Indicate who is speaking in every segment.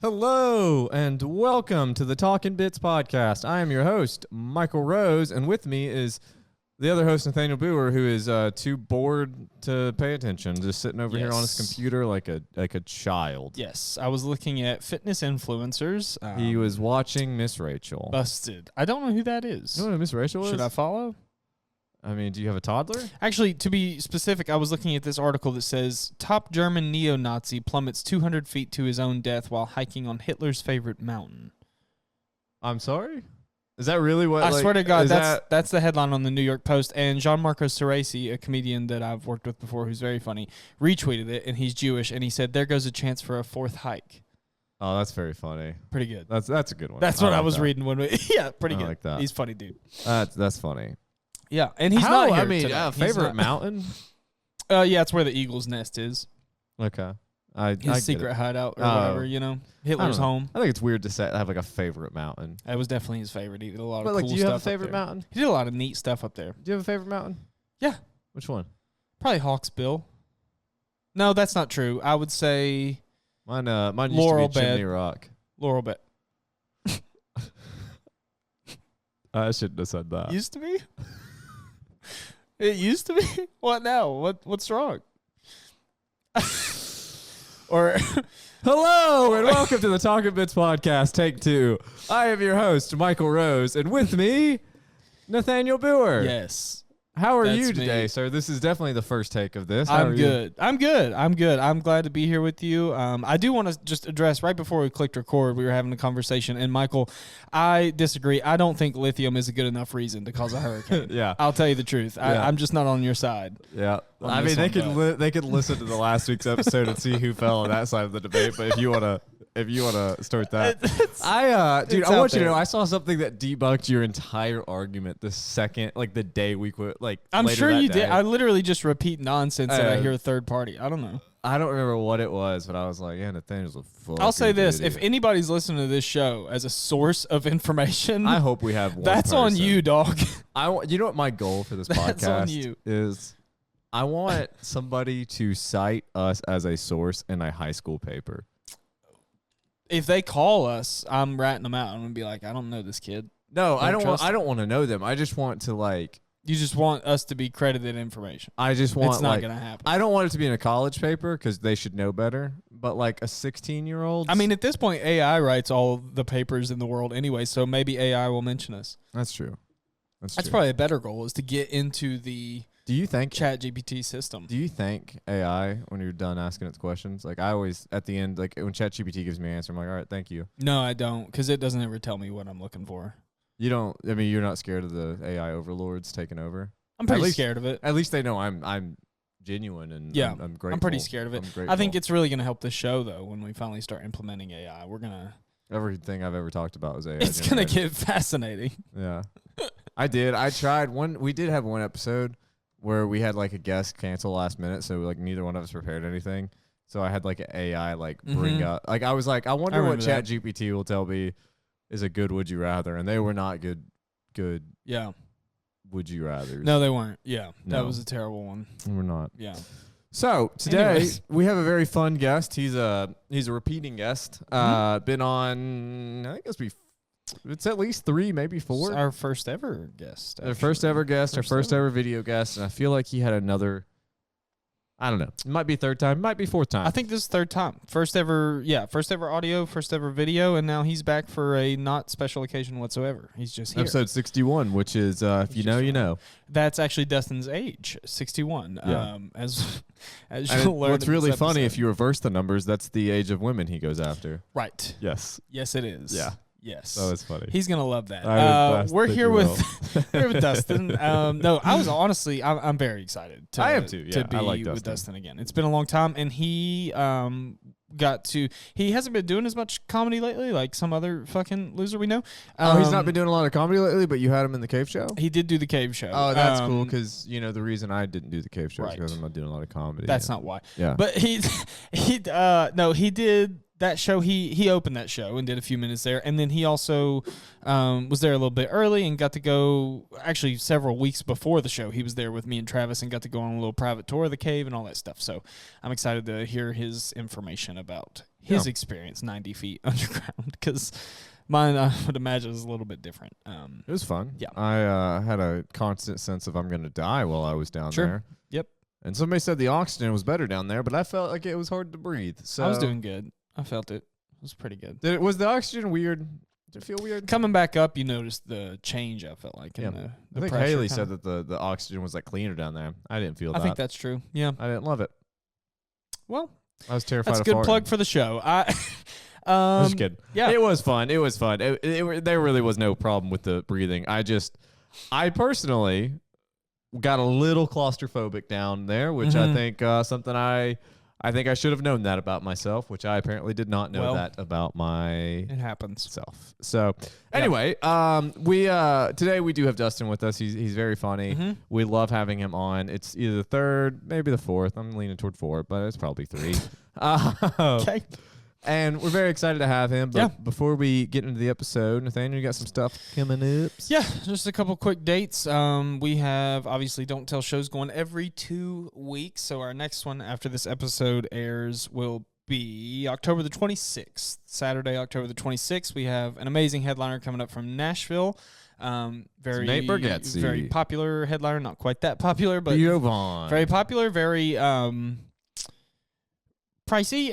Speaker 1: Hello and welcome to the Talkin Bits podcast. I am your host, Michael Rose, and with me is the other host, Nathaniel Boer, who is too bored to pay attention, just sitting over here on his computer like a child.
Speaker 2: Yes, I was looking at fitness influencers.
Speaker 1: He was watching Miss Rachel.
Speaker 2: Busted. I don't know who that is.
Speaker 1: You know what Miss Rachel is?
Speaker 2: Should I follow?
Speaker 1: I mean, do you have a toddler?
Speaker 2: Actually, to be specific, I was looking at this article that says, top German neo-Nazi plummets 200 feet to his own death while hiking on Hitler's favorite mountain.
Speaker 1: I'm sorry? Is that really what?
Speaker 2: I swear to God, that's the headline on the New York Post. And Jean-Marco Ceresi, a comedian that I've worked with before who's very funny, retweeted it, and he's Jewish, and he said, there goes a chance for a fourth hike.
Speaker 1: Oh, that's very funny.
Speaker 2: Pretty good.
Speaker 1: That's a good one.
Speaker 2: That's what I was reading when we... Yeah, pretty good.
Speaker 1: I like that.
Speaker 2: He's funny, dude.
Speaker 1: That's funny.
Speaker 2: Yeah, and he's not here
Speaker 1: today. Favorite mountain?
Speaker 2: Yeah, it's where the eagle's nest is.
Speaker 1: Okay.
Speaker 2: His secret hideout or whatever, you know. Hitler's home.
Speaker 1: I think it's weird to have like a favorite mountain.
Speaker 2: It was definitely his favorite. He did a lot of
Speaker 1: cool
Speaker 2: stuff.
Speaker 1: Do you have a favorite mountain?
Speaker 2: He did a lot of neat stuff up there.
Speaker 1: Do you have a favorite mountain?
Speaker 2: Yeah.
Speaker 1: Which one?
Speaker 2: Probably Hawksbill. No, that's not true. I would say
Speaker 1: mine used to be Chimney Rock.
Speaker 2: Laurel Bed.
Speaker 1: I shouldn't have said that.
Speaker 2: Used to be? It used to be? What now? What's wrong? Or
Speaker 1: hello and welcome to the Talkin Bits podcast, take 2. I am your host, Michael Rose, and with me, Nathaniel Boer.
Speaker 2: Yes.
Speaker 1: How are you today, sir? This is definitely the first take of this.
Speaker 2: I'm good. I'm glad to be here with you. I do want to just address, right before we clicked record, we were having a conversation, and Michael, I disagree. I don't think lithium is a good enough reason to cause a hurricane.
Speaker 1: Yeah.
Speaker 2: I'll tell you the truth.
Speaker 1: Yeah.
Speaker 2: I'm just not on your side.
Speaker 1: Yeah. I mean, they could listen to the last week's episode and see who fell on that side of the debate, but if you want to start that. Dude, I want you to know, I saw something that debunked your entire argument the second, like the day we quit,
Speaker 2: I'm sure you did. I literally just repeat nonsense that I hear a third party. I don't know.
Speaker 1: I don't remember what it was, but I was like, yeah, Nathaniel's a fucking
Speaker 2: I'll say this.
Speaker 1: idiot.
Speaker 2: If anybody's listening to this show as a source of information,
Speaker 1: I hope we have one
Speaker 2: that's
Speaker 1: person.
Speaker 2: on you, dog.
Speaker 1: You know what my goal for this
Speaker 2: That's
Speaker 1: podcast
Speaker 2: on you.
Speaker 1: is? I want somebody to cite us as a source in a high school paper.
Speaker 2: If they call us, I'm ratting them out. I'm gonna be like, I don't know this kid.
Speaker 1: No, I don't want to know them. I just want to
Speaker 2: You just want us to be credited information.
Speaker 1: I just want.
Speaker 2: It's not gonna happen.
Speaker 1: I don't want it to be in a college paper because they should know better. But like a 16-year-old.
Speaker 2: I mean, at this point, AI writes all the papers in the world anyway, so maybe AI will mention us.
Speaker 1: That's true. That's
Speaker 2: probably a better goal, is to get into the ChatGPT system.
Speaker 1: Do you thank AI when you're done asking its questions? Like I always, at the end, like when ChatGPT gives me an answer, I'm like, all right, thank you.
Speaker 2: No, I don't, because it doesn't ever tell me what I'm looking for.
Speaker 1: You don't. I mean, you're not scared of the AI overlords taking over.
Speaker 2: I'm pretty scared of it.
Speaker 1: At least they know I'm genuine and
Speaker 2: yeah,
Speaker 1: I'm grateful.
Speaker 2: I'm pretty scared of it. I think it's really going to help the show though when we finally start implementing AI. We're gonna.
Speaker 1: Everything I've ever talked about was AI.
Speaker 2: It's gonna get fascinating.
Speaker 1: Yeah, I did. I tried one. We did have one episode where we had like a guest cancel last minute, so like neither one of us prepared anything. So I had like an AI bring up. Like I was like, I wonder what ChatGPT will tell me is a good would you rather, and they were not good.
Speaker 2: Yeah.
Speaker 1: Would you rather?
Speaker 2: No, they weren't. Yeah, that was a terrible one.
Speaker 1: We're not.
Speaker 2: Yeah.
Speaker 1: So today we have a very fun guest. He's a repeating guest. Been on, I think it's at least 3, maybe 4.
Speaker 2: It's our first ever guest.
Speaker 1: Our first ever guest, our first ever video guest, and I feel like he had another. I don't know. It might be 3rd time, might be 4th time.
Speaker 2: I think this is 3rd time. First ever audio, first ever video, and now he's back for a not special occasion whatsoever. He's just here.
Speaker 1: Episode 61, which is, if you know, you know.
Speaker 2: That's actually Dustin's age, 61.
Speaker 1: Yeah.
Speaker 2: As you'll learn.
Speaker 1: What's really funny, if you reverse the numbers, that's the age of women he goes after.
Speaker 2: Right.
Speaker 1: Yes.
Speaker 2: Yes, it is.
Speaker 1: Yeah.
Speaker 2: Yes.
Speaker 1: That was funny.
Speaker 2: He's going to love that. We're here with Dustin. No, I was honestly, I'm very excited
Speaker 1: I am too. Yeah,
Speaker 2: to be
Speaker 1: I like
Speaker 2: with Dustin again. It's been a long time, and he he hasn't been doing as much comedy lately, like some other fucking loser we know.
Speaker 1: He's not been doing a lot of comedy lately, but you had him in the cave show?
Speaker 2: He did do the cave show.
Speaker 1: Oh, that's cool, because, the reason I didn't do the cave show is because I'm not doing a lot of comedy.
Speaker 2: That's not why.
Speaker 1: Yeah.
Speaker 2: But he did that show. He opened that show and did a few minutes there, and then he also was there a little bit early and got to go, actually several weeks before the show, he was there with me and Travis and got to go on a little private tour of the cave and all that stuff. So I'm excited to hear his information about his experience 90 feet underground, because mine, I would imagine, is a little bit different.
Speaker 1: It was fun.
Speaker 2: Yeah.
Speaker 1: I had a constant sense of I'm going to die while I was down there.
Speaker 2: Yep.
Speaker 1: And somebody said the oxygen was better down there, but I felt like it was hard to breathe. So
Speaker 2: I was doing good. I felt it. It was pretty good.
Speaker 1: Was the oxygen weird? Did it feel weird?
Speaker 2: Coming back up, you noticed the change, I felt like. In
Speaker 1: Yeah.
Speaker 2: the
Speaker 1: I think
Speaker 2: pressure
Speaker 1: Haley
Speaker 2: kinda.
Speaker 1: said that the oxygen was like cleaner down there. I didn't feel that.
Speaker 2: I think that's true. Yeah.
Speaker 1: I didn't love it.
Speaker 2: Well,
Speaker 1: I was terrified
Speaker 2: that's a
Speaker 1: of
Speaker 2: good
Speaker 1: farting.
Speaker 2: plug for the show.
Speaker 1: Just kidding.
Speaker 2: Yeah.
Speaker 1: It was fun. It was fun. There really was no problem with the breathing. I personally got a little claustrophobic down there, which I think something I think I should have known that about myself, which I apparently did not know that about
Speaker 2: It happens.
Speaker 1: myself. So anyway, we today we do have Dustin with us. He's very funny. We love having him on. It's either the third, maybe the fourth. I'm leaning toward 4, but it's probably 3.
Speaker 2: Okay.
Speaker 1: And we're very excited to have him. But before we get into the episode, Nathaniel, you got some stuff coming up?
Speaker 2: Yeah, just a couple quick dates. We have, obviously, Don't Tell shows going every 2 weeks. So our next one after this episode airs will be October the 26th. Saturday, October the 26th. We have an amazing headliner coming up from Nashville. Very
Speaker 1: Nate Bargatze.
Speaker 2: very popular headliner. Not quite that popular, but
Speaker 1: Giovanni.
Speaker 2: very popular. Very pricey,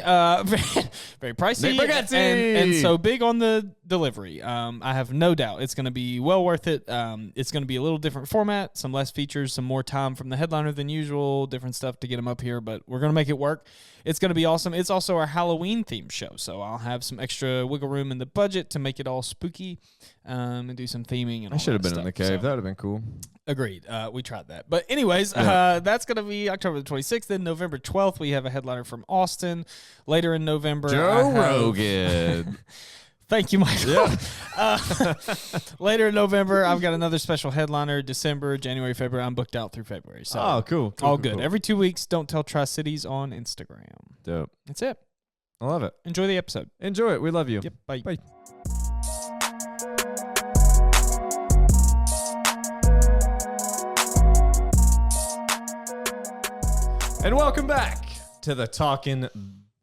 Speaker 2: very pricey,
Speaker 1: Nate Bargatze.
Speaker 2: and so big on the delivery. I have no doubt it's going to be well worth it. It's going to be a little different format, some less features, some more time from the headliner than usual, different stuff to get him up here, but we're going to make it work. It's going to be awesome. It's also our Halloween themed show, so I'll have some extra wiggle room in the budget to make it all spooky and do some theming. And
Speaker 1: I
Speaker 2: all
Speaker 1: should have
Speaker 2: that
Speaker 1: been in the
Speaker 2: stuff,
Speaker 1: cave.
Speaker 2: so.
Speaker 1: That would have been cool.
Speaker 2: Agreed. We tried that. But anyways, that's going to be October the 26th. Then November 12th, we have a headliner from Austin. Later in November,
Speaker 1: Joe Rogan.
Speaker 2: Thank you, Michael. Yeah. Later in November, I've got another special headliner. December, January, February. I'm booked out through February. So
Speaker 1: Cool.
Speaker 2: all good. Every 2 weeks, Don't Tell Tri-Cities on Instagram.
Speaker 1: Dope.
Speaker 2: That's it.
Speaker 1: I love it.
Speaker 2: Enjoy the episode.
Speaker 1: Enjoy it. We love you.
Speaker 2: Yep. Bye.
Speaker 1: Bye. And welcome back to the Talkin'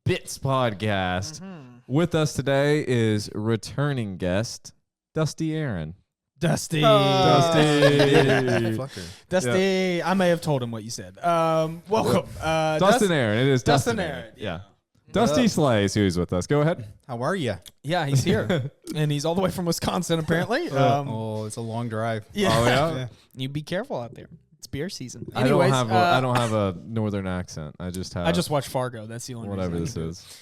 Speaker 1: Bits podcast. With us today is returning guest, Dusty Arron.
Speaker 2: Dusty.
Speaker 1: Dusty.
Speaker 2: I may have told him what you said. Welcome.
Speaker 1: Dustin Arron. It is Dustin
Speaker 2: Arron.
Speaker 1: Yeah. Dusty Slays, who's with us. Go ahead.
Speaker 3: How are you?
Speaker 2: Yeah, he's here. And he's all the way from Wisconsin, apparently.
Speaker 3: It's a long drive.
Speaker 2: Yeah.
Speaker 1: Oh, yeah?
Speaker 2: You be careful out there. It's beer season.
Speaker 1: I
Speaker 2: Anyways,
Speaker 1: don't have a northern accent. I just
Speaker 2: watch Fargo. That's the only
Speaker 1: whatever
Speaker 2: reason
Speaker 1: this
Speaker 2: I can do
Speaker 1: is.
Speaker 2: it.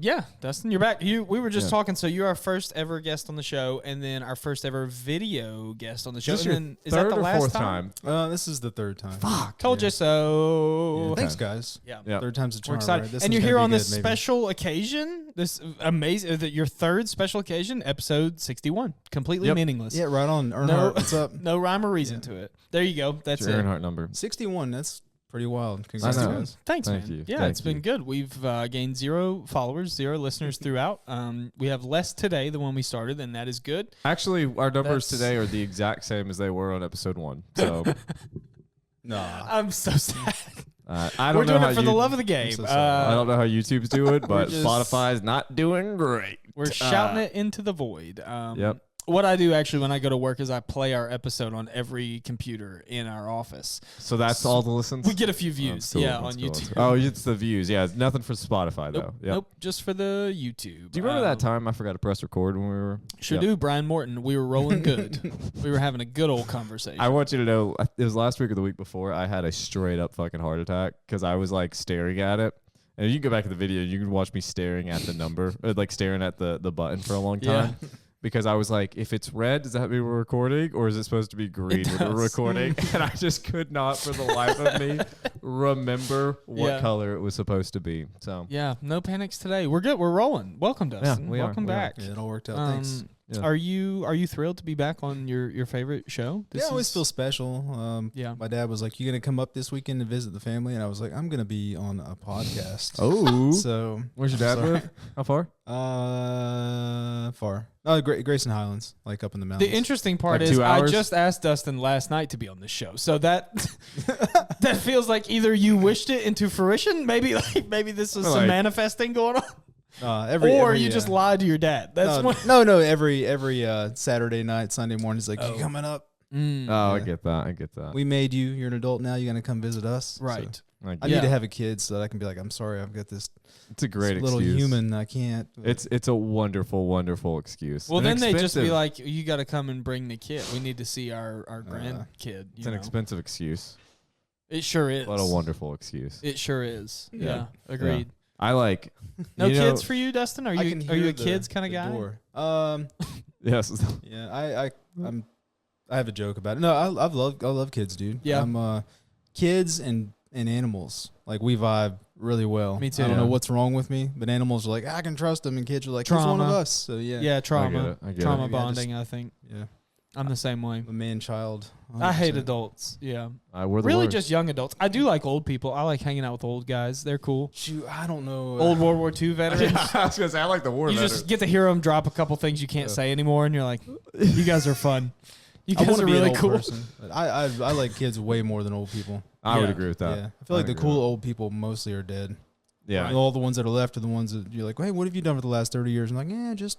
Speaker 2: Yeah, Dustin, you're back. We were just
Speaker 1: Yeah.
Speaker 2: talking. So you're our first ever guest on the show, and then our first ever video guest on the show.
Speaker 1: Is this
Speaker 2: And
Speaker 1: your
Speaker 2: then, is
Speaker 1: third
Speaker 2: that the
Speaker 1: or
Speaker 2: last
Speaker 1: fourth
Speaker 2: time?
Speaker 3: This is the third time.
Speaker 2: Fuck. Told you so.
Speaker 3: Yeah, thanks, guys.
Speaker 2: Yeah.
Speaker 1: Yeah.
Speaker 3: Third time's a
Speaker 2: We're
Speaker 3: charm.
Speaker 2: excited.
Speaker 3: Right? This
Speaker 2: And
Speaker 3: one's
Speaker 2: you're
Speaker 3: gonna
Speaker 2: here
Speaker 3: be
Speaker 2: on
Speaker 3: good,
Speaker 2: this
Speaker 3: maybe.
Speaker 2: special occasion, this amazing, your third special occasion, episode 61. Completely
Speaker 1: Yep.
Speaker 2: meaningless.
Speaker 3: Yeah, right on. Earnhardt,
Speaker 2: No,
Speaker 3: what's up?
Speaker 2: no rhyme or reason to it. There you go. That's
Speaker 1: It's your
Speaker 2: it.
Speaker 1: Earnhardt number.
Speaker 3: 61. That's pretty wild.
Speaker 1: I
Speaker 3: Congrats,
Speaker 1: know.
Speaker 3: guys.
Speaker 2: Thanks,
Speaker 1: Thank
Speaker 2: man.
Speaker 1: you.
Speaker 2: Yeah,
Speaker 1: Thank
Speaker 2: it's been
Speaker 1: you.
Speaker 2: good. We've gained 0 followers, 0 listeners throughout. We have less today than when we started, and that is good.
Speaker 1: Actually, our numbers
Speaker 2: That's-
Speaker 1: today are the exact same as they were on episode 1. So
Speaker 3: Nah.
Speaker 2: I'm so sad.
Speaker 1: I don't
Speaker 2: We're
Speaker 1: know
Speaker 2: doing
Speaker 1: how
Speaker 2: it for the love of the game.
Speaker 3: so sorry.
Speaker 1: I don't know how YouTube's doing, but
Speaker 2: just-
Speaker 1: Spotify's not doing great.
Speaker 2: We're shouting it into the void.
Speaker 1: Yep.
Speaker 2: What I do actually when I go to work is I play our episode on every computer in our office.
Speaker 1: So that's all the listens?
Speaker 2: We get a few views,
Speaker 1: That's cool,
Speaker 2: yeah,
Speaker 1: that's
Speaker 2: on
Speaker 1: cool,
Speaker 2: YouTube.
Speaker 1: that's cool. Oh, it's the views. Yeah, it's nothing for Spotify, though.
Speaker 2: Nope,
Speaker 1: Yep.
Speaker 2: nope, just for the YouTube.
Speaker 1: Do you remember that time I forgot to press record when we were?
Speaker 2: Sure
Speaker 1: Yep.
Speaker 2: do, Brian Morton. We were rolling good. We were having a good old conversation.
Speaker 1: I want you to know, it was last week or the week before, I had a straight up fucking heart attack because I was like staring at it. And you can go back to the video, you can watch me staring at the number, or like staring at the button for a long time.
Speaker 2: Yeah.
Speaker 1: Because I was like, if it's red, does that mean we're recording? Or is it supposed to be green when we're
Speaker 2: does.
Speaker 1: recording? And I just could not, for the life of me, remember what
Speaker 2: Yeah.
Speaker 1: color it was supposed to be. So
Speaker 2: Yeah, no panics today. We're good. We're rolling. Welcome, Dustin.
Speaker 1: we are,
Speaker 2: Welcome
Speaker 1: we are.
Speaker 2: back.
Speaker 3: Yeah, it all worked out. Thanks.
Speaker 1: Yeah.
Speaker 2: Are you thrilled to be back on your favorite show?
Speaker 3: Yeah, I always feel special.
Speaker 2: Yeah.
Speaker 3: My dad was like, "You gonna come up this weekend to visit the family?" And I was like, "I'm gonna be on a podcast."
Speaker 1: Oh.
Speaker 3: So
Speaker 1: Where's your dad
Speaker 3: sorry.
Speaker 1: live? How far?
Speaker 3: Far. Oh, Grayson Highlands, like up in the
Speaker 2: The
Speaker 3: mountains.
Speaker 2: interesting part
Speaker 1: Like
Speaker 2: is
Speaker 1: 2
Speaker 2: I
Speaker 1: hours?
Speaker 2: just asked Dustin last night to be on this show, so that that feels like either you wished it into fruition, maybe this was some
Speaker 1: Like-
Speaker 2: manifesting going on. Or you just lied to your dad. That's
Speaker 3: no. Every Saturday night, Sunday morning, he's like, "You coming up?"
Speaker 1: I get that.
Speaker 3: We made you. You're an adult now. You're gonna come visit us,
Speaker 2: right?
Speaker 3: So I need to have a kid so that I can be like, "I'm sorry, I've got this."
Speaker 1: It's a great
Speaker 3: little
Speaker 1: excuse.
Speaker 3: human. I can't.
Speaker 1: It's a wonderful excuse.
Speaker 2: Well,
Speaker 1: and
Speaker 2: then they just be like, "You got to come and bring the kid. We need to see our grandkid."
Speaker 1: It's an expensive excuse,
Speaker 2: It sure is.
Speaker 1: but a wonderful excuse.
Speaker 2: It sure is. Yeah, agreed.
Speaker 1: Yeah. I like.
Speaker 2: No kids for you, Dustin? Are you a kids kind of guy?
Speaker 3: Door.
Speaker 1: Yes.
Speaker 3: Yeah, I have a joke about it. No, I love kids, dude.
Speaker 2: Yeah.
Speaker 3: I'm kids and animals. Like we vibe really well.
Speaker 2: Me too.
Speaker 3: I don't know what's wrong with me, but animals are like, I can trust them, and kids are like, he's one of us. So yeah.
Speaker 2: Yeah, trauma.
Speaker 1: I get
Speaker 2: Trauma
Speaker 1: it.
Speaker 2: bonding, I think.
Speaker 3: Yeah.
Speaker 2: I'm the same way.
Speaker 3: A man-child.
Speaker 2: I hate adults. Yeah.
Speaker 1: We're the
Speaker 2: Really
Speaker 1: worst.
Speaker 2: just young adults. I do like old people. I like hanging out with old guys. They're cool.
Speaker 3: Shoot, I don't know.
Speaker 2: Old World War II veterans.
Speaker 1: I was gonna say I like the war.
Speaker 2: You just get to hear them drop a couple things you can't say anymore, and you're like, you guys are fun. You
Speaker 3: I
Speaker 2: guys
Speaker 3: want
Speaker 2: are
Speaker 3: to be
Speaker 2: really
Speaker 3: an old
Speaker 2: cool.
Speaker 3: person. But I like kids way more than old people.
Speaker 1: I would
Speaker 2: Yeah.
Speaker 1: agree with that.
Speaker 3: Yeah. I feel like the cool old people mostly are dead.
Speaker 1: Yeah.
Speaker 3: And all the ones that are left are the ones that you're like, hey, what have you done for the last 30 years? I'm like, yeah, just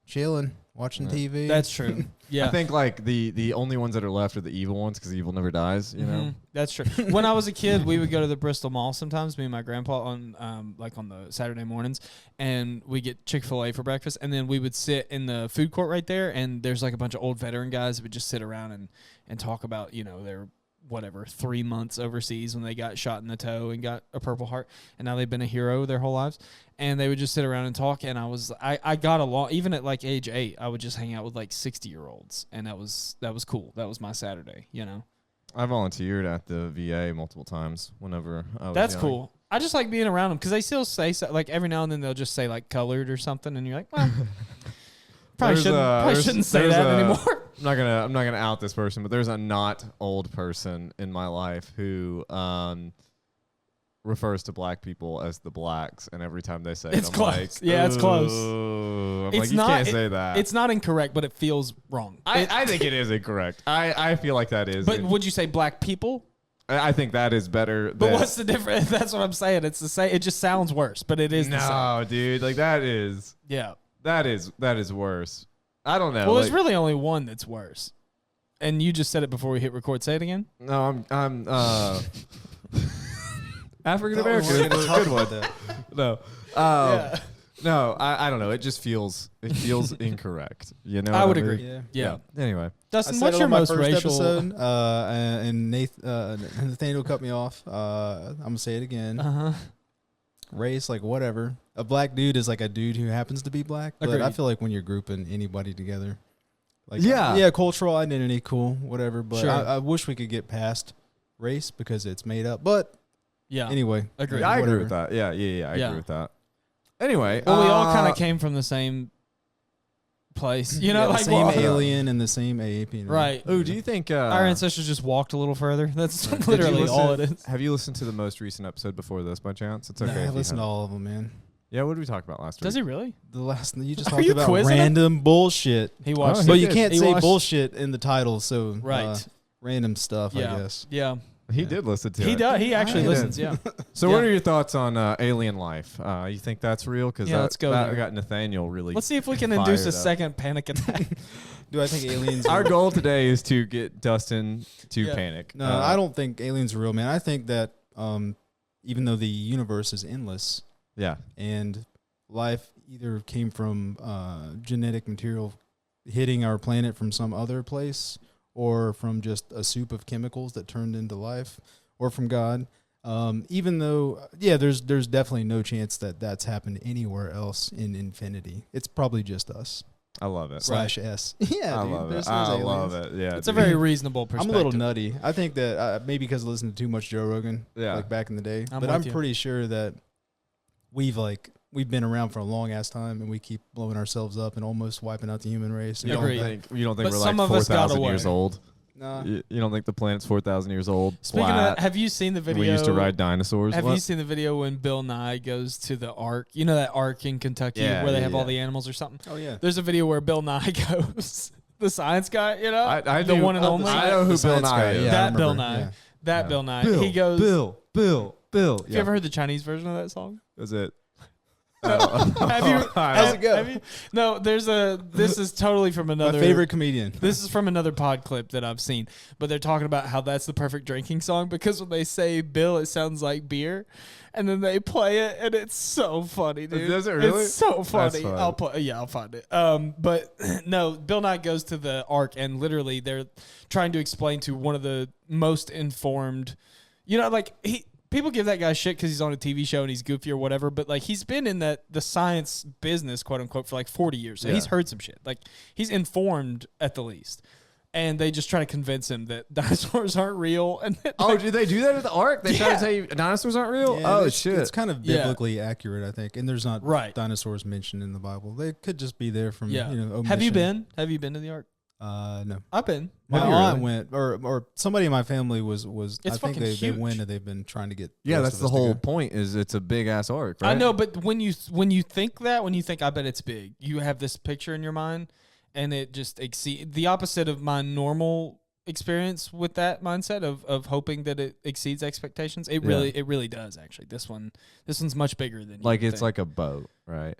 Speaker 3: chilling, watching TV.
Speaker 2: That's true. Yeah.
Speaker 1: I think like the only ones that are left are the evil ones because evil never dies. You know.
Speaker 2: That's true. When I was a kid, we would go to the Bristol Mall sometimes, me and my grandpa on on the Saturday mornings, and we get Chick-fil-A for breakfast, and then we would sit in the food court right there, and there's like a bunch of old veteran guys that would just sit around and talk about, their 3 months overseas when they got shot in the toe and got a Purple Heart, and now they've been a hero their whole lives. And they would just sit around and talk, and I got along. Even at like age 8, I would just hang out with like 60-year-olds, and that was cool. That was my Saturday,
Speaker 1: I volunteered at the VA multiple times whenever I was
Speaker 2: That's
Speaker 1: young.
Speaker 2: cool. I just like being around them because they still say like every now and then they'll just say like colored or something, and you're like, well, probably shouldn't say that anymore.
Speaker 1: I'm not gonna out this person, but there's a not old person in my life who refers to black people as the blacks, and every time they say
Speaker 2: It's
Speaker 1: it, I'm
Speaker 2: close.
Speaker 1: like,
Speaker 2: Yeah, it's close.
Speaker 1: I'm
Speaker 2: It's
Speaker 1: like, you
Speaker 2: not-
Speaker 1: can't say that.
Speaker 2: It's not incorrect, but it feels wrong.
Speaker 1: I think it is incorrect. I feel like that is.
Speaker 2: But would you say black people?
Speaker 1: I think that is better.
Speaker 2: But what's the difference? That's what I'm saying. It's the same. It just sounds worse, but it is the same.
Speaker 1: No, dude. Like that is
Speaker 2: Yeah.
Speaker 1: that is worse. I don't know.
Speaker 2: Well,
Speaker 1: like,
Speaker 2: there's really only one that's worse. And you just said it before we hit record. Say it again.
Speaker 1: no, I'm African American.
Speaker 3: We're
Speaker 1: is
Speaker 3: gonna
Speaker 1: a
Speaker 3: talk
Speaker 1: good one.
Speaker 3: about that.
Speaker 1: No.
Speaker 2: Yeah.
Speaker 1: No, I don't know. It just feels incorrect. You know,
Speaker 2: I
Speaker 1: what
Speaker 2: would
Speaker 1: mean?
Speaker 2: agree. Yeah.
Speaker 1: Anyway,
Speaker 3: I
Speaker 2: Dustin,
Speaker 3: said
Speaker 2: what's
Speaker 3: it
Speaker 2: your
Speaker 3: on my
Speaker 2: most
Speaker 3: first
Speaker 2: racial?
Speaker 3: episode, and Nathaniel cut me off. I'm gonna say it again.
Speaker 2: Uh-huh.
Speaker 3: Race, like whatever. A black dude is like a dude who happens to be black. But
Speaker 2: Agreed.
Speaker 3: I feel like when you're grouping anybody together, like
Speaker 1: Yeah.
Speaker 3: cultural identity, cool, whatever. But
Speaker 2: Sure.
Speaker 3: I wish we could get past race because it's made up. But
Speaker 2: Yeah.
Speaker 3: anyway,
Speaker 2: Agreed.
Speaker 1: I agree
Speaker 3: whatever.
Speaker 1: with that. Yeah, I
Speaker 2: Yeah.
Speaker 1: agree with that. Anyway,
Speaker 2: Well, we all kind of came from the same place. You know,
Speaker 3: the
Speaker 2: like
Speaker 3: same
Speaker 2: well,
Speaker 3: alien and the same AAP.
Speaker 2: right.
Speaker 1: Oh, do you think
Speaker 2: Our ancestors just walked a little further. That's
Speaker 1: Did you
Speaker 2: literally all it
Speaker 1: listen-
Speaker 2: is.
Speaker 1: Have you listened to the most recent episode before this by chance? It's okay.
Speaker 3: Nah, I
Speaker 1: if you
Speaker 3: listened to
Speaker 1: haven't.
Speaker 3: all of them, man.
Speaker 1: Yeah, what did we talk about last
Speaker 2: Does
Speaker 1: week?
Speaker 2: he really?
Speaker 3: The last you just
Speaker 2: Are
Speaker 3: talked
Speaker 2: you
Speaker 3: about
Speaker 2: quizzing him?
Speaker 3: random bullshit.
Speaker 2: He watched.
Speaker 1: Oh,
Speaker 2: it.
Speaker 3: But
Speaker 1: he
Speaker 3: you
Speaker 1: did.
Speaker 3: can't
Speaker 2: He
Speaker 3: say
Speaker 2: watched-
Speaker 3: bullshit in the title, so
Speaker 2: Right.
Speaker 3: random stuff,
Speaker 2: Yeah.
Speaker 3: I guess.
Speaker 2: Yeah.
Speaker 1: He
Speaker 3: Yeah.
Speaker 1: did listen to
Speaker 2: He
Speaker 1: it.
Speaker 2: does. He actually
Speaker 1: He
Speaker 2: listens.
Speaker 1: did.
Speaker 2: Yeah.
Speaker 1: So,
Speaker 2: Yeah.
Speaker 1: what are your thoughts on alien life? You think that's real? Because
Speaker 2: Yeah, let's go
Speaker 1: that
Speaker 2: there.
Speaker 1: got Nathaniel really.
Speaker 2: Let's see if we can induce a
Speaker 1: fired up.
Speaker 2: second panic attack.
Speaker 3: Do I think aliens?
Speaker 1: Our
Speaker 3: are,
Speaker 1: goal today is to get Dustin to
Speaker 2: Yeah.
Speaker 1: panic.
Speaker 3: No, I don't think aliens are real, man. I think that even though the universe is endless
Speaker 1: Yeah.
Speaker 3: and life either came from genetic material hitting our planet from some other place, or from just a soup of chemicals that turned into life, or from God. Even though, there's definitely no chance that that's happened anywhere else in infinity. It's probably just us.
Speaker 1: I love it.
Speaker 3: Slash S. Yeah,
Speaker 1: I
Speaker 3: dude.
Speaker 1: love
Speaker 3: There's
Speaker 1: it. I
Speaker 3: aliens.
Speaker 1: love it. Yeah.
Speaker 2: It's a
Speaker 1: dude.
Speaker 2: very reasonable perspective.
Speaker 3: I'm a little nutty. I think that maybe because I listened to too much Joe Rogan,
Speaker 1: Yeah.
Speaker 3: like back in the day.
Speaker 2: I'm
Speaker 3: But
Speaker 2: with
Speaker 3: I'm
Speaker 2: you.
Speaker 3: pretty sure that we've been around for a long ass time, and we keep blowing ourselves up and almost wiping out the human race.
Speaker 1: You don't
Speaker 2: Agreed.
Speaker 1: think we're
Speaker 2: But
Speaker 1: like
Speaker 2: some of us got
Speaker 1: 4,000 years
Speaker 2: away.
Speaker 1: old?
Speaker 3: Nah.
Speaker 1: You don't think the planet's 4,000 years old?
Speaker 2: Speaking
Speaker 1: flat,
Speaker 2: of, have you seen the video?
Speaker 1: we used to ride dinosaurs.
Speaker 2: Have
Speaker 1: What?
Speaker 2: you seen the video when Bill Nye goes to the Ark? You know that Ark in Kentucky
Speaker 1: Yeah,
Speaker 2: where they
Speaker 1: yeah,
Speaker 2: have all
Speaker 1: yeah.
Speaker 2: the animals or something?
Speaker 3: Oh yeah.
Speaker 2: There's a video where Bill Nye goes, the science guy, you know?
Speaker 1: I
Speaker 2: the
Speaker 1: do-
Speaker 2: one and
Speaker 1: oh,
Speaker 2: only.
Speaker 1: I know who
Speaker 3: The
Speaker 1: Bill
Speaker 3: science
Speaker 1: Nye
Speaker 3: guy,
Speaker 1: is.
Speaker 3: yeah, I
Speaker 2: That Bill
Speaker 3: remember,
Speaker 2: Nye.
Speaker 3: yeah.
Speaker 2: That
Speaker 1: Yeah.
Speaker 2: Bill Nye. He goes,
Speaker 1: Bill.
Speaker 2: have you ever heard the Chinese version of that song?
Speaker 1: Is it?
Speaker 2: Have you?
Speaker 3: How's it go?
Speaker 2: Have you? No, this is totally from another
Speaker 3: My favorite comedian.
Speaker 2: This is from another pod clip that I've seen, but they're talking about how that's the perfect drinking song because when they say Bill, it sounds like beer, and then they play it, and it's so funny, dude.
Speaker 1: Does it really?
Speaker 2: It's so funny.
Speaker 1: Fun.
Speaker 2: I'll find it. But no, Bill Nye goes to the Ark, and literally they're trying to explain to one of the most informed, like people give that guy shit because he's on a TV show and he's goofy or whatever, but like he's been in the science business, quote unquote, for like 40 years. So he's heard some shit. Like he's informed at the least. And they just try to convince him that dinosaurs aren't real. And that,
Speaker 1: did they do that at the Ark? They try to tell you dinosaurs aren't real?
Speaker 3: Yeah,
Speaker 1: shit.
Speaker 3: It's kind of biblically accurate, I think. And there's not
Speaker 2: Right.
Speaker 3: dinosaurs mentioned in the Bible. They could just be there from omission.
Speaker 2: Have you been? Have you been to the Ark?
Speaker 3: No.
Speaker 2: I've been.
Speaker 3: My
Speaker 1: Have you
Speaker 3: aunt
Speaker 1: really?
Speaker 3: went, or somebody in my family was.
Speaker 2: It's
Speaker 3: I think
Speaker 2: fucking
Speaker 3: they
Speaker 2: huge.
Speaker 3: went and they've been trying to get.
Speaker 1: Yeah,
Speaker 3: most
Speaker 1: that's
Speaker 3: of
Speaker 1: the
Speaker 3: us to
Speaker 1: whole
Speaker 3: go.
Speaker 1: point. Is it's a big ass Ark, right?
Speaker 2: I know, but when you think I bet it's big, you have this picture in your mind, and it just exceeds the opposite of my normal experience with that mindset of hoping that it exceeds expectations. It really does actually. This one's much bigger than
Speaker 1: Like
Speaker 2: you
Speaker 1: it's
Speaker 2: think.
Speaker 1: like a boat, right?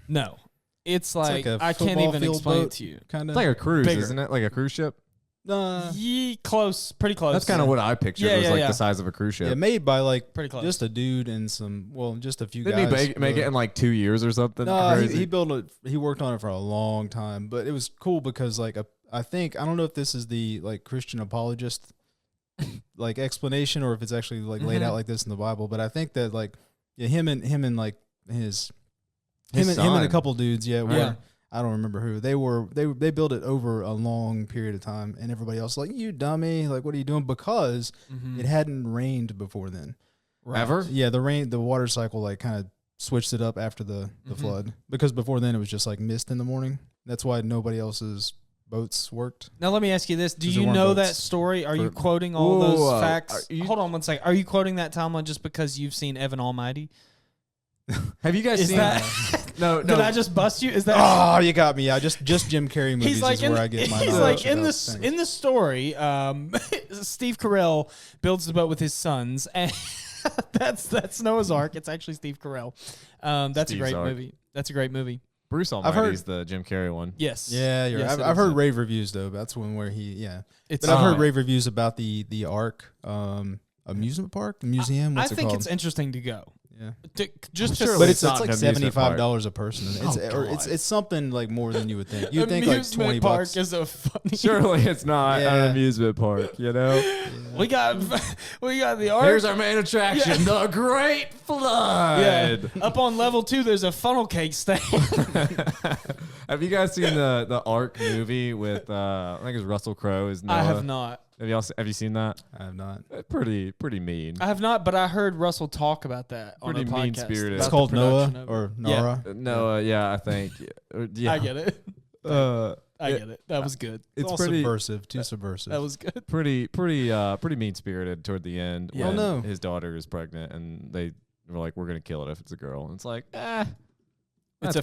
Speaker 2: No, it's like
Speaker 3: a
Speaker 2: I can't
Speaker 3: football
Speaker 2: even
Speaker 3: field
Speaker 2: explain it
Speaker 3: boat,
Speaker 2: to you.
Speaker 3: kind
Speaker 1: It's
Speaker 3: of.
Speaker 1: like a cruise,
Speaker 2: Bigger.
Speaker 1: isn't it? Like a cruise ship.
Speaker 2: Close, pretty close.
Speaker 1: That's kind of what I pictured.
Speaker 2: Yeah,
Speaker 1: was
Speaker 2: yeah,
Speaker 1: like
Speaker 2: yeah.
Speaker 1: the size of a cruise ship.
Speaker 3: Yeah, made by like
Speaker 2: Pretty close.
Speaker 3: just a dude and just a few
Speaker 1: Didn't
Speaker 3: guys.
Speaker 1: he make it in like 2 years or something?
Speaker 3: No,
Speaker 1: crazy?
Speaker 3: he built it. He worked on it for a long time, but it was cool because like I don't know if this is the like Christian apologist like explanation or if it's actually like laid out like this in the Bible, but I think that like him and like him and a
Speaker 1: son.
Speaker 3: couple dudes,
Speaker 2: Yeah.
Speaker 3: were, I don't remember who they built it over a long period of time, and everybody else was like, you dummy, like what are you doing? Because it hadn't rained before then.
Speaker 1: Ever?
Speaker 3: Yeah, the water cycle like kind of switched it up after the flood, because before then it was just like mist in the morning. That's why nobody else's boats worked.
Speaker 2: Now let me ask you this: do
Speaker 3: 'Cause there
Speaker 2: you
Speaker 3: weren't
Speaker 2: know
Speaker 3: boats
Speaker 2: that story? Are you
Speaker 3: for-
Speaker 2: quoting all
Speaker 1: Whoa,
Speaker 2: those facts?
Speaker 1: are you-
Speaker 2: Hold on one second. Are you quoting that timeline just because you've seen Evan Almighty?
Speaker 1: Have you guys
Speaker 2: Is
Speaker 1: seen
Speaker 2: that?
Speaker 1: No,
Speaker 2: Did I just bust you? Is that?
Speaker 3: Oh, you got me. Yeah, just Jim Carrey movies
Speaker 2: He's like
Speaker 3: is where I get my
Speaker 2: he's
Speaker 3: knowledge
Speaker 2: like in
Speaker 3: about
Speaker 2: this
Speaker 3: things.
Speaker 2: in the story. Steve Carell builds the boat with his sons, and that's Noah's Ark. It's actually Steve Carell. That's
Speaker 1: Steve's
Speaker 2: a great
Speaker 1: Ark.
Speaker 2: movie. That's a great movie.
Speaker 1: Bruce
Speaker 3: heard-
Speaker 1: Almighty's the Jim Carrey one.
Speaker 2: Yes.
Speaker 3: Yeah, you're
Speaker 2: Yes,
Speaker 3: right.
Speaker 2: it
Speaker 3: I've
Speaker 2: is.
Speaker 3: heard rave reviews though. That's one where
Speaker 2: It's.
Speaker 3: But I've heard
Speaker 1: Uh,
Speaker 3: rave reviews about the Ark amusement park, the museum.
Speaker 2: I
Speaker 3: What's it
Speaker 2: think
Speaker 3: called?
Speaker 2: it's interesting to go.
Speaker 3: Yeah.
Speaker 2: Just
Speaker 1: sure
Speaker 2: to
Speaker 3: But
Speaker 1: it's
Speaker 3: it's
Speaker 1: not
Speaker 3: like
Speaker 1: an amusement park.
Speaker 3: $75 a person. It's
Speaker 2: Oh,
Speaker 3: or
Speaker 2: God.
Speaker 3: it's something like more than you would think. You'd think like
Speaker 2: Amusement
Speaker 3: $20.
Speaker 2: park is a funny.
Speaker 1: Surely it's not
Speaker 3: Yeah.
Speaker 1: an amusement park, you know?
Speaker 2: We got the Ark.
Speaker 1: Here's our main attraction, the Great Flood.
Speaker 2: Yeah. Up on level 2, there's a funnel cake stand.
Speaker 1: Have you guys seen the Ark movie with I think it's Russell Crowe is Noah?
Speaker 2: I have not.
Speaker 1: Have you seen that?
Speaker 3: I have not.
Speaker 1: Pretty mean.
Speaker 2: I have not, but I heard Russell talk about that on a
Speaker 1: Pretty
Speaker 2: podcast.
Speaker 1: mean-spirited.
Speaker 3: It's
Speaker 2: about
Speaker 3: called
Speaker 2: the
Speaker 3: Noah
Speaker 2: production of it.
Speaker 3: or
Speaker 2: Yeah.
Speaker 3: Nara.
Speaker 1: Noah, yeah, I think. Yeah.
Speaker 2: I get it. I get it. That was good.
Speaker 3: It's
Speaker 1: It's
Speaker 3: all
Speaker 1: pretty
Speaker 3: subversive, too subversive.
Speaker 2: That was good.
Speaker 1: pretty mean spirited toward the end.
Speaker 2: Yeah.
Speaker 1: When
Speaker 3: Oh, no.
Speaker 1: his daughter is pregnant, and they were like, "We're gonna kill it if it's a girl." And it's like,
Speaker 2: It's
Speaker 1: that's
Speaker 2: a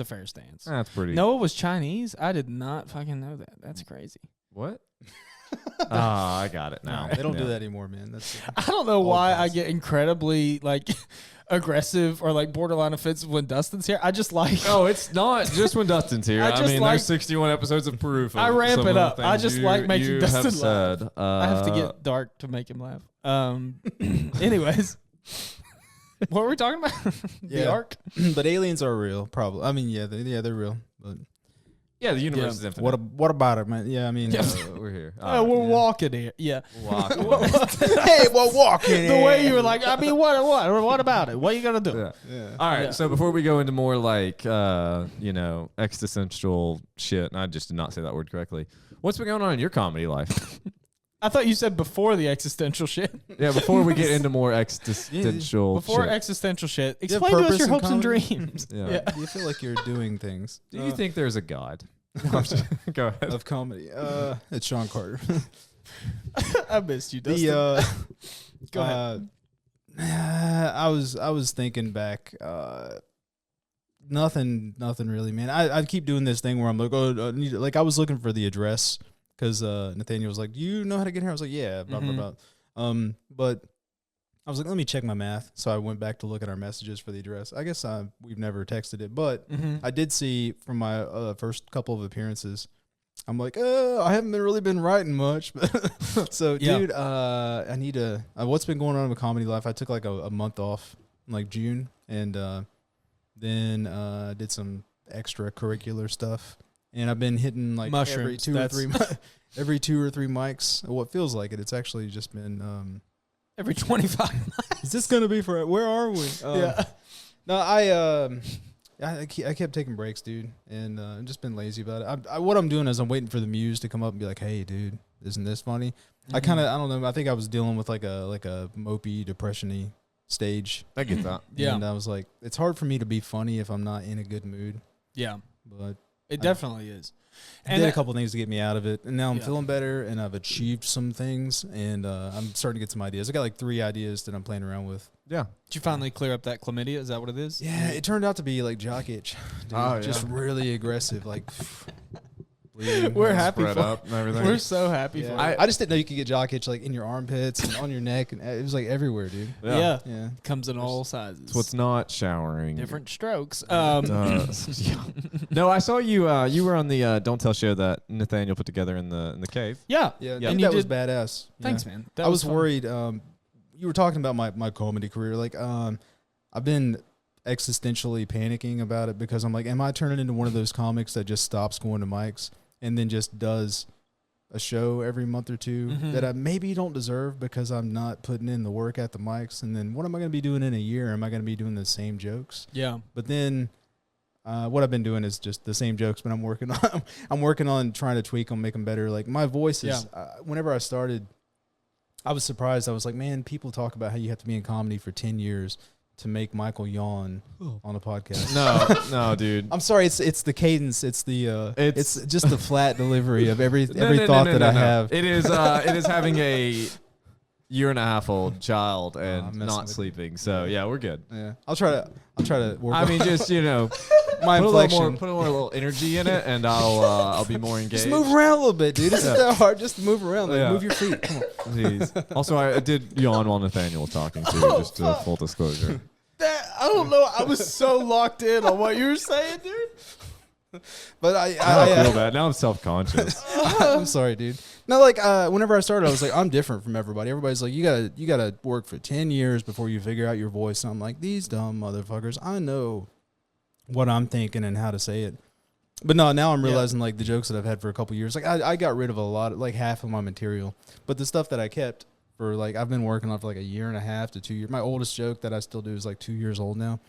Speaker 2: fair stance.
Speaker 1: That's pretty.
Speaker 2: Noah was Chinese. I did not fucking know that. That's crazy.
Speaker 1: What? I got it now.
Speaker 3: They don't do
Speaker 1: Yeah.
Speaker 3: that anymore, man. That's
Speaker 2: I don't know
Speaker 3: Old
Speaker 2: why I
Speaker 3: past.
Speaker 2: get incredibly like aggressive or like borderline offensive when Dustin's here. I just like
Speaker 1: Oh, it's not just when Dustin's here.
Speaker 2: I
Speaker 1: I,
Speaker 2: just
Speaker 1: mean,
Speaker 2: like-
Speaker 1: there's 61 episodes of proof. Of
Speaker 2: I ramp
Speaker 1: some
Speaker 2: it
Speaker 1: of the
Speaker 2: up. I
Speaker 1: things
Speaker 2: just
Speaker 1: you-
Speaker 2: like making
Speaker 1: you
Speaker 2: Dustin
Speaker 1: have
Speaker 2: laugh.
Speaker 1: said.
Speaker 2: I have to get dark to make him laugh. Anyways, what were we talking about? The
Speaker 3: Yeah.
Speaker 2: Ark.
Speaker 3: but aliens are real, probably. I mean, they're real. But
Speaker 1: Yeah, the universe
Speaker 2: Yeah.
Speaker 1: is infinite.
Speaker 3: what about it, man? Yeah, I mean,
Speaker 2: Yeah.
Speaker 1: We're here.
Speaker 2: Oh, we're
Speaker 3: yeah.
Speaker 2: walking here. Yeah.
Speaker 1: Walk.
Speaker 3: hey, we're walking.
Speaker 2: The way you were like, I mean, what about it? What are you gonna do?
Speaker 1: Yeah.
Speaker 3: Yeah.
Speaker 1: All right.
Speaker 2: Yeah.
Speaker 1: So before we go into more like, existential shit, and I just did not say that word correctly. What's been going on in your comedy life?
Speaker 2: I thought you said before the existential shit.
Speaker 1: Yeah, before we get into more existential
Speaker 2: Before
Speaker 1: shit.
Speaker 2: existential shit.
Speaker 3: you have
Speaker 2: Explain to us
Speaker 3: purpose
Speaker 2: your
Speaker 3: in
Speaker 2: hopes and
Speaker 3: comedy?
Speaker 2: dreams.
Speaker 1: Yeah.
Speaker 3: Do you feel like you're doing things?
Speaker 1: Do you think there's a God? Go ahead.
Speaker 3: of comedy? It's Sean Carter.
Speaker 2: I missed you, Dustin.
Speaker 3: The
Speaker 2: Go ahead.
Speaker 3: I was thinking back. Nothing really, man. I keep doing this thing where I'm like, like I was looking for the address because Nathaniel was like, "Do you know how to get here?" I was like, "Yeah." Blah blah blah. But I was like, let me check my math. So I went back to look at our messages for the address. I guess we've never texted it, but I did see from my first couple of appearances, I'm like, I haven't really been writing much. So, dude, I need to, what's been going on in my comedy life? I took like a month off in like June, and then did some extracurricular stuff. And I've been hitting like every two or three mics. What feels like it. It's actually just been
Speaker 2: every 25 miles.
Speaker 3: Is this gonna be for? Where are we?
Speaker 2: Yeah.
Speaker 3: No, I kept taking breaks, dude, and I've just been lazy about it. What I'm doing is I'm waiting for the muse to come up and be like, "Hey, dude, isn't this funny?" I don't know. I think I was dealing with like a mopey, depression-y stage.
Speaker 1: I get that.
Speaker 2: Yeah.
Speaker 3: And I was like, it's hard for me to be funny if I'm not in a good mood.
Speaker 2: Yeah.
Speaker 3: But
Speaker 2: it definitely is.
Speaker 3: I did a couple things to get me out of it, and now I'm feeling better, and I've achieved some things, and I'm starting to get some ideas. I got like 3 ideas that I'm playing around with.
Speaker 1: Yeah.
Speaker 2: Did you finally clear up that chlamydia? Is that what it is?
Speaker 3: Yeah, it turned out to be like jock itch. Dude, just really aggressive, like bleeding.
Speaker 2: We're happy
Speaker 1: Spread
Speaker 2: for
Speaker 1: up and everything.
Speaker 2: We're so happy for
Speaker 3: I just didn't know you could get jock itch like in your armpits and on your neck, and it was like everywhere, dude.
Speaker 2: Yeah.
Speaker 3: Yeah.
Speaker 2: Comes in all sizes.
Speaker 1: It's what's not showering.
Speaker 2: Different strokes.
Speaker 1: No, I saw you. You were on the Don't Tell show that Nathaniel put together in the cave.
Speaker 2: Yeah.
Speaker 3: Yeah,
Speaker 2: And
Speaker 3: and
Speaker 2: you
Speaker 3: that was
Speaker 2: did-
Speaker 3: badass.
Speaker 2: Thanks,
Speaker 3: Yeah.
Speaker 2: man.
Speaker 3: I was
Speaker 2: fun.
Speaker 3: worried. You were talking about my comedy career. Like, I've been existentially panicking about it because I'm like, am I turning into one of those comics that just stops going to mics and then just does a show every month or two that I maybe don't deserve because I'm not putting in the work at the mics? And then what am I going to be doing in a year? Am I going to be doing the same jokes?
Speaker 2: Yeah.
Speaker 3: But then what I've been doing is just the same jokes, but I'm working on trying to tweak them, make them better. Like my voice is, whenever I started, I was surprised. I was like, man, people talk about how you have to be in comedy for 10 years to make Michael yawn on a podcast.
Speaker 1: No, dude.
Speaker 3: I'm sorry. It's the cadence. It's it's just the flat delivery of every
Speaker 1: No,
Speaker 3: thought that I have.
Speaker 1: It is having a year-and-a-half-old child and
Speaker 3: messing
Speaker 1: not
Speaker 3: with
Speaker 1: sleeping. So yeah, we're good.
Speaker 3: Yeah, I'll try to work.
Speaker 1: I mean, just
Speaker 3: my
Speaker 1: put
Speaker 3: inflection.
Speaker 1: a little energy in it, and I'll be more engaged.
Speaker 3: Just move around a little bit, dude. It's not that hard. Just move around. Like, move your feet. Come on.
Speaker 1: Jeez. Also, I did yawn while Nathaniel was talking too. Just full disclosure.
Speaker 2: I don't know. I was so locked in on what you were saying, dude.
Speaker 3: But
Speaker 1: I feel bad. Now I'm self-conscious.
Speaker 3: I'm sorry, dude. No, like whenever I started, I was like, I'm different from everybody. Everybody's like, you gotta work for 10 years before you figure out your voice. And I'm like, these dumb motherfuckers. I know what I'm thinking and how to say it. But no, now I'm realizing like the jokes that I've had for a couple years. Like I got rid of a lot, like half of my material. But the stuff that I kept for like I've been working on for like a year and a half to 2 years. My oldest joke that I still do is like 2 years old now.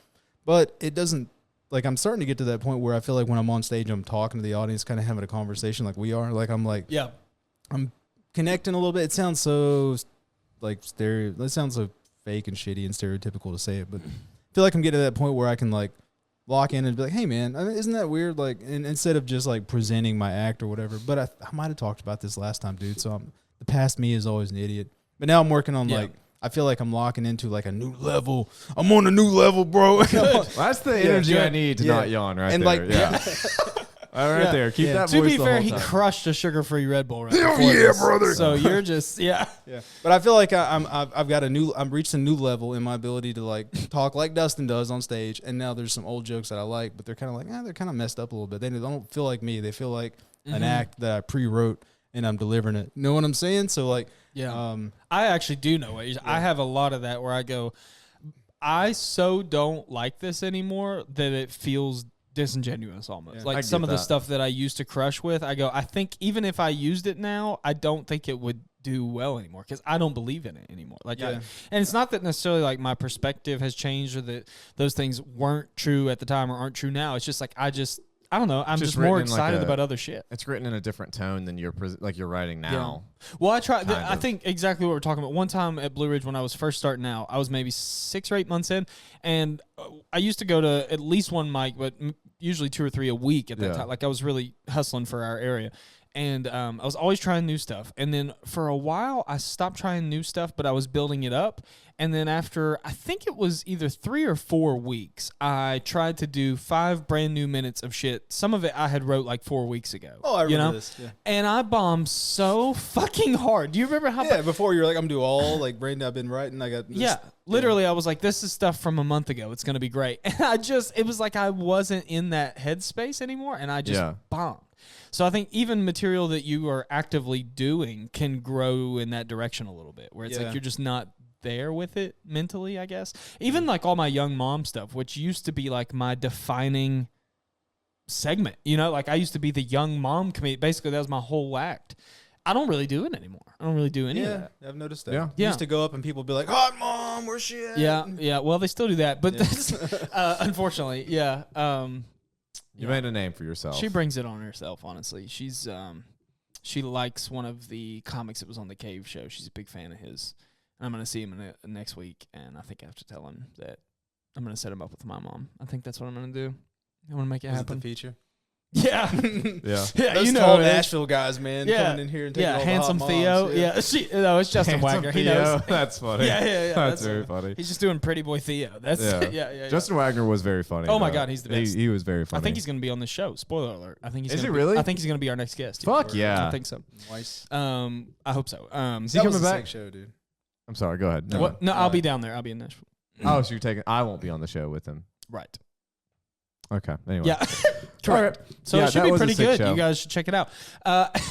Speaker 3: But it doesn't. Like, I'm starting to get to that point where I feel like when I'm on stage, I'm talking to the audience, kind of having a conversation like we are. Like, I'm like, I'm connecting a little bit. It sounds so, like, it sounds so fake and shitty and stereotypical to say it. But I feel like I'm getting to that point where I can, like, lock in and be like, hey, man, isn't that weird? Like, and instead of just, like, presenting my act or whatever. But I might have talked about this last time, dude. So the past me is always an idiot. But now I'm working on, like, I feel like I'm locking into like a new level. I'm on a new level, bro.
Speaker 1: That's the energy I need to not yawn right
Speaker 3: and
Speaker 1: there.
Speaker 3: Like,
Speaker 1: right there. Keep that voice
Speaker 2: To be
Speaker 1: the
Speaker 2: fair,
Speaker 1: whole
Speaker 2: he
Speaker 1: time.
Speaker 2: crushed a sugar-free Red Bull right
Speaker 3: Hell
Speaker 2: before
Speaker 3: yeah,
Speaker 2: this.
Speaker 3: brother.
Speaker 2: So you're just,
Speaker 3: But I feel like I've got I'm reached a new level in my ability to like talk like Dustin does on stage. And now there's some old jokes that I like, but they're kind of like, they're kind of messed up a little bit. They don't feel like me. They feel like an act that I pre-wrote and I'm delivering it. Know what I'm saying? So like,
Speaker 2: I actually do know it. I have a lot of that where I go, I so don't like this anymore that it feels disingenuous almost.
Speaker 3: Yeah.
Speaker 2: Like some of the stuff that I used to crush with, I go, I think even if I used it now, I don't think it would do well anymore because I don't believe in it anymore. Like, and it's not that necessarily like my perspective has changed or that those things weren't true at the time or aren't true now. It's just like I don't know. I'm just more excited about other shit.
Speaker 1: It's written in a different tone than you're writing now.
Speaker 2: Yeah. Well, I tried. I think exactly what we're talking about. One time at Blue Ridge when I was first starting out, I was maybe 6 or 8 months in, and I used to go to at least one mic, but usually 2 or 3 a week at that time. Like I was really hustling for our area. And I was always trying new stuff. And then for a while, I stopped trying new stuff, but I was building it up. And then after, I think it was either 3 or 4 weeks, I tried to do 5 brand new minutes of shit. Some of it I had wrote like 4 weeks ago.
Speaker 3: Oh, I remember this. Yeah.
Speaker 2: And I bombed so fucking hard. Do you remember how?
Speaker 3: Yeah, before you're like, I'm doing all like brain. I've been writing. I got this.
Speaker 2: Yeah, literally, I was like, this is stuff from a month ago. It's gonna be great. And it was like I wasn't in that headspace anymore, and I just bombed. So I think even material that you are actively doing can grow in that direction a little bit, where it's like you're just not there with it mentally, I guess. Even like all my young mom stuff, which used to be like my defining segment, like I used to be the young mom comedian. Basically, that was my whole act. I don't really do it anymore. I don't really do any of that.
Speaker 3: I've noticed that.
Speaker 1: Yeah.
Speaker 3: You used to go up and people be like, "Hot mom, where's she at?"
Speaker 2: Yeah. Well, they still do that, but that's, unfortunately,
Speaker 1: You made a name for yourself.
Speaker 2: She brings it on herself, honestly. She's she likes one of the comics that was on the Cave show. She's a big fan of his. I'm going to see him next week, and I think I have to tell him that I'm going to set him up with my mom. I think that's what I'm going to do. I want to make it happen.
Speaker 3: The feature?
Speaker 2: Yeah.
Speaker 1: Yeah.
Speaker 3: Those tall Nashville guys, man, coming in here and taking all the
Speaker 2: handsome
Speaker 3: hot
Speaker 2: Theo.
Speaker 3: moms.
Speaker 2: No, it's Justin Wagner. He knows.
Speaker 1: That's funny.
Speaker 2: Yeah.
Speaker 1: That's very funny.
Speaker 2: He's just doing Pretty Boy Theo. That's
Speaker 1: Justin Wagner was very funny.
Speaker 2: Oh my God, he's the best.
Speaker 1: He was very funny.
Speaker 2: I think he's going to be on the show. Spoiler alert. I think he's.
Speaker 1: Is he really?
Speaker 2: I think he's going to be our next guest.
Speaker 1: Fuck yeah.
Speaker 2: I think so.
Speaker 3: Nice.
Speaker 2: I hope so.
Speaker 1: Is he coming back?
Speaker 3: Show, dude.
Speaker 1: I'm sorry. Go ahead.
Speaker 2: What? No, I'll be down there. I'll be in Nashville.
Speaker 1: Oh, so you're taking? I won't be on the show with him.
Speaker 2: Right.
Speaker 1: Okay. Anyway.
Speaker 2: Yeah. Correct. So it should be pretty good. You guys should check it out.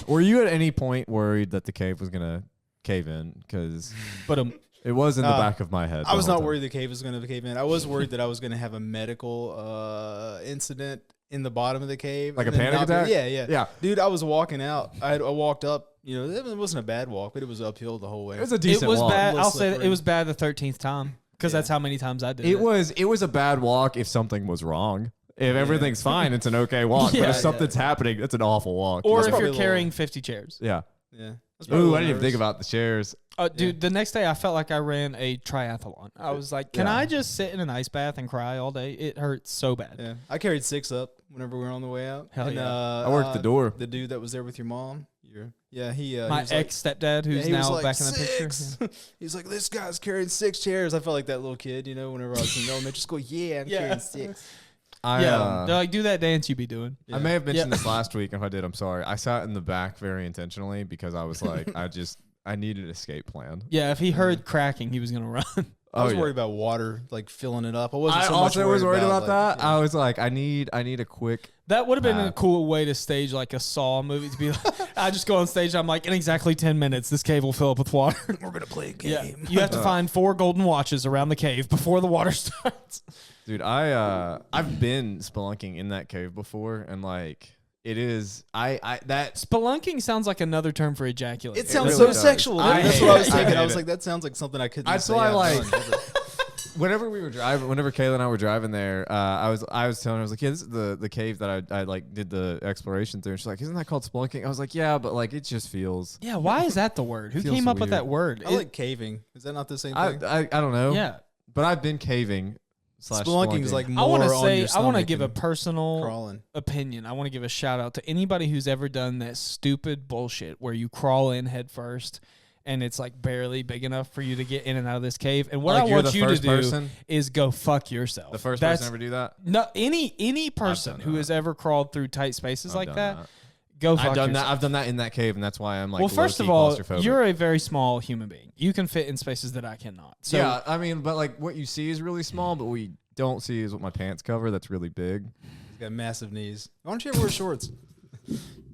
Speaker 1: Were you at any point worried that the cave was gonna cave in? Because it was in the back of my head.
Speaker 3: I was not worried the cave was going to cave in. I was worried that I was going to have a medical incident in the bottom of the cave.
Speaker 1: Like a panic attack?
Speaker 3: Yeah. Dude, I was walking out. I walked up. It wasn't a bad walk, but it was uphill the whole way.
Speaker 1: It was a decent walk.
Speaker 2: It was bad. I'll say that it was bad the 13th time because that's how many times I did it.
Speaker 1: It was a bad walk if something was wrong. If everything's fine, it's an okay walk. But if something's happening, it's an awful walk.
Speaker 2: Or if you're carrying 50 chairs.
Speaker 1: Yeah.
Speaker 3: Yeah.
Speaker 1: Ooh, I didn't even think about the chairs.
Speaker 2: Dude, the next day I felt like I ran a triathlon. I was like, can I just sit in an ice bath and cry all day? It hurts so bad.
Speaker 3: Yeah. I carried 6 up whenever we were on the way out.
Speaker 2: Hell yeah.
Speaker 1: I worked the door.
Speaker 3: The dude that was there with your mom.
Speaker 2: My ex-stepdad who's now
Speaker 3: like,
Speaker 2: back in the picture.
Speaker 3: He's like, this guy's carrying 6 chairs. I felt like that little kid, whenever I was in elementary school. Yeah, I'm carrying 6.
Speaker 2: They're like, do that dance you be doing.
Speaker 1: I may have mentioned this last week. If I did, I'm sorry. I sat in the back very intentionally because I was like, I needed an escape plan.
Speaker 2: Yeah, if he heard cracking, he was going to run.
Speaker 3: I was worried about water, like filling it up. I
Speaker 1: was worried about that. Yeah. I was like, I need a quick.
Speaker 2: That would have been a cool way to stage like a Saw movie to be like, I just go on stage. I'm like, in exactly 10 minutes, this cave will fill up with water.
Speaker 3: We're going to play a game.
Speaker 2: Yeah. You have to find 4 golden watches around the cave before the water starts.
Speaker 1: Dude, I've been spelunking in that cave before, and like it is that
Speaker 2: spelunking sounds like another term for ejaculate.
Speaker 3: It sounds so sexual. That's what I was thinking. I was like, that sounds like something I couldn't.
Speaker 1: That's why I like. Whenever Kayla and I were driving there, I was telling her, I was like, yeah, this is the cave that I like did the exploration through. And she's like, isn't that called spelunking? I was like, yeah, but like it just feels.
Speaker 2: Yeah, why is that the word? Who came up with that word?
Speaker 3: I like caving. Is that not the same thing?
Speaker 1: I don't know.
Speaker 2: Yeah,
Speaker 1: but I've been caving.
Speaker 3: Spelunking is like more
Speaker 2: I want to give a personal opinion. I want to give a shout out to anybody who's ever done that stupid bullshit where you crawl in head first and it's like barely big enough for you to get in and out of this cave. And what I want you to do is go fuck yourself.
Speaker 1: The first person ever do that?
Speaker 2: No, any person who has ever crawled through tight spaces like that. Go fuck yourself.
Speaker 1: I've done that in that cave, and that's why I'm like.
Speaker 2: Well, first of all, you're a very small human being. You can fit in spaces that I cannot. So,
Speaker 1: yeah, I mean, but like what you see is really small, but what we don't see is what my pants cover. That's really big.
Speaker 3: He's got massive knees. Why don't you ever wear shorts?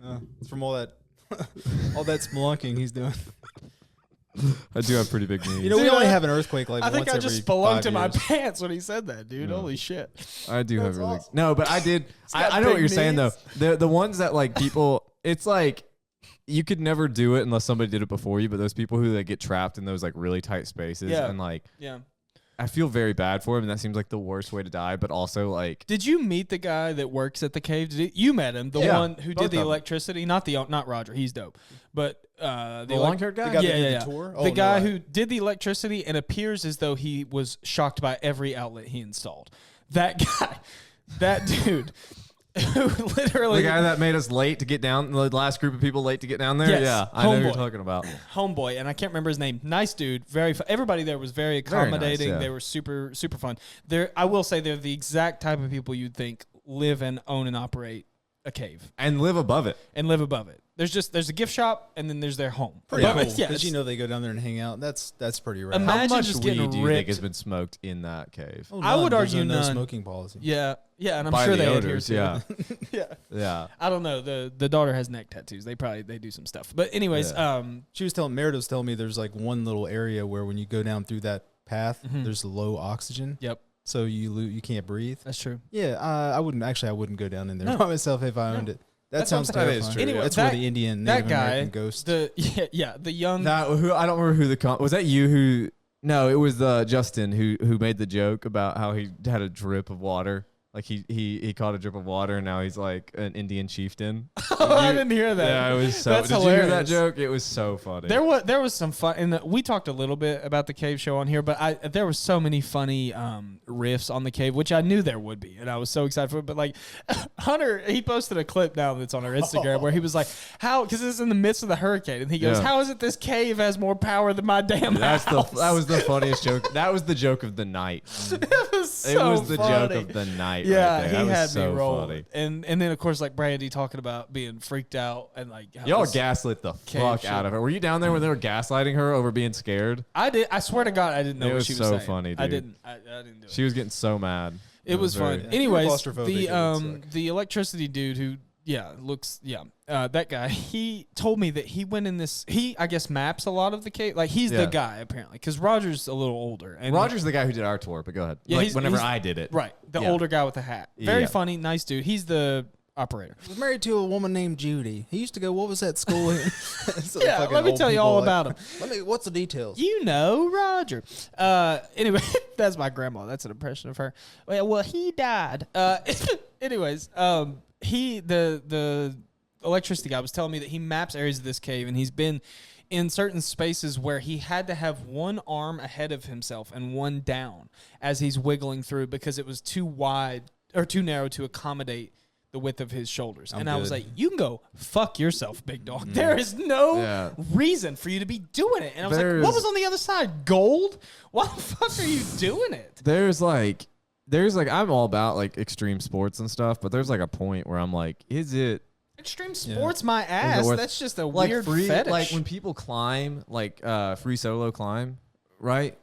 Speaker 3: No, it's from all that spelunking he's doing.
Speaker 1: I do have pretty big knees.
Speaker 3: We only have an earthquake like once every 5 years.
Speaker 2: I think I just spelunked in my pants when he said that, dude. Yeah. Holy shit.
Speaker 1: I do have really awesome. No, but I did. I know what you're saying though. The ones that like people, it's like you could never do it unless somebody did it before you. But those people who get trapped in those like really tight spaces and like I feel very bad for him, and that seems like the worst way to die. But also, like,
Speaker 2: did you meet the guy that works at the cave? You met him, the one who did the electricity, not Roger. He's dope, but the
Speaker 1: long-haired guy.
Speaker 2: The tour? The guy who did the electricity and appears as though he was shocked by every outlet he installed. That guy, that dude. Literally,
Speaker 1: The guy that made us late to get down, the last group of people late to get down there?
Speaker 2: Yes,
Speaker 1: Yeah, I know who you're
Speaker 2: homeboy.
Speaker 1: talking about.
Speaker 2: homeboy, and I can't remember his name. Nice dude, everybody there was very accommodating.
Speaker 1: yeah.
Speaker 2: They were super fun. I will say they're the exact type of people you'd think live and own and operate a cave
Speaker 1: And live above it.
Speaker 2: and live above it. There's a gift shop and then there's their home.
Speaker 3: Pretty
Speaker 2: But,
Speaker 3: cool.
Speaker 2: yeah,
Speaker 3: Because they go down there and hang out. That's pretty rad.
Speaker 2: Imagine
Speaker 1: How much
Speaker 2: just
Speaker 1: weed
Speaker 2: getting
Speaker 1: do you think
Speaker 2: ripped.
Speaker 1: has been smoked in that cave?
Speaker 3: Oh,
Speaker 2: I would
Speaker 3: none. There's
Speaker 2: argue
Speaker 3: no
Speaker 2: none.
Speaker 3: smoking policy.
Speaker 2: Yeah, and I'm
Speaker 1: By
Speaker 2: sure
Speaker 1: the
Speaker 2: they
Speaker 1: odors,
Speaker 2: adhere to
Speaker 1: yeah.
Speaker 2: it. yeah.
Speaker 1: Yeah.
Speaker 2: I don't know. The daughter has neck tattoos. They do some stuff. But anyways,
Speaker 3: She was telling Meredith was telling me there's like one little area where when you go down through that path,
Speaker 2: Mhm.
Speaker 3: there's low oxygen.
Speaker 2: Yep,
Speaker 3: So you can't breathe.
Speaker 2: that's true.
Speaker 3: Yeah, I wouldn't go down in there
Speaker 2: No.
Speaker 3: by myself if I owned it. That
Speaker 2: That's what I'm
Speaker 3: sounds
Speaker 2: saying.
Speaker 1: That is
Speaker 3: terrifying.
Speaker 1: true,
Speaker 2: Anyway,
Speaker 3: That's
Speaker 2: that-
Speaker 3: where the Indian
Speaker 2: that
Speaker 3: Native
Speaker 2: guy,
Speaker 3: American ghost.
Speaker 2: the young.
Speaker 1: That who I don't remember who was that you who no, it was Justin who made the joke about how he had a drip of water. Like he caught a drip of water and now he's like an Indian chieftain.
Speaker 2: I didn't hear that.
Speaker 1: Yeah, it was so.
Speaker 2: That's
Speaker 1: Did you hear that
Speaker 2: hilarious.
Speaker 1: joke? It was so funny.
Speaker 2: There was some fun, and we talked a little bit about the cave show on here, but there was so many funny riffs on the cave, which I knew there would be, and I was so excited for it. But like Hunter, he posted a clip now that's on our Instagram where he was like, "How?" Because it's in the midst of the hurricane, and he goes,
Speaker 1: Yeah.
Speaker 2: "How is it this cave has more power than my damn house?"
Speaker 1: That was the funniest joke. That was the joke of the night.
Speaker 2: It was so
Speaker 1: It was the
Speaker 2: funny.
Speaker 1: joke of the night.
Speaker 2: Yeah,
Speaker 1: right there.
Speaker 2: he
Speaker 1: That was
Speaker 2: had
Speaker 1: so
Speaker 2: me rolling,
Speaker 1: funny.
Speaker 2: and then of course like Brandy talking about being freaked out and like how
Speaker 1: Y'all
Speaker 2: this-
Speaker 1: gaslit the
Speaker 2: cave
Speaker 1: fuck
Speaker 2: shit.
Speaker 1: out of her. Were you down there when they were gaslighting her over being scared?
Speaker 2: I did. I swear to God, I didn't know
Speaker 1: It
Speaker 2: what
Speaker 1: was
Speaker 2: she was
Speaker 1: so
Speaker 2: saying.
Speaker 1: funny,
Speaker 2: I
Speaker 1: dude.
Speaker 2: didn't. I didn't do it.
Speaker 1: She was getting so mad.
Speaker 2: It was
Speaker 1: very-
Speaker 2: fun.
Speaker 3: Yeah.
Speaker 2: Anyways,
Speaker 3: Claustrophobic,
Speaker 2: the
Speaker 3: it would suck.
Speaker 2: the electricity dude who that guy, he told me that he went in this. He I guess maps a lot of the cave. Like he's
Speaker 1: Yeah.
Speaker 2: the guy apparently because Roger's a little older. And
Speaker 1: Roger's the guy who did our tour, but go ahead.
Speaker 2: Yeah,
Speaker 1: like
Speaker 2: he's-
Speaker 1: whenever
Speaker 2: he's-
Speaker 1: I did it.
Speaker 2: right, the
Speaker 1: Yeah.
Speaker 2: older guy with the hat. Very
Speaker 1: Yeah.
Speaker 2: funny, nice dude. He's the operator.
Speaker 3: He was married to a woman named Judy. He used to go, what was that school?
Speaker 2: Yeah, let me tell you all about him.
Speaker 3: What's the details?
Speaker 2: You know Roger. Anyway, that's my grandma. That's an impression of her. Well, he died. Anyways, the electricity guy was telling me that he maps areas of this cave, and he's been in certain spaces where he had to have one arm ahead of himself and one down as he's wiggling through because it was too wide or too narrow to accommodate the width of his shoulders. And I was
Speaker 3: good.
Speaker 2: like, you can go fuck yourself, big dog. There is no
Speaker 1: Yeah.
Speaker 2: reason for you to be doing it. And I was like, what
Speaker 1: There's-
Speaker 2: was on the other side? Gold? Why the fuck are you doing it?
Speaker 1: There's like I'm all about like extreme sports and stuff, but there's like a point where I'm like, is it
Speaker 2: Extreme sports, my ass.
Speaker 1: worth-
Speaker 2: That's just a
Speaker 1: like
Speaker 2: weird
Speaker 1: free
Speaker 2: fetish.
Speaker 1: like when people climb like free solo climb, right?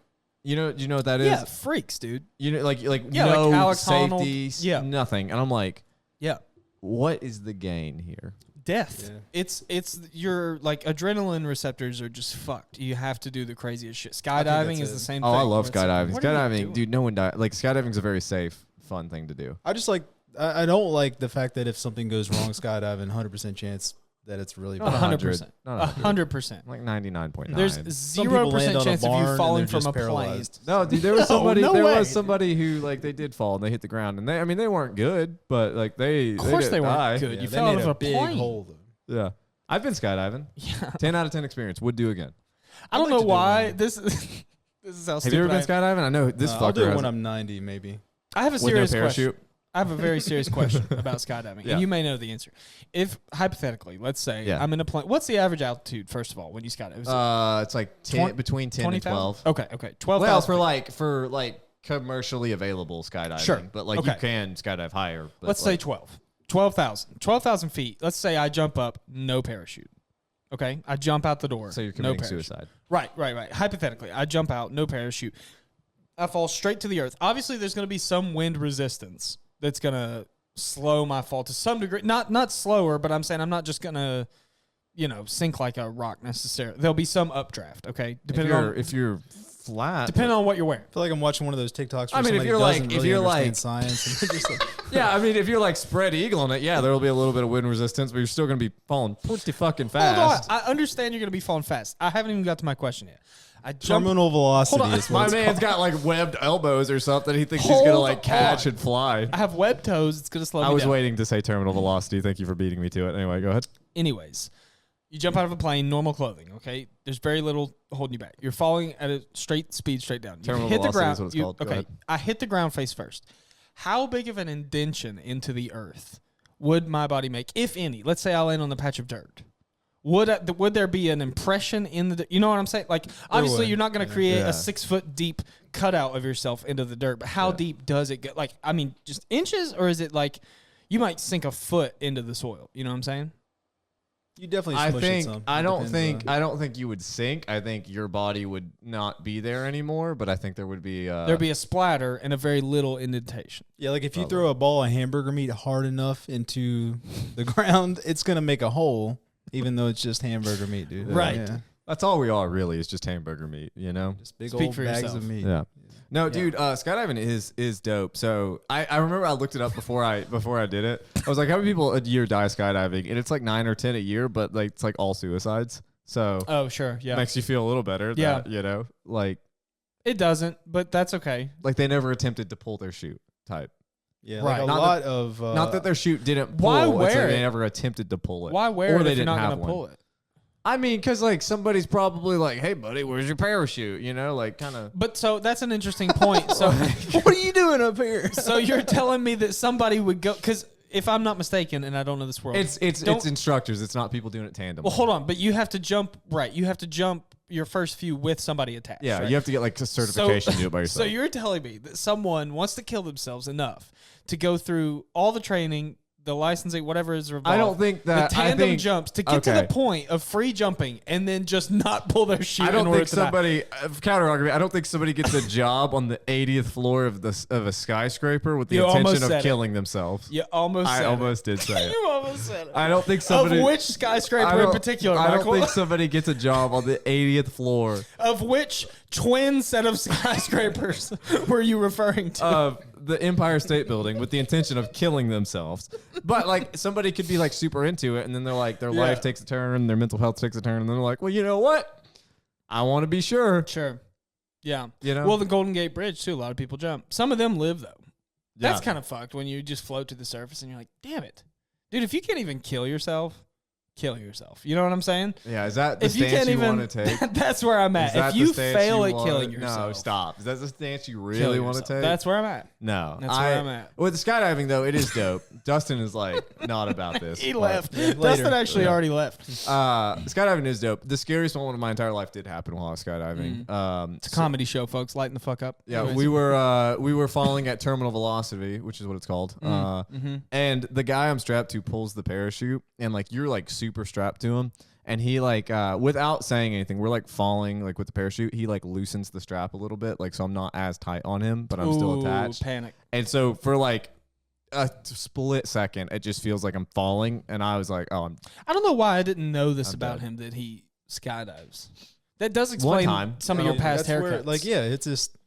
Speaker 1: You know what that is?
Speaker 2: yeah, freaks, dude.
Speaker 1: You know like
Speaker 2: Yeah, like
Speaker 1: no
Speaker 2: Alex Honnold.
Speaker 1: safety,
Speaker 2: Yeah.
Speaker 1: nothing. And I'm like,
Speaker 2: Yeah.
Speaker 1: what is the gain here?
Speaker 2: Death.
Speaker 3: Yeah.
Speaker 2: It's your like adrenaline receptors are just fucked. You have to do the craziest shit. Skydiving
Speaker 3: that's
Speaker 2: is
Speaker 3: it.
Speaker 2: the same
Speaker 1: Oh,
Speaker 2: thing.
Speaker 1: I love
Speaker 2: where it's like,
Speaker 1: skydiving.
Speaker 2: what are you
Speaker 1: Skydiving,
Speaker 2: doing?
Speaker 1: dude, no one died. Like skydiving's a very safe, fun thing to do.
Speaker 3: I just like, I don't like the fact that if something goes wrong skydiving, 100% chance that it's really
Speaker 2: Not
Speaker 3: bad.
Speaker 2: 100%.
Speaker 1: Not
Speaker 2: 100%.
Speaker 1: Like 99.9.
Speaker 2: There's
Speaker 3: Some people land
Speaker 2: 0%
Speaker 3: on a
Speaker 2: chance of
Speaker 3: barn
Speaker 2: you
Speaker 3: and
Speaker 2: falling
Speaker 3: they're
Speaker 2: from
Speaker 3: just
Speaker 2: a plane.
Speaker 3: paralyzed.
Speaker 1: No, dude, there was somebody.
Speaker 2: no
Speaker 1: there
Speaker 2: way.
Speaker 1: was somebody who like they did fall and they hit the ground, and they weren't good, but like they.
Speaker 2: Of course they
Speaker 1: didn't
Speaker 2: weren't
Speaker 1: die.
Speaker 2: good.
Speaker 3: Yeah,
Speaker 2: You
Speaker 3: they
Speaker 2: fell out
Speaker 3: made
Speaker 2: of a
Speaker 3: big
Speaker 2: plane.
Speaker 3: hole though.
Speaker 1: Yeah, I've been skydiving.
Speaker 2: Yeah.
Speaker 1: 10 out of 10 experience. Would do again.
Speaker 2: I don't
Speaker 3: I'd like
Speaker 2: know
Speaker 3: to do
Speaker 2: why
Speaker 3: one.
Speaker 2: this this is how
Speaker 1: Have
Speaker 2: stupid
Speaker 1: you ever
Speaker 2: I
Speaker 1: been
Speaker 2: am.
Speaker 1: skydiving? I know this
Speaker 3: I'll
Speaker 1: fucker
Speaker 3: do it
Speaker 1: has
Speaker 3: when I'm 90 maybe.
Speaker 2: I have a
Speaker 1: with no
Speaker 2: serious
Speaker 1: parachute.
Speaker 2: question. I have a very serious question about skydiving,
Speaker 1: Yeah.
Speaker 2: and you may know the answer. If hypothetically, let's say
Speaker 1: Yeah.
Speaker 2: I'm in a plane, what's the average altitude first of all when you skydive? Is it
Speaker 1: It's like 10, between 10 and 12.
Speaker 2: Okay, 12,000.
Speaker 1: Well, for like commercially available skydiving,
Speaker 2: Sure.
Speaker 1: but like
Speaker 2: Okay.
Speaker 1: you can skydive higher. But
Speaker 2: let's say
Speaker 1: like,
Speaker 2: 12. 12,000 feet. Let's say I jump up, no parachute. Okay, I jump out the door.
Speaker 1: so you're
Speaker 2: no
Speaker 1: committing
Speaker 2: parachute.
Speaker 1: suicide.
Speaker 2: Right. Hypothetically, I jump out, no parachute. I fall straight to the earth. Obviously, there's going to be some wind resistance that's going to slow my fall to some degree. Not slower, but I'm saying I'm not just going to, sink like a rock necessarily. There'll be some updraft. Okay,
Speaker 1: If you're flat,
Speaker 2: depending on what you're wearing.
Speaker 3: I feel like I'm watching one of those TikToks where
Speaker 1: I mean, if
Speaker 3: somebody
Speaker 1: you're
Speaker 3: doesn't
Speaker 1: like-
Speaker 3: really
Speaker 1: if you're
Speaker 3: understand
Speaker 1: like-
Speaker 3: science and they're just like,
Speaker 1: yeah, I mean, if you're like spread eagling it, yeah, there will be a little bit of wind resistance, but you're still going to be falling pretty fucking fast.
Speaker 2: Hold on. I understand you're going to be falling fast. I haven't even got to my question yet. I jump.
Speaker 3: terminal velocity
Speaker 2: on.
Speaker 3: is what
Speaker 1: My
Speaker 3: it's
Speaker 1: man's
Speaker 3: called.
Speaker 1: got like webbed elbows or something. He thinks he's
Speaker 2: Hold
Speaker 1: going to like catch
Speaker 2: on.
Speaker 1: and fly.
Speaker 2: I have web toes. It's going to slow me
Speaker 1: I was
Speaker 2: down.
Speaker 1: waiting to say terminal velocity. Thank you for beating me to it. Anyway, go ahead.
Speaker 2: Anyways, you jump out of a plane, normal clothing, okay? There's very little holding you back. You're falling at a straight speed straight down. You
Speaker 1: Terminal
Speaker 2: hit the
Speaker 1: velocity
Speaker 2: ground.
Speaker 1: is what it's
Speaker 2: you-
Speaker 1: called. Go
Speaker 2: Okay,
Speaker 1: ahead.
Speaker 2: I hit the ground face first. How big of an indention into the earth would my body make, if any? Let's say I land on the patch of dirt. Would there be an impression in the? You know what I'm saying? Like, obviously, you're not going to create a 6 foot deep cutout of yourself into the dirt. But how deep does it get? Like, I mean, just inches, or is it like you might sink a foot into the soil? You know what I'm saying?
Speaker 3: You definitely smush it some.
Speaker 1: I don't think you would sink. I think your body would not be there anymore. But I think there would be
Speaker 2: there'd be a splatter and a very little indentation.
Speaker 3: Yeah, like if you throw a ball of hamburger meat hard enough into the ground, it's gonna make a hole. Even though it's just hamburger meat, dude.
Speaker 2: Right.
Speaker 3: Yeah.
Speaker 1: That's all we are, really, is just hamburger meat, you know?
Speaker 3: Just big
Speaker 2: Speak
Speaker 3: old
Speaker 2: for
Speaker 3: bags
Speaker 2: yourself.
Speaker 3: of meat.
Speaker 1: Yeah. No, dude, skydiving is dope. So I remember I looked it up before I did it. I was like, how many people a year die skydiving? And it's like 9 or 10 a year, but like it's like all suicides. So
Speaker 2: Oh, sure. Yeah.
Speaker 1: makes you feel a little better.
Speaker 2: Yeah.
Speaker 1: That, you know, like
Speaker 2: It doesn't, but that's okay.
Speaker 1: they never attempted to pull their chute type.
Speaker 3: Yeah,
Speaker 2: Right.
Speaker 3: like a
Speaker 1: Not
Speaker 3: lot of...
Speaker 1: Not that their chute didn't pull.
Speaker 2: Why
Speaker 1: it's like
Speaker 2: wear
Speaker 1: they
Speaker 2: it?
Speaker 1: never attempted to pull it.
Speaker 2: Why wear
Speaker 1: or
Speaker 2: it
Speaker 1: they
Speaker 2: if you're
Speaker 1: didn't
Speaker 2: not
Speaker 1: have
Speaker 2: going to
Speaker 1: one.
Speaker 2: pull it?
Speaker 1: I mean, because like somebody's probably like, hey, buddy, where's your parachute? You know, like kind of.
Speaker 2: But so that's an interesting point. So
Speaker 3: what are you doing up here?
Speaker 2: So you're telling me that somebody would go, because if I'm not mistaken, and I don't know this world,
Speaker 1: It's instructors. It's not people doing it tandem.
Speaker 2: well, hold on, but you have to jump, right? You have to jump your first few with somebody attached.
Speaker 1: Yeah,
Speaker 2: right?
Speaker 1: you have to get like a certification to do it by
Speaker 2: So
Speaker 1: yourself.
Speaker 2: you're telling me that someone wants to kill themselves enough to go through all the training, the licensing, whatever is involved.
Speaker 1: I don't think that
Speaker 2: the tandem
Speaker 1: I think,
Speaker 2: jumps to get to
Speaker 1: okay.
Speaker 2: the point of free jumping and then just not pull their chute.
Speaker 1: I don't
Speaker 2: in order
Speaker 1: think
Speaker 2: to die.
Speaker 1: somebody counter argument. I don't think somebody gets a job on the 80th floor of a skyscraper with the
Speaker 2: You almost
Speaker 1: intention
Speaker 2: said
Speaker 1: of
Speaker 2: it.
Speaker 1: killing themselves.
Speaker 2: You almost.
Speaker 1: I
Speaker 2: said
Speaker 1: almost did say
Speaker 2: it.
Speaker 1: it.
Speaker 2: You almost said it.
Speaker 1: I don't think somebody.
Speaker 2: Of which skyscraper in particular,
Speaker 1: I
Speaker 2: Michael?
Speaker 1: don't think somebody gets a job on the 80th floor
Speaker 2: Of which twin set of skyscrapers were you referring to?
Speaker 1: of the Empire State Building with the intention of killing themselves. But like somebody could be like super into it, and then they're like their life takes a turn, their mental health takes a turn, and then they're like, well, you know what? I want to be sure.
Speaker 2: Sure. Yeah.
Speaker 1: You know?
Speaker 2: Well, the Golden Gate Bridge too. A lot of people jump. Some of them live though.
Speaker 1: Yeah.
Speaker 2: That's kind of fucked when you just float to the surface and you're like, damn it, dude. If you can't even kill yourself. You know what I'm saying?
Speaker 1: Yeah, is that the
Speaker 2: If you
Speaker 1: stance
Speaker 2: can't
Speaker 1: you
Speaker 2: even,
Speaker 1: want to take?
Speaker 2: that's where I'm
Speaker 1: Is
Speaker 2: at.
Speaker 1: that
Speaker 2: If
Speaker 1: the
Speaker 2: you
Speaker 1: stance
Speaker 2: fail at
Speaker 1: want-
Speaker 2: killing yourself,
Speaker 1: No, stop. Is that the stance you
Speaker 2: kill
Speaker 1: really want to
Speaker 2: yourself.
Speaker 1: take?
Speaker 2: That's where I'm at.
Speaker 1: No.
Speaker 2: That's where I'm at.
Speaker 1: With the skydiving, though, it is dope. Dustin is like not about this.
Speaker 2: He
Speaker 1: but,
Speaker 2: left.
Speaker 3: later.
Speaker 2: Dustin actually
Speaker 1: Yeah.
Speaker 2: already left.
Speaker 1: Skydiving is dope. The scariest moment of my entire life did happen while I was skydiving.
Speaker 2: It's a comedy show, folks. Lighten the fuck up.
Speaker 1: Yeah,
Speaker 2: Anyways.
Speaker 1: we were falling at terminal velocity, which is what it's called. And the guy I'm strapped to pulls the parachute, and like you're like super strapped to him, and he like without saying anything, we're like falling like with the parachute. He like loosens the strap a little bit, like so I'm not as tight on him, but I'm still attached.
Speaker 2: Panic.
Speaker 1: And so for like a split second, it just feels like I'm falling, and I was like, oh,
Speaker 2: I don't know why I didn't know this
Speaker 1: I'm
Speaker 2: about
Speaker 1: dead.
Speaker 2: him that he skydives. That does explain
Speaker 1: time.
Speaker 2: some of your past
Speaker 3: That's where,
Speaker 2: haircuts.
Speaker 3: like, yeah, it's just...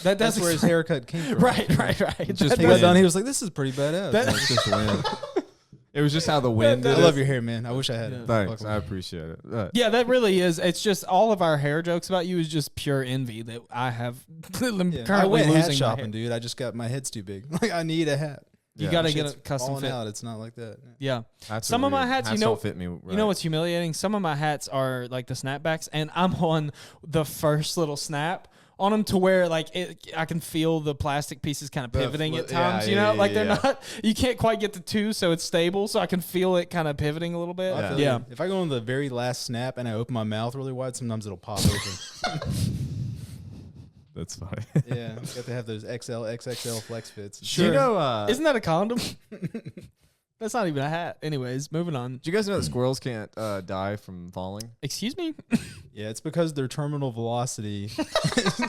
Speaker 2: that does
Speaker 3: that's where his
Speaker 2: explain-
Speaker 3: haircut came from.
Speaker 2: Right.
Speaker 1: just
Speaker 3: He got done, he was like, this is pretty badass.
Speaker 2: That-
Speaker 1: it's just wind. It was just how the wind
Speaker 3: I
Speaker 1: did
Speaker 3: love
Speaker 1: it.
Speaker 3: your hair, man. I wish I had it.
Speaker 1: Thanks, I appreciate it.
Speaker 2: Yeah, that really is. It's just all of our hair jokes about you is just pure envy that I have. I'm
Speaker 3: Yeah. I
Speaker 2: currently
Speaker 3: went
Speaker 2: losing
Speaker 3: hat
Speaker 2: my
Speaker 3: shopping,
Speaker 2: hair.
Speaker 3: dude. I just got my head's too big. Like, I need a hat.
Speaker 2: You
Speaker 1: Yeah.
Speaker 2: got to
Speaker 3: Shit's
Speaker 2: get a custom
Speaker 3: falling
Speaker 2: fit.
Speaker 3: out. It's not like that.
Speaker 2: Yeah.
Speaker 1: Hats
Speaker 2: Some
Speaker 1: are
Speaker 2: of my
Speaker 1: weird.
Speaker 2: hats, you
Speaker 1: Hats
Speaker 2: know-
Speaker 1: don't fit me. Right.
Speaker 2: You know what's humiliating? Some of my hats are like the snapbacks, and I'm on the first little snap on them to where like I can feel the plastic pieces kind of pivoting at times. You know, like they're not. You can't quite get the two, so it's stable. So I can feel it kind of pivoting a little bit.
Speaker 3: I feel
Speaker 2: Yeah.
Speaker 3: you. If I go on the very last snap and I open my mouth really wide, sometimes it'll pop open.
Speaker 1: That's funny.
Speaker 3: Yeah, you got to have those XL, XXL flex fits.
Speaker 1: Do you know?
Speaker 2: Isn't that a condom? That's not even a hat. Anyways, moving on.
Speaker 1: Do you guys know that squirrels can't die from falling?
Speaker 2: Excuse me?
Speaker 3: Yeah, it's because their terminal velocity.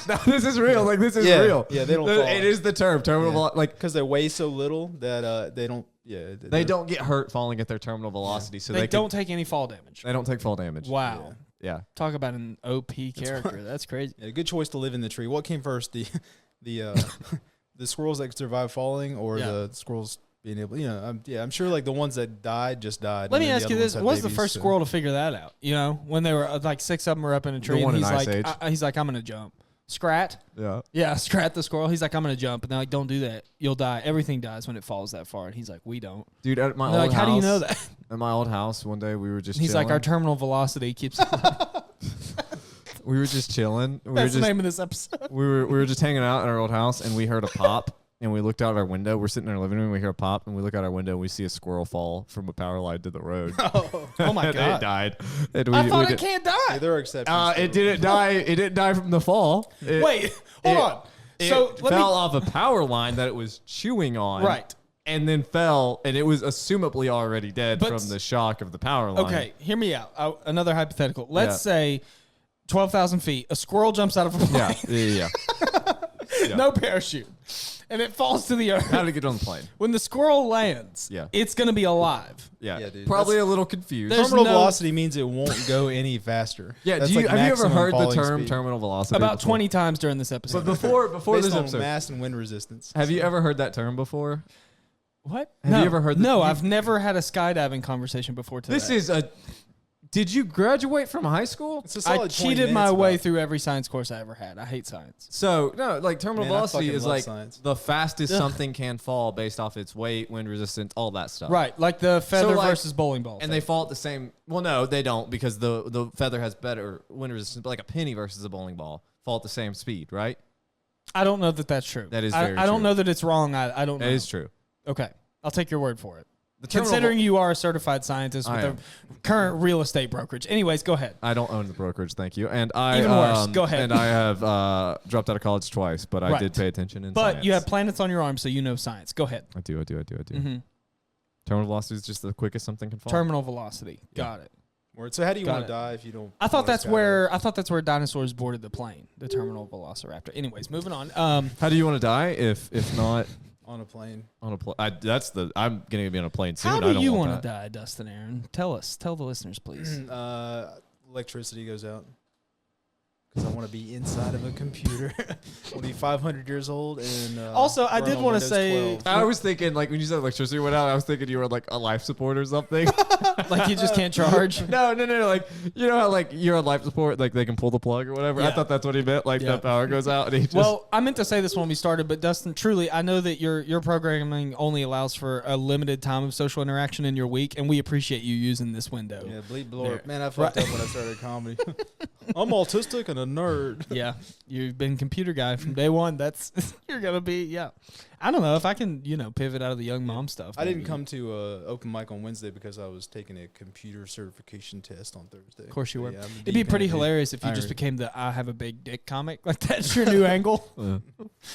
Speaker 1: No, this is real. Like this is
Speaker 3: Yeah,
Speaker 1: real.
Speaker 3: yeah, they don't fall.
Speaker 1: It is the term terminal. Like
Speaker 3: Because they weigh so little that they don't. Yeah,
Speaker 1: they don't get hurt falling at their terminal velocity, so
Speaker 2: They
Speaker 1: they
Speaker 2: don't take any fall damage.
Speaker 1: They don't take fall damage.
Speaker 2: Wow.
Speaker 1: Yeah.
Speaker 2: Talk about an OP character. That's crazy.
Speaker 3: Yeah, good choice to live in the tree. What came first, the the squirrels that could survive falling, or
Speaker 2: Yeah.
Speaker 3: the squirrels being able? You know, I'm sure like the ones that died just died.
Speaker 2: Let
Speaker 3: and
Speaker 2: me
Speaker 3: then the
Speaker 2: ask you
Speaker 3: other ones
Speaker 2: this:
Speaker 3: had
Speaker 2: What was the
Speaker 3: babies,
Speaker 2: first
Speaker 3: so-
Speaker 2: squirrel to figure that out? You know, when they were like 6 of them were up in a tree,
Speaker 1: one
Speaker 2: and
Speaker 1: in
Speaker 2: he's
Speaker 1: Ice
Speaker 2: like,
Speaker 1: Age.
Speaker 2: he's like, I'm gonna jump. Scrat.
Speaker 1: Yeah.
Speaker 2: Yeah, Scrat the squirrel. He's like, I'm gonna jump, and they're like, don't do that. You'll die. Everything dies when it falls that far. And he's like, we don't.
Speaker 1: Dude, at my
Speaker 2: And they're
Speaker 1: old
Speaker 2: like,
Speaker 1: house.
Speaker 2: how do you know that?
Speaker 1: At my old house, one day we were just.
Speaker 2: He's
Speaker 1: chilling.
Speaker 2: like, our terminal velocity keeps.
Speaker 1: We were just chilling. We
Speaker 2: That's
Speaker 1: were
Speaker 2: the
Speaker 1: just
Speaker 2: name of this episode.
Speaker 1: we were just hanging out at our old house, and we heard a pop, and we looked out our window. We're sitting in our living room. We hear a pop, and we look out our window, and we see a squirrel fall from a power line to the road.
Speaker 2: Oh my
Speaker 1: And
Speaker 2: God.
Speaker 1: it died. And
Speaker 2: I thought it can't die.
Speaker 3: Yeah, there are exceptions.
Speaker 1: It didn't die. It didn't die from the fall.
Speaker 2: Wait, hold on.
Speaker 1: It
Speaker 2: So let
Speaker 1: fell
Speaker 2: me.
Speaker 1: off a power line that it was chewing on.
Speaker 2: Right.
Speaker 1: And then fell, and it was assumably already dead
Speaker 2: But-
Speaker 1: from the shock of the power line.
Speaker 2: Okay, hear me out. Another hypothetical. Let's say 12,000 feet. A squirrel jumps out of a plane.
Speaker 1: Yeah. Yeah.
Speaker 2: No parachute. And it falls to the earth.
Speaker 1: How to get on the plane?
Speaker 2: When the squirrel lands,
Speaker 1: Yeah.
Speaker 2: it's going to be alive.
Speaker 1: Yeah,
Speaker 3: Yeah, dude.
Speaker 1: probably a little confused.
Speaker 2: There's
Speaker 3: Terminal
Speaker 2: no-
Speaker 3: velocity means it won't go any faster.
Speaker 1: Yeah,
Speaker 3: That's
Speaker 1: have you ever
Speaker 3: maximum
Speaker 1: heard the
Speaker 3: falling
Speaker 1: term
Speaker 3: speed.
Speaker 1: terminal velocity?
Speaker 2: About
Speaker 1: before?
Speaker 2: 20 times during this episode.
Speaker 1: But before
Speaker 3: Based
Speaker 1: this
Speaker 3: on
Speaker 1: episode,
Speaker 3: mass and wind resistance.
Speaker 1: have you ever heard that term before?
Speaker 2: What?
Speaker 1: Have you ever heard that-
Speaker 2: No,
Speaker 1: you-
Speaker 2: I've never had a skydiving conversation before today.
Speaker 1: This is a. Did you graduate from high school?
Speaker 3: It's a
Speaker 2: I
Speaker 3: solid 20
Speaker 2: cheated my
Speaker 3: minutes
Speaker 2: way
Speaker 3: about-
Speaker 2: through every science course I ever had. I hate science.
Speaker 1: So no, like terminal
Speaker 3: Man, I
Speaker 1: velocity
Speaker 3: fucking
Speaker 1: is
Speaker 3: love
Speaker 1: like
Speaker 3: science.
Speaker 1: the fastest
Speaker 2: Ugh.
Speaker 1: something can fall based off its weight, wind resistance, all that stuff.
Speaker 2: Right, like the feather
Speaker 1: like-
Speaker 2: versus bowling ball.
Speaker 1: And they fall at the same. Well, no, they don't because the feather has better wind resistance. But like a penny versus a bowling ball fall at the same speed, right?
Speaker 2: I don't know that that's true.
Speaker 1: That is
Speaker 2: I
Speaker 1: very
Speaker 2: don't
Speaker 1: true.
Speaker 2: know that it's wrong. I don't know.
Speaker 1: That is true.
Speaker 2: Okay, I'll take your word for it.
Speaker 1: The terminal
Speaker 2: Considering you are a certified scientist
Speaker 1: I
Speaker 2: with
Speaker 1: am.
Speaker 2: a current real estate brokerage. Anyways, go ahead.
Speaker 1: I don't own the brokerage, thank you. And I
Speaker 2: Even worse. Go ahead.
Speaker 1: And I have dropped out of college twice, but I
Speaker 2: Right.
Speaker 1: did pay attention in
Speaker 2: But
Speaker 1: science.
Speaker 2: you have planets on your arm, so you know science. Go ahead.
Speaker 1: I do.
Speaker 2: Mm-hmm.
Speaker 1: Terminal velocity is just the quickest something can fall.
Speaker 2: Terminal velocity.
Speaker 1: Yeah.
Speaker 2: Got it.
Speaker 3: Word. So how do you
Speaker 2: Got
Speaker 3: want
Speaker 2: it.
Speaker 3: to die if you don't?
Speaker 2: I thought
Speaker 3: wanna
Speaker 2: that's where dinosaurs boarded the plane. The terminal velociraptor. Anyways, moving on.
Speaker 1: How do you want to die if not
Speaker 3: skydive on a plane?
Speaker 1: on a plane? I'm gonna be on a plane soon.
Speaker 2: How
Speaker 1: I
Speaker 2: do
Speaker 1: don't
Speaker 2: you
Speaker 1: want
Speaker 2: want to
Speaker 1: that.
Speaker 2: die, Dustin Arron? Tell the listeners, please.
Speaker 3: Electricity goes out. Because I want to be inside of a computer. I want to be 500 years old and
Speaker 2: Also, I
Speaker 3: run
Speaker 2: did
Speaker 3: on
Speaker 2: wanna
Speaker 3: Windows
Speaker 2: say-
Speaker 3: 12.
Speaker 1: I was thinking, like, when you said electricity went out, I was thinking you were like a life support or something.
Speaker 2: Like you just can't charge.
Speaker 1: No. Like, you know how, like, you're on life support, like, they can pull the plug or whatever? I
Speaker 2: Yeah.
Speaker 1: thought that's what he meant. Like,
Speaker 2: Yeah.
Speaker 1: the power goes out and he just.
Speaker 2: Well, I meant to say this when we started, but Dustin, truly, I know that your programming only allows for a limited time of social interaction in your week, and we appreciate you using this window.
Speaker 3: Yeah, bleep
Speaker 2: There.
Speaker 3: blorp. Man, I fucked up when I started comedy. I'm autistic and a nerd.
Speaker 2: Yeah, you've been computer guy from day one. That's you're gonna be. Yeah, I don't know if I can pivot out of the young mom stuff.
Speaker 3: I didn't
Speaker 2: maybe.
Speaker 3: come to open mic on Wednesday because I was taking a computer certification test on Thursday.
Speaker 2: Of course you were.
Speaker 3: Yeah, I'm
Speaker 2: It'd be
Speaker 3: deep
Speaker 2: pretty
Speaker 3: in it, dude.
Speaker 2: hilarious if you
Speaker 3: I
Speaker 2: just
Speaker 3: heard.
Speaker 2: became the I have a big dick comic. Like that's your new angle.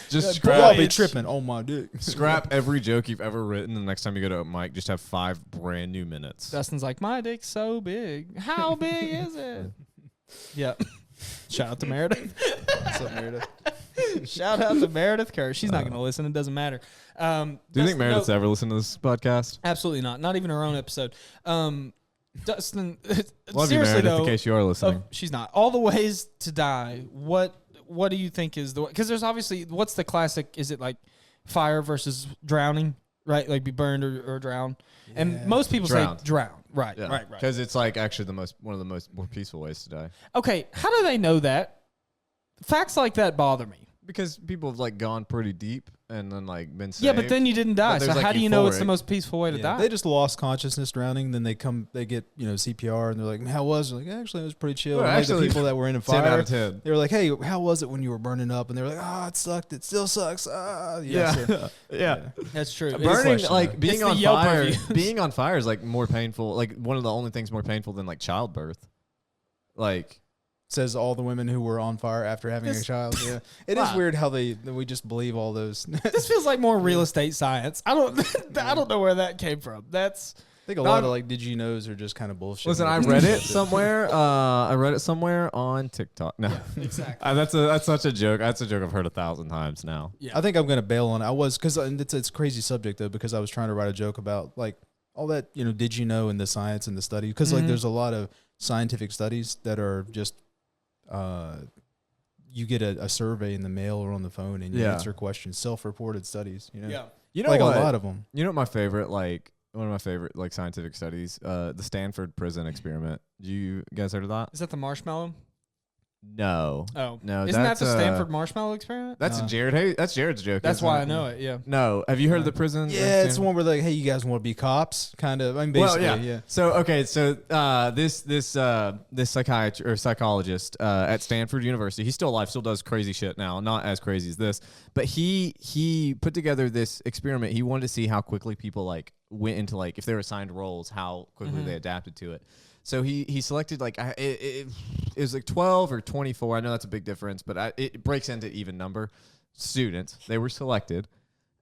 Speaker 1: just
Speaker 3: Y'all
Speaker 1: scrap,
Speaker 3: be tripping on my dick.
Speaker 1: scrap every joke you've ever written. The next time you go to open mic, just have 5 brand new minutes.
Speaker 2: Dustin's like, my dick's so big. How big is it? Yeah. Shout out to Meredith.
Speaker 3: What's up, Meredith?
Speaker 2: Shout out to Meredith Kerr. She's not going to listen. It doesn't matter.
Speaker 1: Do you think
Speaker 2: Dustin,
Speaker 1: Meredith's
Speaker 2: no,
Speaker 1: ever listened to this podcast?
Speaker 2: absolutely not. Not even her own episode. Dustin,
Speaker 1: Love you,
Speaker 2: seriously
Speaker 1: Meredith,
Speaker 2: though,
Speaker 1: in case you are listening.
Speaker 2: she's not. All the ways to die. What do you think is the? Because there's obviously what's the classic? Is it like fire versus drowning? Right, like be burned or drown. And
Speaker 3: Yeah.
Speaker 2: most people
Speaker 1: Drowned.
Speaker 2: say drown. Right,
Speaker 1: Yeah.
Speaker 2: right.
Speaker 1: Because it's like actually one of the more peaceful ways to die.
Speaker 2: Okay, how do they know that? Facts like that bother me.
Speaker 1: Because people have like gone pretty deep and then like been saved.
Speaker 2: Yeah, but then you didn't die.
Speaker 1: But
Speaker 2: So
Speaker 1: there's,
Speaker 2: how
Speaker 1: like,
Speaker 2: do you know it's the
Speaker 1: euphoric.
Speaker 2: most peaceful way to
Speaker 3: Yeah,
Speaker 2: die?
Speaker 3: they just lost consciousness drowning. Then they get CPR and they're like, "How was it?" Like, actually, it was pretty chill.
Speaker 1: Well,
Speaker 3: And, like,
Speaker 1: actually,
Speaker 3: the people that were in a
Speaker 1: 10 out
Speaker 3: fire,
Speaker 1: of 10.
Speaker 3: they were like, "Hey, how was it when you were burning up?" And they were like, "Ah, it sucked. It still sucks." Ah, so-
Speaker 1: Yeah.
Speaker 2: That's true. It is-
Speaker 1: Burning,
Speaker 3: question,
Speaker 1: like
Speaker 3: though.
Speaker 1: being
Speaker 2: It's the
Speaker 1: on
Speaker 2: Yelp
Speaker 1: fire,
Speaker 2: reviews.
Speaker 1: being on fire is like more painful. Like one of the only things more painful than like childbirth. Like,
Speaker 3: Says all the women who were on fire after having
Speaker 2: This-
Speaker 3: a child. Yeah, it is
Speaker 2: Wow.
Speaker 3: weird how we just believe all those.
Speaker 2: This feels like more real estate science. I don't know where that came from. That's
Speaker 3: I think a lot of like did you knows are just kind of bullshit.
Speaker 1: listen, I read it somewhere. I read it somewhere on TikTok. No,
Speaker 2: exactly.
Speaker 1: that's such a joke. That's a joke I've heard 1,000 times now.
Speaker 2: Yeah.
Speaker 3: I think I'm gonna bail on it. I was because it's a crazy subject though because I was trying to write a joke about like all that did you know in the science and the study because like
Speaker 2: Mhm.
Speaker 3: there's a lot of scientific studies that are just you get a survey in the mail or on the phone and you
Speaker 1: Yeah.
Speaker 3: answer questions, self-reported studies.
Speaker 2: Yeah.
Speaker 1: You know
Speaker 3: like
Speaker 1: what?
Speaker 3: a lot of them.
Speaker 1: You know what my favorite one of my favorite like scientific studies, the Stanford prison experiment. You guys heard of that?
Speaker 2: Is that the marshmallow?
Speaker 1: No.
Speaker 2: Oh.
Speaker 1: No.
Speaker 2: Isn't that
Speaker 1: that's,
Speaker 2: the Stanford marshmallow experiment?
Speaker 1: That's
Speaker 3: No.
Speaker 1: Jared. Hey, that's Jared's joke.
Speaker 2: That's
Speaker 1: isn't
Speaker 2: why
Speaker 1: it?
Speaker 2: I know it, yeah.
Speaker 1: No. Have you heard of the prison?
Speaker 3: Yeah, it's the one where like, hey, you guys want to be cops? Kind of. I mean, basically,
Speaker 1: Well, yeah. So okay, so this psychiatrist or psychologist at Stanford University, he's still alive, still does crazy shit now, not as crazy as this, but he put together this experiment. He wanted to see how quickly people like went into like if they were assigned roles, how quickly they adapted to it. So he selected like it was like 12 or 24. I know that's a big difference, but it breaks into even number students. They were selected,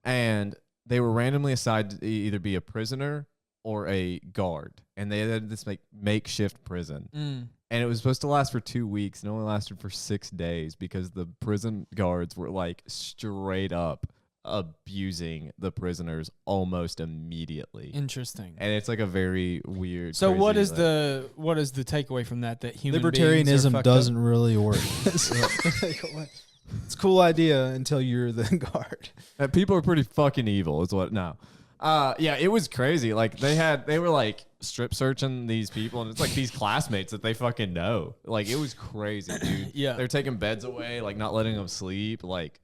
Speaker 1: and they were randomly assigned to either be a prisoner or a guard, and they had this makeshift prison. And it was supposed to last for 2 weeks, and it only lasted for 6 days because the prison guards were like straight up abusing the prisoners almost immediately.
Speaker 2: Interesting.
Speaker 1: And it's like a very weird.
Speaker 2: So
Speaker 1: crazy,
Speaker 2: what is
Speaker 1: like,
Speaker 2: the takeaway from that human
Speaker 3: libertarianism
Speaker 2: beings are
Speaker 3: doesn't really work. It's a cool idea until you're the guard.
Speaker 1: people are pretty fucking evil is what no. Yeah, it was crazy. Like they were like strip searching these people, and it's like these classmates that they fucking know. Like it was crazy, dude.
Speaker 2: Yeah.
Speaker 1: They're taking beds away, like not letting them sleep, like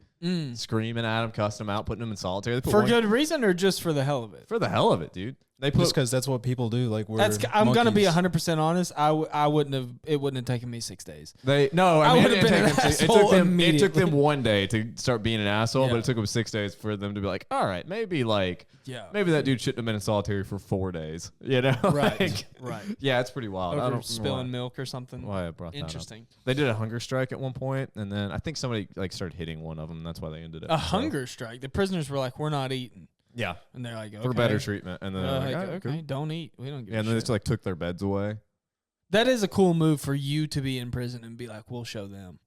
Speaker 1: screaming at them, cussing them out, putting them in solitary. They put
Speaker 2: for good reason or just for the hell of it?
Speaker 1: for the hell of it, dude. They
Speaker 3: Just
Speaker 1: put
Speaker 3: because that's what people do. Like we're
Speaker 2: I'm gonna be
Speaker 3: monkeys.
Speaker 2: 100% honest. I wouldn't have. It wouldn't have taken me 6 days.
Speaker 1: I
Speaker 2: I
Speaker 1: mean,
Speaker 2: would've
Speaker 1: it,
Speaker 2: been an
Speaker 1: didn't take them,
Speaker 2: asshole
Speaker 1: it took them
Speaker 2: immediately.
Speaker 1: one day to start being an asshole,
Speaker 2: Yeah.
Speaker 1: but it took them 6 days for them to be like, all right, maybe
Speaker 2: Yeah.
Speaker 1: that dude shouldn't have been in solitary for 4 days. You know,
Speaker 2: Right.
Speaker 1: Like,
Speaker 2: Right.
Speaker 1: Yeah, it's pretty wild. I
Speaker 2: Over
Speaker 1: don't know
Speaker 2: spilling milk or something.
Speaker 1: why I brought that up.
Speaker 2: Interesting.
Speaker 1: They did a hunger strike at one point, and then I think somebody like started hitting one of them. That's why they ended it.
Speaker 2: A
Speaker 1: So,
Speaker 2: hunger strike. The prisoners were like, "We're not eating,"
Speaker 1: yeah,
Speaker 2: and they're like, "Okay,
Speaker 1: for better treatment. And then they're like,
Speaker 2: like,
Speaker 1: "Oh,
Speaker 2: okay,
Speaker 1: cool."
Speaker 2: don't eat. We don't give
Speaker 1: Yeah,
Speaker 2: a
Speaker 1: and then they
Speaker 2: shit."
Speaker 1: just like took their beds away.
Speaker 2: That is a cool move for you to be in prison and be like, "We'll show them."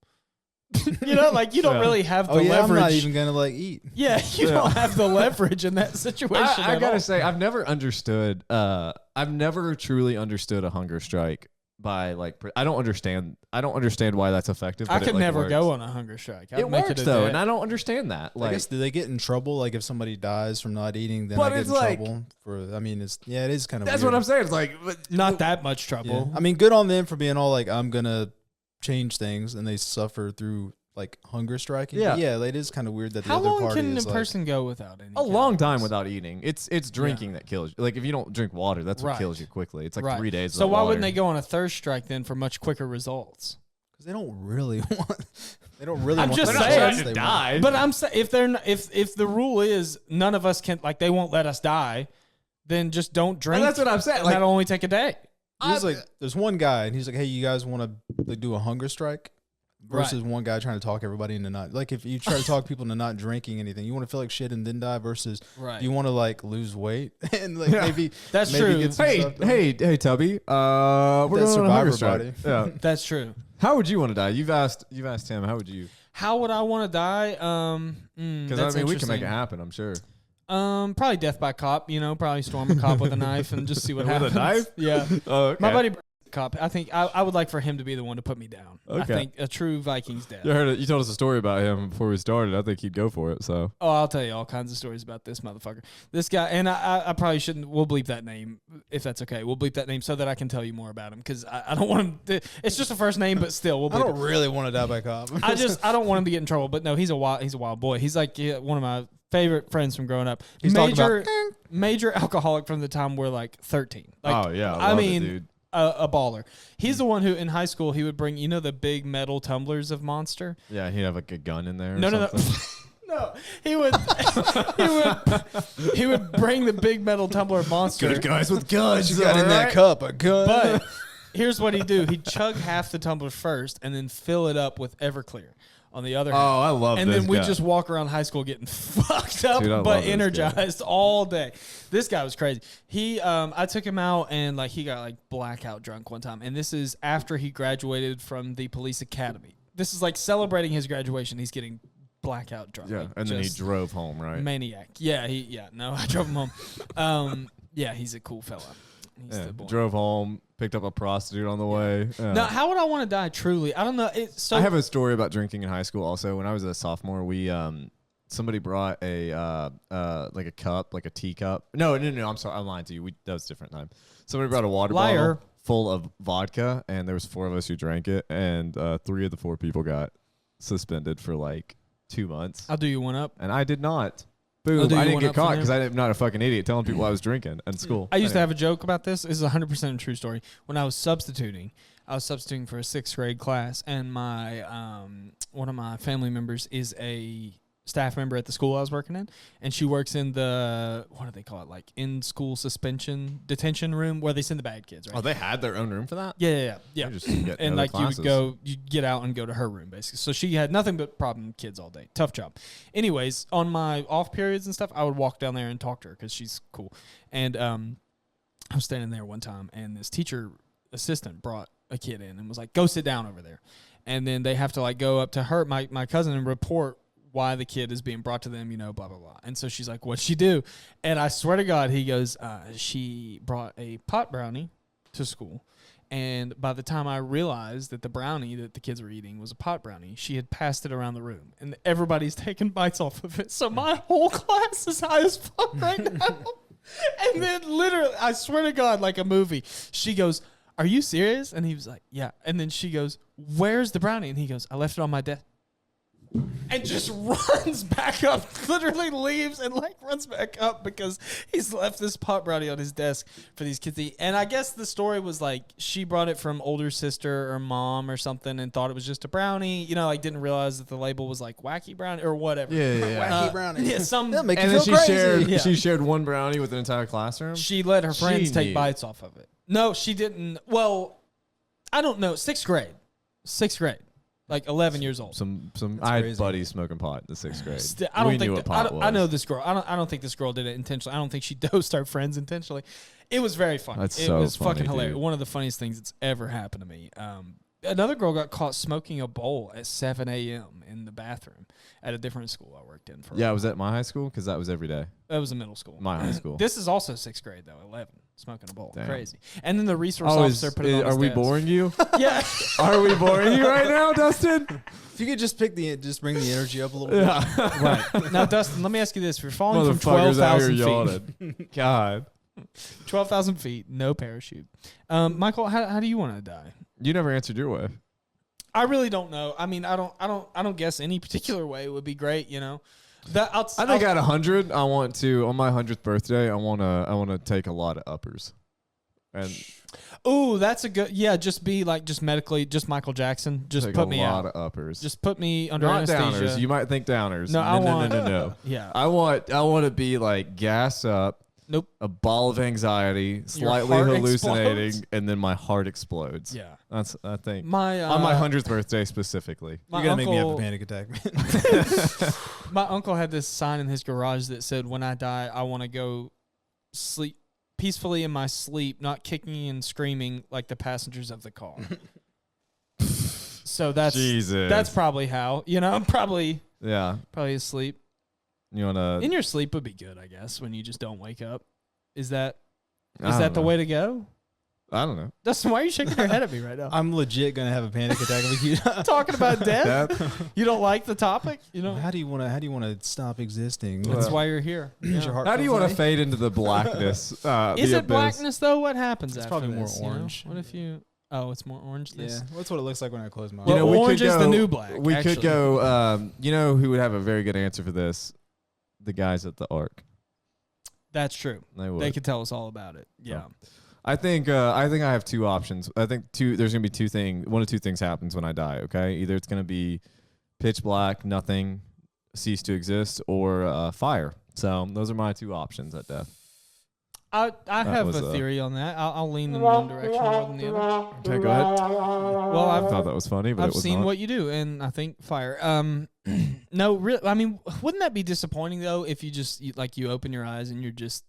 Speaker 2: You know, like you don't
Speaker 1: Yeah.
Speaker 2: really have the
Speaker 3: Oh yeah,
Speaker 2: leverage.
Speaker 3: I'm not even gonna like eat.
Speaker 2: Yeah, you don't have the leverage in that situation.
Speaker 1: I
Speaker 2: at
Speaker 1: gotta
Speaker 2: all.
Speaker 1: say, I've never understood. I've never truly understood a hunger strike by like. I don't understand. I don't understand why that's effective.
Speaker 2: I
Speaker 1: but
Speaker 2: could
Speaker 1: it, like,
Speaker 2: never
Speaker 1: works.
Speaker 2: go on a hunger strike. I'd
Speaker 1: It
Speaker 2: make
Speaker 1: works
Speaker 2: a
Speaker 1: though,
Speaker 2: day.
Speaker 1: and I don't understand that.
Speaker 3: I
Speaker 1: Like,
Speaker 3: guess do they get in trouble? Like if somebody dies from not eating, then
Speaker 1: But
Speaker 3: I get
Speaker 1: it's
Speaker 3: in
Speaker 1: like-
Speaker 3: trouble for. I mean, it is kind of.
Speaker 1: that's
Speaker 3: weird.
Speaker 1: what I'm saying. It's like,
Speaker 2: not that much
Speaker 3: Yeah.
Speaker 2: trouble.
Speaker 3: I mean, good on them for being all like, I'm gonna change things, and they suffer through like hunger striking.
Speaker 1: Yeah.
Speaker 3: But yeah, it is kind of weird that the
Speaker 2: How
Speaker 3: other
Speaker 2: long
Speaker 3: party
Speaker 2: can a
Speaker 3: is like,
Speaker 2: person go without any?
Speaker 1: a long time
Speaker 2: calories?
Speaker 1: without eating. It's drinking that kills you. Like if you don't drink water, that's what
Speaker 2: Right.
Speaker 1: kills you quickly. It's like
Speaker 2: Right.
Speaker 1: 3 days.
Speaker 2: So
Speaker 1: without
Speaker 2: why
Speaker 1: water.
Speaker 2: wouldn't they go on a thirst strike then for much quicker results?
Speaker 3: because they don't really want. They don't really.
Speaker 2: I'm
Speaker 3: want
Speaker 2: just
Speaker 3: the
Speaker 2: saying-
Speaker 3: results
Speaker 1: to
Speaker 3: they
Speaker 1: die.
Speaker 3: want.
Speaker 2: But I'm saying if they're if the rule is none of us can, like, they won't let us die, then just don't drink.
Speaker 1: And that's what I'm saying.
Speaker 2: and
Speaker 1: Like,
Speaker 2: that'll only take a day.
Speaker 3: He's like, there's one guy, and he's like, hey, you guys want to like do a hunger strike? Versus one guy trying to talk everybody into not like if you try to talk people into not drinking anything, you want to feel like shit and then die. Versus
Speaker 2: Right.
Speaker 3: you want to like lose weight and like
Speaker 1: Yeah.
Speaker 3: maybe
Speaker 2: That's
Speaker 3: maybe
Speaker 2: true.
Speaker 3: get some
Speaker 1: hey,
Speaker 3: stuff done.
Speaker 1: hey, Tubby. We're
Speaker 3: That
Speaker 1: going on a
Speaker 3: survivor
Speaker 1: hunger strike.
Speaker 3: body.
Speaker 1: Yeah.
Speaker 2: That's true.
Speaker 1: How would you want to die? You've asked him. How would you?
Speaker 2: How would I want to die?
Speaker 1: Because I mean, we can make it happen. I'm sure.
Speaker 2: Probably death by cop. You know, probably storm a cop with a knife and just see what
Speaker 1: With a
Speaker 2: happens.
Speaker 1: knife?
Speaker 2: Yeah.
Speaker 1: Oh, okay.
Speaker 2: My buddy cop. I think I would like for him to be the one to put me down. I
Speaker 1: Okay.
Speaker 2: think a true Vikings death.
Speaker 1: You heard it. You told us a story about him before we started. I think he'd go for it. So
Speaker 2: Oh, I'll tell you all kinds of stories about this motherfucker. This guy, and I probably shouldn't. We'll bleep that name if that's okay. We'll bleep that name so that I can tell you more about him because I don't want him to. It's just a first name, but still, we'll
Speaker 3: I
Speaker 2: bleep
Speaker 3: don't really want to die by cop.
Speaker 2: I don't want him to get in trouble. But no, he's a wild boy. He's like one of my favorite friends from growing up.
Speaker 3: He's talking about-
Speaker 2: major alcoholic from the time we're like 13. Like,
Speaker 1: oh yeah,
Speaker 2: I
Speaker 1: love
Speaker 2: mean,
Speaker 1: it, dude.
Speaker 2: a baller. He's the one who in high school he would bring, you know, the big metal tumblers of Monster.
Speaker 1: Yeah, he'd have like a gun in there. Or
Speaker 2: No.
Speaker 1: something.
Speaker 2: No, he would he would bring the big metal tumbler of Monster.
Speaker 1: guys with guns.
Speaker 3: you got in that cup a gun.
Speaker 2: But here's what he'd do: he'd chug half the tumbler first, and then fill it up with Everclear on the other half.
Speaker 1: Oh, I love
Speaker 2: And
Speaker 1: this
Speaker 2: then we
Speaker 1: guy.
Speaker 2: just walk around high school getting fucked up,
Speaker 1: Dude, I love
Speaker 2: but
Speaker 1: this guy.
Speaker 2: energized all day. This guy was crazy. He, I took him out and like he got like blackout drunk one time, and this is after he graduated from the police academy. This is like celebrating his graduation. He's getting blackout drunk.
Speaker 1: Yeah,
Speaker 2: like,
Speaker 1: and then he
Speaker 2: just
Speaker 1: drove home, right?
Speaker 2: maniac. Yeah, no, I drove him home. Yeah, he's a cool fella. He's
Speaker 1: Yeah,
Speaker 2: the boy.
Speaker 1: drove home, picked up a prostitute on the way. Yeah.
Speaker 2: Now, how would I want to die? Truly, I don't know. So
Speaker 1: I have a story about drinking in high school. Also, when I was a sophomore, we somebody brought a like a cup, like a teacup. No. I'm sorry, I'm lying to you. That was a different time. Somebody brought a water
Speaker 2: Liar.
Speaker 1: bottle full of vodka, and there was 4 of us who drank it, and 3 of the 4 people got suspended for like 2 months.
Speaker 2: I'll do you one up.
Speaker 1: And I did not. Boom.
Speaker 2: do you
Speaker 1: I didn't
Speaker 2: one
Speaker 1: get
Speaker 2: up from
Speaker 1: caught
Speaker 2: there?
Speaker 1: because I'm not a fucking idiot telling people I was drinking in school.
Speaker 2: I used to have a joke about this. This is 100% a true story. When I was substituting for a 6th grade class, and my one of my family members is a staff member at the school I was working in, and she works in the, what do they call it, like in-school detention room where they send the bad kids, right?
Speaker 1: Oh, they had their own room for that?
Speaker 2: Yeah.
Speaker 1: They just get
Speaker 2: And
Speaker 1: other
Speaker 2: like
Speaker 1: classes.
Speaker 2: you get out and go to her room basically. So she had nothing but problem kids all day. Tough job. Anyways, on my off periods and stuff, I would walk down there and talk to her because she's cool. And I was standing there one time, and this teacher assistant brought a kid in and was like, "Go sit down over there." And then they have to like go up to her, my cousin, and report why the kid is being brought to them, blah, blah, blah. And so she's like, "What'd she do?" And I swear to God, he goes, "She brought a pot brownie to school. And by the time I realized that the brownie that the kids were eating was a pot brownie, she had passed it around the room. And everybody's taking bites off of it. So my whole class is high as fuck right now." And then literally, I swear to God, like a movie, she goes, "Are you serious?" And he was like, "Yeah." And then she goes, "Where's the brownie?" And he goes, "I left it on my desk." And just runs back up, literally leaves and like runs back up because he's left this pot brownie on his desk for these kids to eat. And I guess the story was like she brought it from older sister or mom or something and thought it was just a brownie, like didn't realize that the label was like wacky brownie or whatever.
Speaker 1: Yeah.
Speaker 3: Wacky brownie.
Speaker 2: Yeah,
Speaker 3: That'll make
Speaker 1: And
Speaker 3: you
Speaker 1: then
Speaker 3: feel crazy.
Speaker 1: she shared one brownie with an entire classroom.
Speaker 2: She let her friends
Speaker 1: She
Speaker 2: take
Speaker 1: knew.
Speaker 2: bites off of it. No, she didn't. Well, I don't know. 6th grade. Like 11 years old.
Speaker 1: I had
Speaker 3: crazy.
Speaker 1: buddies smoking pot in the 6th grade.
Speaker 2: I don't
Speaker 1: we
Speaker 2: think
Speaker 1: knew what pot was.
Speaker 2: I know this girl. I don't think this girl did it intentionally. I don't think she dosed our friends intentionally. It was very funny.
Speaker 1: That's
Speaker 2: it
Speaker 1: so
Speaker 2: was
Speaker 1: funny,
Speaker 2: fucking hilarious.
Speaker 1: dude.
Speaker 2: One of the funniest things that's ever happened to me. Another girl got caught smoking a bowl at 7 a.m. in the bathroom at a different school I worked in.
Speaker 1: Yeah, was that my high school? Because that was every day.
Speaker 2: That was a middle school.
Speaker 1: My high school.
Speaker 2: This is also 6th grade though. 11 smoking a bowl.
Speaker 1: Damn.
Speaker 2: Crazy. And then the resource officer put it on his
Speaker 1: Are we
Speaker 2: desk.
Speaker 1: boring you?
Speaker 2: Yeah.
Speaker 1: Are we boring you right now, Dustin?
Speaker 3: If you could just bring the energy up a little bit.
Speaker 1: Yeah.
Speaker 2: Right. Now, Dustin, let me ask you this. If you're falling from
Speaker 1: Motherfuckers out here
Speaker 2: 12,000 feet.
Speaker 1: yawning. God.
Speaker 2: 12,000 feet, no parachute. Michael, how do you want to die?
Speaker 1: You never answered your way.
Speaker 2: I really don't know. I mean, I don't guess any particular way would be great. That
Speaker 1: I think at 100, I want to, on my 100th birthday, I want to take a lot of uppers. And
Speaker 2: ooh, that's a good. Yeah, just be like just medically, just Michael Jackson. Just
Speaker 1: take
Speaker 2: put
Speaker 1: a
Speaker 2: me
Speaker 1: lot
Speaker 2: out.
Speaker 1: of uppers.
Speaker 2: Just put me under
Speaker 1: not
Speaker 2: anesthesia.
Speaker 1: downers. You might think downers.
Speaker 2: No, I want-
Speaker 1: No.
Speaker 2: Yeah.
Speaker 1: I want to be like gas up.
Speaker 2: Nope.
Speaker 1: A ball of anxiety, slightly
Speaker 2: heart
Speaker 1: hallucinating,
Speaker 2: explodes?
Speaker 1: and then my heart explodes.
Speaker 2: Yeah.
Speaker 1: That's I think
Speaker 2: My
Speaker 1: on my 100th birthday specifically.
Speaker 2: my
Speaker 3: You're gonna make me have a
Speaker 2: uncle-
Speaker 3: panic attack, man.
Speaker 2: My uncle had this sign in his garage that said, "When I die, I want to go sleep peacefully in my sleep, not kicking and screaming like the passengers of the car." So that's
Speaker 1: Jesus.
Speaker 2: that's probably how. I'm probably
Speaker 1: Yeah.
Speaker 2: asleep.
Speaker 1: You wanna?
Speaker 2: In your sleep would be good, I guess, when you just don't wake up. Is that
Speaker 1: I don't
Speaker 2: the
Speaker 1: know.
Speaker 2: way to go?
Speaker 1: I don't know.
Speaker 2: Dustin, why are you shaking your head at me right now?
Speaker 3: I'm legit gonna have a panic attack with you.
Speaker 2: Talking about death?
Speaker 1: Death?
Speaker 2: You don't like the topic?
Speaker 3: How do you want to stop existing?
Speaker 2: That's
Speaker 1: Well,
Speaker 2: why you're here.
Speaker 3: Is your heart
Speaker 1: How do you
Speaker 3: feel
Speaker 1: want to
Speaker 3: funny?
Speaker 1: fade into the blackness?
Speaker 2: Is
Speaker 1: the
Speaker 2: it
Speaker 1: abyss?
Speaker 2: blackness though? What happens
Speaker 3: It's
Speaker 2: after
Speaker 3: probably more
Speaker 2: this,
Speaker 3: orange.
Speaker 2: What if you? Oh, it's more orange.
Speaker 3: Yeah, that's what it looks like when I close my eyes.
Speaker 2: Well,
Speaker 1: we
Speaker 2: orange
Speaker 1: could
Speaker 2: is the
Speaker 1: go-
Speaker 2: new black,
Speaker 1: We
Speaker 2: actually.
Speaker 1: could go. You know who would have a very good answer for this? The guys at the Ark.
Speaker 2: That's true.
Speaker 1: They would.
Speaker 2: They could tell us all about it. Yeah.
Speaker 1: I think I have two options. I think there's gonna be two things. One of two things happens when I die. Okay, either it's gonna be pitch black, nothing, cease to exist, or fire. So those are my two options at death.
Speaker 2: I have
Speaker 1: was,
Speaker 2: a theory on that. I'll lean in one direction more than the other.
Speaker 1: Okay, go ahead.
Speaker 2: Well,
Speaker 1: I thought that was funny, but
Speaker 2: I've
Speaker 1: it was
Speaker 2: seen
Speaker 1: not.
Speaker 2: what you do, and I think fire. No, I mean, wouldn't that be disappointing though if you just you open your eyes and you're just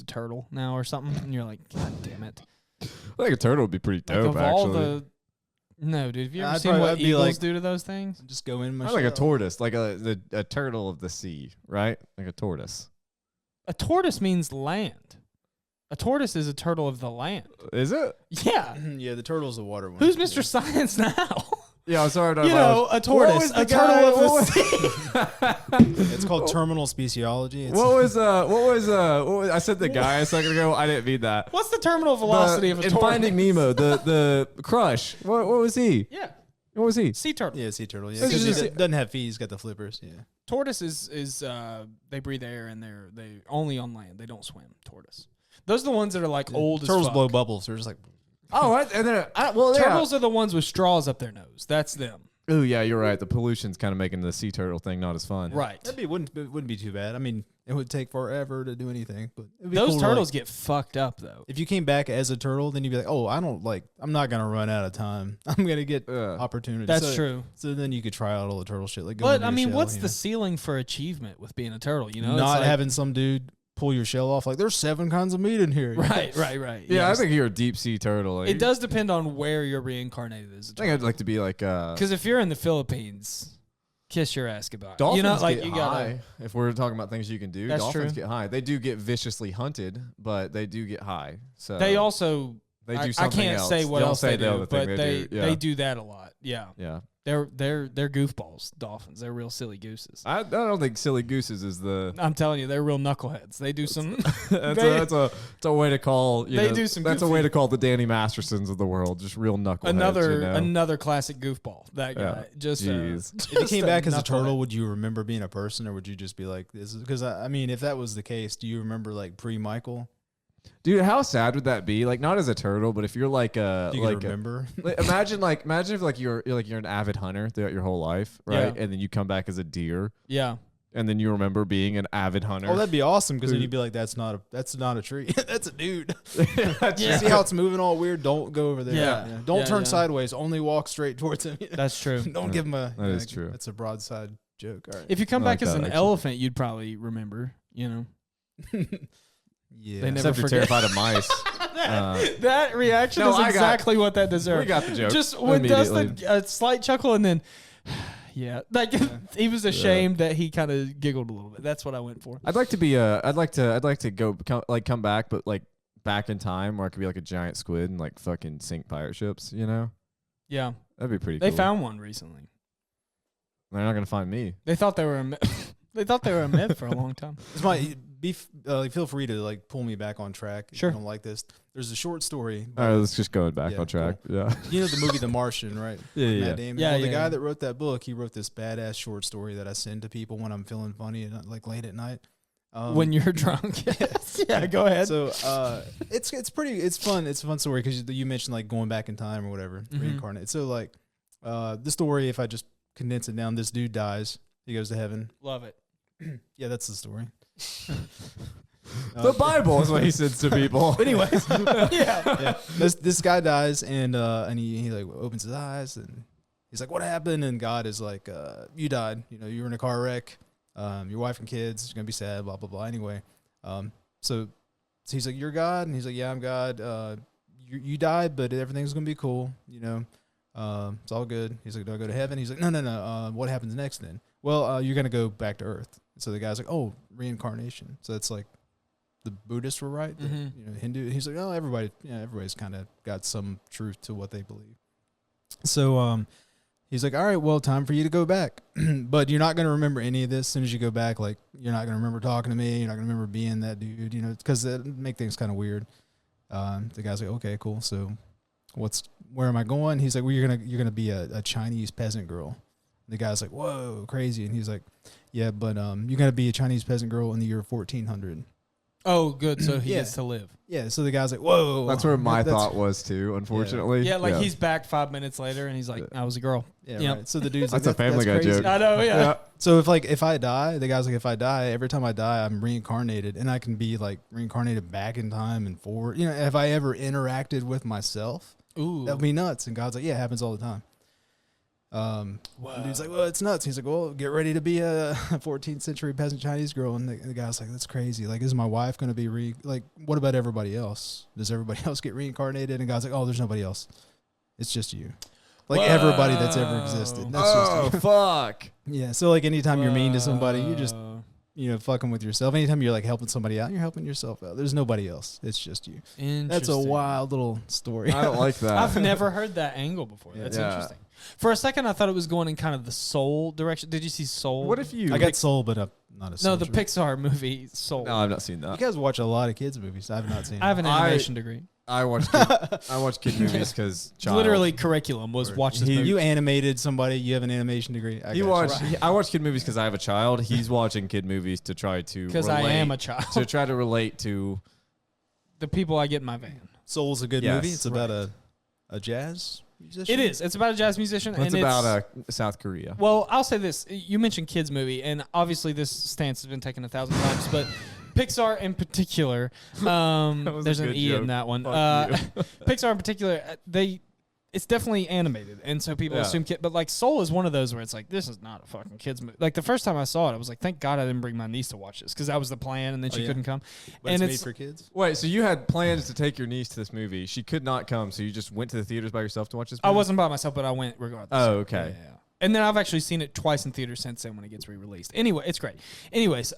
Speaker 2: a turtle now or something, and you're like, God damn it!
Speaker 1: I think a turtle would be pretty
Speaker 2: Like,
Speaker 1: dope.
Speaker 2: of all
Speaker 1: Actually,
Speaker 2: no, dude, have you ever
Speaker 3: I'd
Speaker 2: seen
Speaker 3: probably-
Speaker 2: what
Speaker 3: I'd be
Speaker 2: eagles
Speaker 3: like-
Speaker 2: do to those things?
Speaker 3: Just go in my
Speaker 1: I like a
Speaker 3: shell.
Speaker 1: tortoise, like a turtle of the sea, right? Like a tortoise.
Speaker 2: A tortoise means land. A tortoise is a turtle of the land.
Speaker 1: Is it?
Speaker 2: Yeah.
Speaker 3: Yeah, the turtle's the water one.
Speaker 2: Who's Mr. Science now?
Speaker 1: Yeah, I'm sorry.
Speaker 2: You know, a tortoise, a turtle of the sea.
Speaker 3: It's called terminal speciology.
Speaker 1: What was I said the guy a second ago. I didn't mean that.
Speaker 2: What's the terminal velocity of a
Speaker 1: in
Speaker 2: tortoise?
Speaker 1: Finding Nemo, the Crush. What was he?
Speaker 2: Yeah.
Speaker 1: What was he?
Speaker 2: Sea turtle.
Speaker 3: Yeah, sea turtle. Yeah,
Speaker 1: It's
Speaker 3: because
Speaker 1: just-
Speaker 3: he doesn't have feet. He's got the flippers. Yeah.
Speaker 2: Tortoise is they breathe air and they only on land. They don't swim. Tortoise. Those are the ones that are like old as
Speaker 3: Turtles
Speaker 2: fuck.
Speaker 3: blow bubbles. They're just like.
Speaker 1: Oh, and then well, yeah.
Speaker 2: Turtles are the ones with straws up their nose. That's them.
Speaker 1: Oh yeah, you're right. The pollution's kind of making the sea turtle thing not as fun.
Speaker 2: Right.
Speaker 3: It wouldn't be too bad. I mean, it would take forever to do anything, but it'd be
Speaker 2: Those
Speaker 3: cool to,
Speaker 2: turtles
Speaker 3: like,
Speaker 2: get fucked up though.
Speaker 3: if you came back as a turtle, then you'd be like, oh, I'm not gonna run out of time. I'm gonna get opportunity.
Speaker 2: That's
Speaker 3: So-
Speaker 2: true.
Speaker 3: So then you could try out all the turtle shit. Like, go
Speaker 2: But
Speaker 3: into
Speaker 2: I
Speaker 3: your
Speaker 2: mean,
Speaker 3: shell,
Speaker 2: what's
Speaker 3: you
Speaker 2: the
Speaker 3: know?
Speaker 2: ceiling for achievement with being a turtle? You know, It's
Speaker 3: not
Speaker 2: like-
Speaker 3: having some dude pull your shell off? Like, there's 7 kinds of meat in here.
Speaker 2: Right.
Speaker 1: Yeah, I think you're a deep sea turtle. Like,
Speaker 2: It does depend on where you're reincarnated as a
Speaker 1: I think
Speaker 2: turtle.
Speaker 1: I'd like to be like
Speaker 2: Because if you're in the Philippines, kiss your ass goodbye.
Speaker 1: dolphins.
Speaker 2: You know, like
Speaker 1: get
Speaker 2: you gotta.
Speaker 1: high. If we're talking about things you can do,
Speaker 2: That's
Speaker 1: dolphins
Speaker 2: true.
Speaker 1: get high. They do get viciously hunted, but they do get high. So
Speaker 2: They also.
Speaker 1: they do
Speaker 2: I
Speaker 1: something
Speaker 2: can't
Speaker 1: else.
Speaker 2: say what
Speaker 1: Don't
Speaker 2: else
Speaker 1: say
Speaker 2: they
Speaker 1: the
Speaker 2: do,
Speaker 1: other thing
Speaker 2: but
Speaker 1: they do. Yeah.
Speaker 2: they do that a lot. Yeah,
Speaker 1: Yeah.
Speaker 2: they're goofballs. Dolphins. They're real silly gooses.
Speaker 1: I don't think silly gooses is the.
Speaker 2: I'm telling you, they're real knuckleheads. They do some.
Speaker 1: That's a way to call.
Speaker 2: They do some
Speaker 1: That's a
Speaker 2: goofy-
Speaker 1: way to call the Danny Mastersons of the world. Just real knuckleheads.
Speaker 2: another classic goofball. That guy.
Speaker 1: Yeah.
Speaker 2: Just
Speaker 1: Jeez.
Speaker 3: If you came back as a
Speaker 2: knucklehead.
Speaker 3: turtle, would you remember being a person, or would you just be like this? Because I mean, if that was the case, do you remember like pre-Michael?
Speaker 1: Dude, how sad would that be? Like, not as a turtle, but if you're like a
Speaker 3: Do you
Speaker 1: like a,
Speaker 3: remember?
Speaker 1: imagine if like you're an avid hunter throughout your whole life, right?
Speaker 2: Yeah.
Speaker 1: And then you come back as a deer,
Speaker 2: Yeah.
Speaker 1: and then you remember being an avid hunter.
Speaker 3: Oh, that'd be awesome because then
Speaker 1: Who-
Speaker 3: you'd be like, that's not a tree. That's a dude.
Speaker 2: Yeah.
Speaker 3: See how it's moving all weird? Don't go over there.
Speaker 2: Yeah.
Speaker 3: Don't
Speaker 2: Yeah,
Speaker 3: turn
Speaker 2: yeah.
Speaker 3: sideways. Only walk straight towards him.
Speaker 2: That's true.
Speaker 3: Don't give him a.
Speaker 1: That is true.
Speaker 3: That's a broadside joke. All right.
Speaker 2: If you come
Speaker 1: I
Speaker 2: back
Speaker 1: like
Speaker 2: as
Speaker 1: that,
Speaker 2: an
Speaker 1: actually.
Speaker 2: elephant, you'd probably remember. You know.
Speaker 3: Yeah.
Speaker 2: They never
Speaker 1: Except you're
Speaker 2: forget.
Speaker 1: terrified of mice.
Speaker 2: That reaction
Speaker 1: No,
Speaker 2: is
Speaker 1: I got-
Speaker 2: exactly what that deserved.
Speaker 1: We got the joke.
Speaker 2: Just when
Speaker 1: immediately.
Speaker 2: Dustin a slight chuckle and then, yeah, like he was ashamed that he kind of giggled a little bit. That's what I went for.
Speaker 1: I'd like to be I'd like to come back, but like back in time where I could be like a giant squid and like fucking sink pirate ships. You know,
Speaker 2: Yeah,
Speaker 1: that'd be pretty.
Speaker 2: they
Speaker 1: cool.
Speaker 2: found one recently.
Speaker 1: They're not gonna find me.
Speaker 2: They thought they were a they thought they were a myth for a long time.
Speaker 3: This might be. Feel free to like pull me back on track.
Speaker 2: Sure.
Speaker 3: If you don't like this. There's a short story.
Speaker 1: All right, let's just go back
Speaker 3: Yeah,
Speaker 1: on track. Yeah.
Speaker 3: You know the movie The Martian, right?
Speaker 1: Yeah.
Speaker 3: Matt Damon.
Speaker 2: Yeah,
Speaker 3: Well, the
Speaker 2: yeah,
Speaker 3: guy
Speaker 2: yeah.
Speaker 3: that wrote that book, he wrote this badass short story that I send to people when I'm feeling funny and like late at night.
Speaker 2: When you're drunk, yeah, go ahead.
Speaker 3: So it's fun. It's a fun story because you mentioned like going back in time or whatever,
Speaker 2: Mhm.
Speaker 3: reincarnate. So like the story, if I just condense it down, this dude dies. He goes to heaven.
Speaker 2: Love it.
Speaker 3: Yeah, that's the story.
Speaker 1: The Bible is what he says to people.
Speaker 3: Anyways,
Speaker 2: Yeah.
Speaker 3: this guy dies and he like opens his eyes and he's like, "What happened?" And God is like, "You died. You know, you were in a car wreck. Your wife and kids are gonna be sad. Blah blah blah." Anyway, so he's like, "You're God," and he's like, "Yeah, I'm God. You died, but everything's gonna be cool. You know, it's all good." He's like, "Do I go to heaven?" He's like, "No. What happens next then?" Well, you're gonna go back to Earth. So the guy's like, "Oh, reincarnation." So it's like the Buddhists were right.
Speaker 2: Mhm.
Speaker 3: You know, Hindu. He's like, "Oh, everybody's kind of got some truth to what they believe." So he's like, "All right, well, time for you to go back, but you're not gonna remember any of this. As soon as you go back, like you're not gonna remember talking to me. You're not gonna remember being that dude. You know, because that make things kind of weird." The guy's like, "Okay, cool. So where am I going?" He's like, "Well, you're gonna be a Chinese peasant girl." The guy's like, "Whoa, crazy!" And he's like, "Yeah, but you're gonna be a Chinese peasant girl in the year 1400."
Speaker 2: Oh, good. So he
Speaker 3: Yeah.
Speaker 2: gets to live.
Speaker 3: Yeah, so the guy's like, "Whoa."
Speaker 1: That's where my
Speaker 3: that's-
Speaker 1: thought was too. Unfortunately.
Speaker 2: Yeah, like he's back 5 minutes later, and he's like, "I was a girl."
Speaker 3: Yeah,
Speaker 2: Yep.
Speaker 3: right. So the dude's
Speaker 1: That's
Speaker 3: like,
Speaker 1: a Family Guy
Speaker 3: crazy.
Speaker 1: joke.
Speaker 2: I know. Yeah.
Speaker 3: So if I die, the guy's like, if I die, every time I die, I'm reincarnated, and I can be like reincarnated back in time and forward. You know, have I ever interacted with myself?
Speaker 2: Ooh.
Speaker 3: That would be nuts. And God's like, yeah, it happens all the time. The dude's like, well, it's nuts. He's like, well, get ready to be a 14th century peasant Chinese girl. And the guy's like, that's crazy. Like, is my wife going to be like, what about everybody else? Does everybody else get reincarnated? And God's like, oh, there's nobody else. It's just you. Like everybody that's ever existed. That's just you.
Speaker 1: fuck.
Speaker 3: Yeah. So like anytime you're mean to somebody, you're just,
Speaker 2: Whoa.
Speaker 3: fucking with yourself. Anytime you're like helping somebody out, you're helping yourself out. There's nobody else. It's just you. That's a
Speaker 2: Interesting.
Speaker 3: wild little story.
Speaker 1: I don't like that.
Speaker 2: I've never heard that angle before.
Speaker 3: Yeah.
Speaker 2: That's
Speaker 1: Yeah.
Speaker 2: interesting. For a second, I thought it was going in kind of the Soul direction. Did you see Soul?
Speaker 1: What if you?
Speaker 3: I got Soul, but not a
Speaker 2: No, the
Speaker 3: soldier.
Speaker 2: Pixar movie Soul.
Speaker 1: No, I've not seen
Speaker 3: You
Speaker 1: that.
Speaker 3: guys watch a lot of kids movies. I have not seen.
Speaker 2: I have an
Speaker 1: I-
Speaker 2: animation degree.
Speaker 1: I watch kid movies because
Speaker 2: Literally, curriculum was watch this movie.
Speaker 3: You animated somebody. You have an animation degree.
Speaker 1: I watch kid movies because I have a child. He's watching kid movies to try to
Speaker 2: Because I am a child.
Speaker 1: to try to relate to.
Speaker 2: The people I get in my van.
Speaker 3: Soul's a good
Speaker 1: Yes,
Speaker 3: movie. It's about a jazz musician.
Speaker 2: It is. It's about a jazz musician.
Speaker 1: It's
Speaker 2: and
Speaker 1: about South Korea.
Speaker 2: Well, I'll say this. You mentioned kids movie, and obviously this stance has been taken 1,000 times, but Pixar in particular,
Speaker 1: was
Speaker 2: there's
Speaker 1: a
Speaker 2: an
Speaker 1: good
Speaker 2: E
Speaker 1: joke.
Speaker 2: in that one.
Speaker 1: Fuck
Speaker 2: Pixar in particular, it's definitely animated, and so people
Speaker 1: Yeah.
Speaker 2: assume kid. But like Soul is one of those where it's like, this is not a fucking kids movie. Like the first time I saw it, I was like, thank God I didn't bring my niece to watch this because that was the plan, and then she
Speaker 3: yeah.
Speaker 2: couldn't come.
Speaker 3: But
Speaker 2: and
Speaker 3: it's made for kids.
Speaker 1: Wait, so you had plans to take your niece to this movie? She could not come, so you just went to the theaters by yourself to watch this movie?
Speaker 2: I wasn't by myself, but I went regardless.
Speaker 1: Oh, okay.
Speaker 2: Yeah. And then I've actually seen it twice in theaters since then when it gets re-released. Anyway, it's great. Anyways,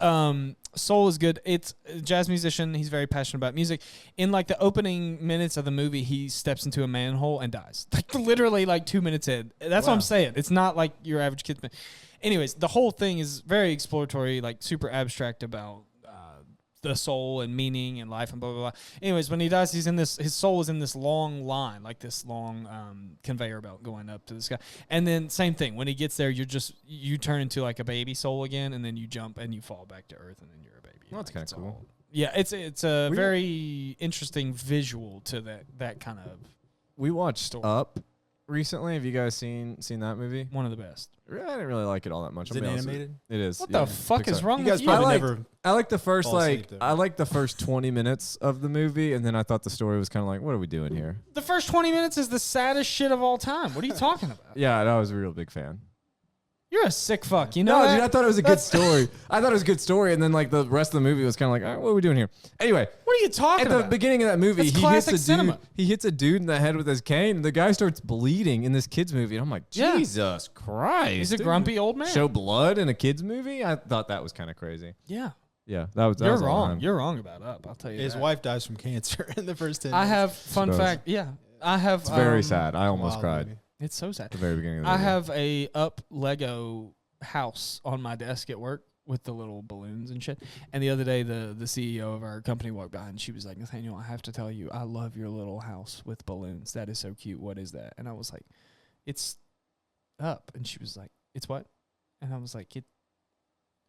Speaker 2: Soul is good. It's a jazz musician. He's very passionate about music. In like the opening minutes of the movie, he steps into a manhole and dies. Like literally like 2 minutes in. That's what I'm saying. It's not like your average kid's. Anyways, the whole thing is very exploratory, like super abstract about the soul and meaning and life and blah, blah, blah. Anyways, when he dies, his soul is in this long line, like this long conveyor belt going up to the sky. And then same thing, when he gets there, you turn into like a baby soul again, and then you jump and you fall back to earth, and then you're a baby.
Speaker 1: Well, that's
Speaker 2: Like,
Speaker 1: kind of cool.
Speaker 2: yeah, it's a very interesting visual to that kind of
Speaker 1: We watched
Speaker 2: Story.
Speaker 1: Up recently. Have you guys seen that movie?
Speaker 2: one of the best.
Speaker 1: I didn't really like it all that much.
Speaker 3: Is
Speaker 1: I'll
Speaker 3: it
Speaker 1: be honest with
Speaker 3: animated?
Speaker 1: you. It is.
Speaker 2: What
Speaker 1: yeah.
Speaker 2: the fuck is
Speaker 1: Pixar.
Speaker 2: wrong
Speaker 3: You guys
Speaker 2: with you?
Speaker 3: probably
Speaker 1: I like-
Speaker 3: never.
Speaker 1: I like the first
Speaker 3: fall asleep, though.
Speaker 1: I like the first 20 minutes of the movie, and then I thought the story was kind of like, what are we doing here?
Speaker 2: The first 20 minutes is the saddest shit of all time. What are you talking about?
Speaker 1: Yeah, I was a real big fan.
Speaker 2: You're a sick fuck. You know
Speaker 1: No,
Speaker 2: that?
Speaker 1: dude, I thought it was a good story. I thought it was a good story, and then like the rest of the movie was kind of like, all right, what are we doing here? Anyway,
Speaker 2: What are you talking
Speaker 1: at the
Speaker 2: about?
Speaker 1: beginning of that movie,
Speaker 2: That's
Speaker 1: he hits
Speaker 2: classic
Speaker 1: a dude.
Speaker 2: cinema.
Speaker 1: He hits a dude in the head with his cane, and the guy starts bleeding in this kids movie, and I'm like,
Speaker 2: Yeah.
Speaker 1: Jesus Christ!
Speaker 2: He's a
Speaker 1: dude.
Speaker 2: grumpy old man.
Speaker 1: Show blood in a kids movie? I thought that was kind of crazy.
Speaker 2: Yeah.
Speaker 1: Yeah, that was.
Speaker 2: You're
Speaker 1: was all
Speaker 2: wrong.
Speaker 1: time.
Speaker 2: You're wrong about Up. I'll tell you
Speaker 3: His
Speaker 2: that.
Speaker 3: wife dies from cancer in the first 10
Speaker 2: I
Speaker 3: minutes.
Speaker 2: have fun
Speaker 1: Suppose.
Speaker 2: fact. Yeah, I have.
Speaker 1: It's very sad. I almost
Speaker 3: Wild
Speaker 1: cried
Speaker 3: movie.
Speaker 2: It's so sad.
Speaker 1: at the very beginning of the
Speaker 2: I
Speaker 1: movie.
Speaker 2: have a Up Lego house on my desk at work with the little balloons and shit. And the other day, the CEO of our company walked by and she was like, Nathaniel, I have to tell you, I love your little house with balloons. That is so cute. What is that? And I was like, it's Up. And she was like, it's what? And I was like,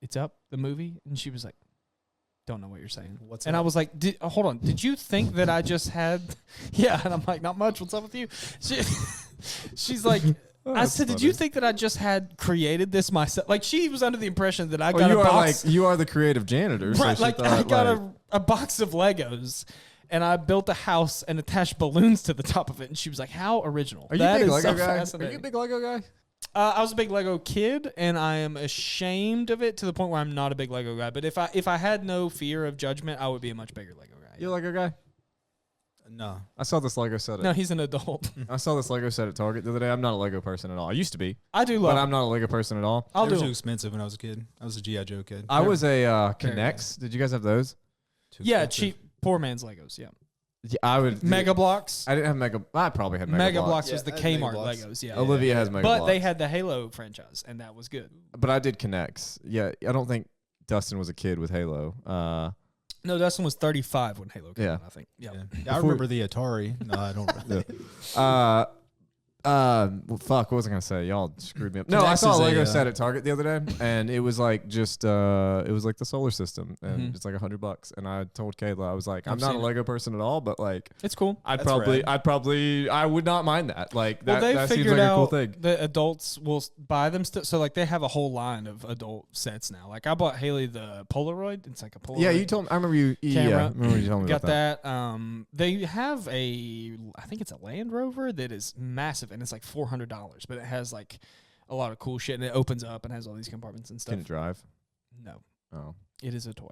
Speaker 2: it's Up, the movie. And she was like, don't know what you're saying.
Speaker 3: What's
Speaker 2: And
Speaker 3: up?
Speaker 2: I was like, hold on. Did you think that I just had? Yeah. And I'm like, not much. What's up with you? She's like,
Speaker 1: Oh,
Speaker 2: I
Speaker 1: that's
Speaker 2: said, did
Speaker 1: funny.
Speaker 2: you think that I just had created this myself? Like she was under the impression that I
Speaker 1: Oh,
Speaker 2: got a
Speaker 1: you are
Speaker 2: box.
Speaker 1: like you are the creative janitor.
Speaker 2: Right,
Speaker 1: so
Speaker 2: like
Speaker 1: she
Speaker 2: I
Speaker 1: thought,
Speaker 2: got
Speaker 1: like,
Speaker 2: a box of Legos and I built a house and attached balloons to the top of it. And she was like, how original.
Speaker 1: Are you
Speaker 2: That
Speaker 1: a big
Speaker 2: is
Speaker 1: Lego
Speaker 2: so
Speaker 1: guy? Are you
Speaker 2: fascinating.
Speaker 1: a big Lego guy?
Speaker 2: I was a big Lego kid, and I am ashamed of it to the point where I'm not a big Lego guy. But if I had no fear of judgment, I would be a much bigger Lego guy.
Speaker 1: You a Lego guy?
Speaker 3: No.
Speaker 1: I saw this Lego set.
Speaker 2: No, he's an adult.
Speaker 1: I saw this Lego set at Target the other day. I'm not a Lego person at all. I used to be,
Speaker 2: I do love.
Speaker 1: but I'm not a Lego person at all.
Speaker 2: I'll
Speaker 3: They were
Speaker 2: do.
Speaker 3: too
Speaker 2: it.
Speaker 3: expensive when I was a kid. I was a G.I. Joe kid.
Speaker 1: I was a
Speaker 2: Very
Speaker 1: Connects. Did you guys have those?
Speaker 3: Too
Speaker 2: Yeah,
Speaker 3: expensive.
Speaker 2: cheap, poor man's Legos. Yeah,
Speaker 1: Yeah, I would.
Speaker 2: Mega Blocks.
Speaker 1: I didn't have Mega. I probably had Mega,
Speaker 2: Mega
Speaker 1: Bloks.
Speaker 2: Blocks was
Speaker 3: Yeah,
Speaker 2: the
Speaker 3: I had Mega
Speaker 2: Kmart
Speaker 3: Bloks.
Speaker 2: Legos. Yeah,
Speaker 1: Olivia has Mega.
Speaker 2: but
Speaker 1: Bloks.
Speaker 2: they had the Halo franchise, and that was good.
Speaker 1: But I did Connects. Yeah, I don't think Dustin was a kid with Halo.
Speaker 2: No, Dustin was 35 when Halo came
Speaker 1: Yeah.
Speaker 2: out, I think. Yeah.
Speaker 3: Yeah. I
Speaker 1: Before-
Speaker 3: remember the Atari. No, I don't.
Speaker 1: Well, fuck, what was I gonna say? Y'all screwed me up. No, I
Speaker 3: Connects
Speaker 1: saw a
Speaker 3: is a,
Speaker 1: Lego set at Target the other day, and it was like just it was like the solar system, and
Speaker 2: Mhm.
Speaker 1: it's like $100. And I told Kayla, I was like, I'm
Speaker 2: I've
Speaker 1: not a
Speaker 2: seen it.
Speaker 1: Lego person at all, but like,
Speaker 2: It's cool.
Speaker 3: That's rad.
Speaker 1: I would not mind that. Like
Speaker 2: Well,
Speaker 1: that,
Speaker 2: they
Speaker 1: that seems
Speaker 2: figured
Speaker 1: like a cool
Speaker 2: out
Speaker 1: thing.
Speaker 2: that adults will buy them still. So, like, they have a whole line of adult sets now. Like, I bought Haley the Polaroid. It's like a Polaroid.
Speaker 1: Yeah, you told me. I remember you. Yeah,
Speaker 2: Camera.
Speaker 1: I remember you told me
Speaker 2: Got
Speaker 1: about that.
Speaker 2: that. They have I think it's a Land Rover that is massive, and it's like $400, but it has like a lot of cool shit, and it opens up and has all these compartments and stuff.
Speaker 1: Can it drive?
Speaker 2: No,
Speaker 1: Oh,
Speaker 2: it is a toy.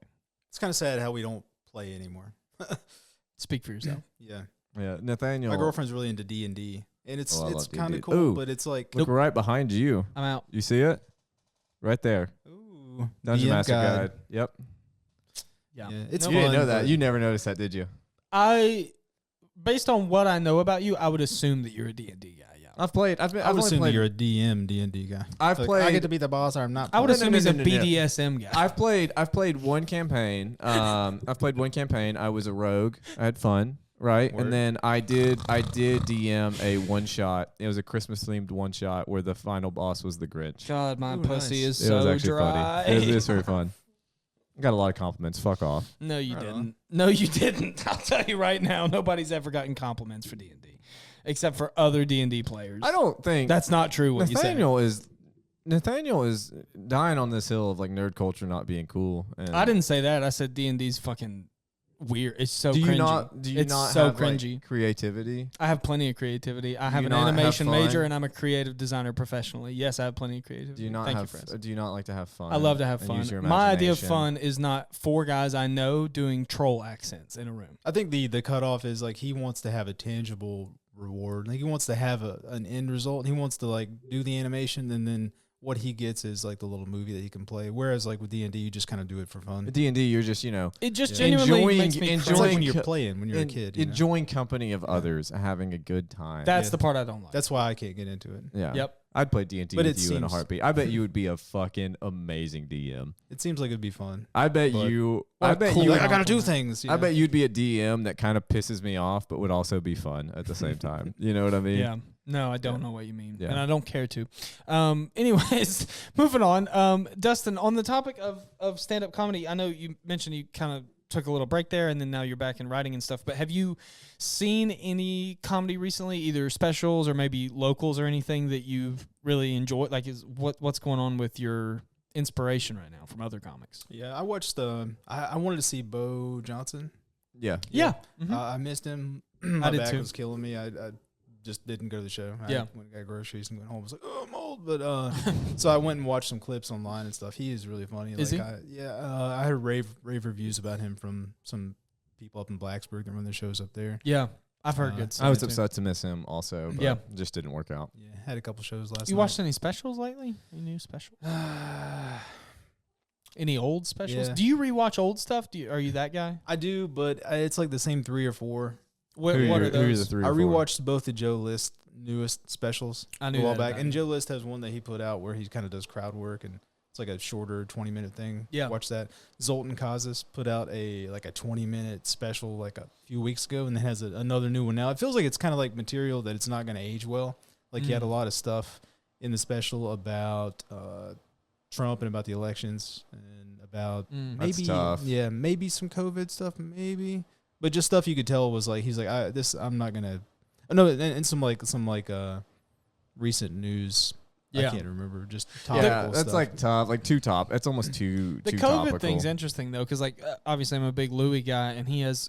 Speaker 3: It's kind of sad how we don't play anymore.
Speaker 2: Speak for yourself.
Speaker 3: Yeah.
Speaker 1: yeah. Nathaniel,
Speaker 3: My girlfriend's really into D&D. And it's
Speaker 1: Oh, I
Speaker 3: it's
Speaker 1: love
Speaker 3: kind
Speaker 1: D&D.
Speaker 3: of cool,
Speaker 1: Ooh.
Speaker 3: but it's like,
Speaker 1: look right behind you.
Speaker 2: I'm out.
Speaker 1: You see it? Right there.
Speaker 3: ooh,
Speaker 1: Dungeon
Speaker 3: DM
Speaker 1: Master Guide. Yep.
Speaker 2: Yeah,
Speaker 3: Yeah, it's
Speaker 2: No,
Speaker 1: You didn't
Speaker 3: fun,
Speaker 1: know that.
Speaker 3: but-
Speaker 1: You never noticed that, did you?
Speaker 2: based on what I know about you, I would assume that you're a D&D guy. Yeah.
Speaker 1: I've played. I've been.
Speaker 3: I
Speaker 1: I've
Speaker 3: would
Speaker 1: only
Speaker 3: assume that
Speaker 1: played.
Speaker 3: you're a DM D&D guy.
Speaker 1: I've
Speaker 3: Like,
Speaker 1: played.
Speaker 3: I get to be the boss, or I'm not.
Speaker 2: I would
Speaker 1: No,
Speaker 2: assume
Speaker 1: no,
Speaker 2: he's
Speaker 1: no,
Speaker 2: a
Speaker 1: no, no.
Speaker 2: BDSM guy.
Speaker 1: I've played one campaign. I've played one campaign. I was a rogue. I had fun, right?
Speaker 3: Word.
Speaker 1: And then I did DM a one shot. It was a Christmas themed one shot where the final boss was the Grinch.
Speaker 2: God, my
Speaker 3: Ooh,
Speaker 2: pussy
Speaker 3: nice.
Speaker 2: is
Speaker 1: It was
Speaker 2: so
Speaker 1: actually
Speaker 2: dry.
Speaker 1: funny. It was very fun. Got a lot of compliments. Fuck off.
Speaker 2: No, you
Speaker 3: Right
Speaker 2: didn't.
Speaker 3: on.
Speaker 2: No, you didn't. I'll tell you right now, nobody's ever gotten compliments for D&D, except for other D&D players.
Speaker 1: I don't think
Speaker 2: That's not true. What
Speaker 1: Nathaniel is dying on this hill of like nerd culture not being cool.
Speaker 2: you
Speaker 1: And
Speaker 2: said. I didn't say that. I said D&D's fucking weird. It's so
Speaker 1: Do you
Speaker 2: cringy.
Speaker 1: Do you
Speaker 2: It's
Speaker 1: not
Speaker 2: so
Speaker 1: have
Speaker 2: cringy.
Speaker 1: like, creativity?
Speaker 2: I have plenty of creativity. I have
Speaker 1: you
Speaker 2: an
Speaker 1: not have
Speaker 2: animation major,
Speaker 1: fun?
Speaker 2: and I'm a creative designer professionally. Yes, I have plenty of creativity.
Speaker 1: Do you not
Speaker 2: Thank you,
Speaker 1: have?
Speaker 2: friends.
Speaker 1: Do you not like to have fun?
Speaker 2: I love to have
Speaker 1: and
Speaker 2: fun.
Speaker 1: use your
Speaker 2: My idea of
Speaker 1: imagination?
Speaker 2: fun is not four guys I know doing troll accents in a room.
Speaker 3: I think the cutoff is like he wants to have a tangible reward. Like he wants to have an end result. He wants to like do the animation, and then what he gets is like the little movie that he can play. Whereas like with D&D, you just kind of do it for fun.
Speaker 1: With D&D, you're just
Speaker 2: It just
Speaker 3: Yeah.
Speaker 2: genuinely makes me
Speaker 3: It's
Speaker 2: cringe.
Speaker 3: like when you're
Speaker 1: co-
Speaker 3: playing when you're a kid. You know?
Speaker 1: enjoying company of others, having a good time.
Speaker 2: That's
Speaker 3: Yeah.
Speaker 2: the part I don't like.
Speaker 3: That's why I can't get into it.
Speaker 1: yeah.
Speaker 2: Yep.
Speaker 1: I'd play D&D
Speaker 3: But
Speaker 1: with
Speaker 3: it
Speaker 1: you in a
Speaker 3: seems-
Speaker 1: heartbeat. I bet you would be a fucking amazing DM.
Speaker 3: It seems like it'd be fun.
Speaker 1: I bet
Speaker 3: But-
Speaker 1: you.
Speaker 2: What
Speaker 1: I
Speaker 2: a
Speaker 1: bet
Speaker 2: cool
Speaker 1: you.
Speaker 3: Like,
Speaker 1: would-
Speaker 3: I gotta do
Speaker 2: compliment.
Speaker 3: things.
Speaker 1: I bet you'd be a DM that kind of pisses me off, but would also be fun at the same time. You know what I mean?
Speaker 2: Yeah. No, I don't know what you mean.
Speaker 1: Yeah.
Speaker 2: And I don't care to. Anyways, moving on. Dustin, on the topic of stand-up comedy, I know you mentioned you kind of took a little break there and then now you're back in writing and stuff, but have you seen any comedy recently, either specials or maybe locals or anything that you've really enjoyed? Like, what's going on with your inspiration right now from other comics?
Speaker 3: Yeah, I watched. I wanted to see Bo Johnson.
Speaker 1: Yeah.
Speaker 2: Yeah. Mhm.
Speaker 3: I missed him. My
Speaker 2: I did
Speaker 3: back
Speaker 2: too.
Speaker 3: was killing me. I just didn't go to the show.
Speaker 2: Yeah.
Speaker 3: I went and got groceries and went home. I was like, oh, I'm old. But so I went and watched some clips online and stuff. He is really funny.
Speaker 2: Is he?
Speaker 3: I heard rave reviews about him from some people up in Blacksburg that run their shows up there.
Speaker 2: Yeah. I've heard good stuff.
Speaker 1: I was
Speaker 2: too.
Speaker 1: upset to miss him also, but
Speaker 2: Yeah.
Speaker 1: just didn't work out.
Speaker 3: Yeah, had a couple shows last
Speaker 2: You
Speaker 3: night.
Speaker 2: watched any specials lately? Any new specials? Any old specials?
Speaker 3: Yeah.
Speaker 2: Do you rewatch old stuff? Are you that guy?
Speaker 3: I do, but it's like the same 3 or 4.
Speaker 2: What
Speaker 1: Who
Speaker 2: are
Speaker 1: are the
Speaker 2: those?
Speaker 1: 3
Speaker 3: I
Speaker 1: or 4?
Speaker 3: rewatched both the Joe List newest specials
Speaker 2: I
Speaker 3: a
Speaker 2: knew
Speaker 3: while
Speaker 2: that
Speaker 3: back,
Speaker 2: about
Speaker 3: and
Speaker 2: him.
Speaker 3: Joe List has one that he put out where he kind of does crowd work, and it's like a shorter 20-minute thing.
Speaker 2: Yeah.
Speaker 3: Watch that. Zoltan Kazas put out a 20-minute special like a few weeks ago, and then has another new one now. It feels like it's kind of like material that it's not going to age well. Like he had a
Speaker 2: Mm.
Speaker 3: lot of stuff in the special about Trump and about the elections and about
Speaker 2: Mm.
Speaker 1: That's
Speaker 3: maybe
Speaker 1: tough.
Speaker 3: maybe some COVID stuff, maybe, but just stuff you could tell was like he's like I'm not gonna. No, and some recent news.
Speaker 2: Yeah.
Speaker 3: I can't remember. Just
Speaker 1: Yeah,
Speaker 3: topical
Speaker 1: that's
Speaker 3: stuff.
Speaker 1: like tough. Like too top. It's almost too
Speaker 2: The
Speaker 1: too
Speaker 2: COVID
Speaker 1: topical.
Speaker 2: thing's interesting though, because like obviously I'm a big Louis guy, and he has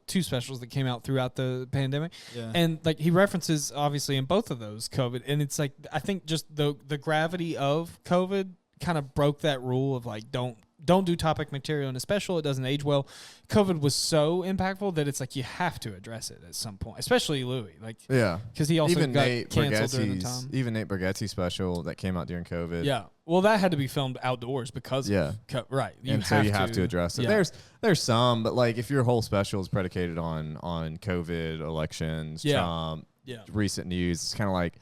Speaker 2: two specials that came out throughout the pandemic,
Speaker 3: Yeah.
Speaker 2: and like he references obviously in both of those COVID, and it's like I think just the gravity of COVID kind of broke that rule of like don't do topic material in a special. It doesn't age well. COVID was so impactful that it's like you have to address it at some point, especially Louis, like
Speaker 1: Yeah.
Speaker 2: because he also
Speaker 1: Even
Speaker 2: got
Speaker 1: Nate
Speaker 2: canceled during the
Speaker 1: Bargatze's
Speaker 2: time.
Speaker 1: even Nate Bargatze's special that came out during COVID.
Speaker 2: Yeah, well, that had to be filmed outdoors because
Speaker 1: Yeah.
Speaker 2: right.
Speaker 1: And so you have to address it.
Speaker 2: Yeah.
Speaker 1: There's some, but like if your whole special is predicated on COVID, elections,
Speaker 2: Yeah.
Speaker 1: Trump,
Speaker 2: Yeah,
Speaker 1: recent news, it's kind of like,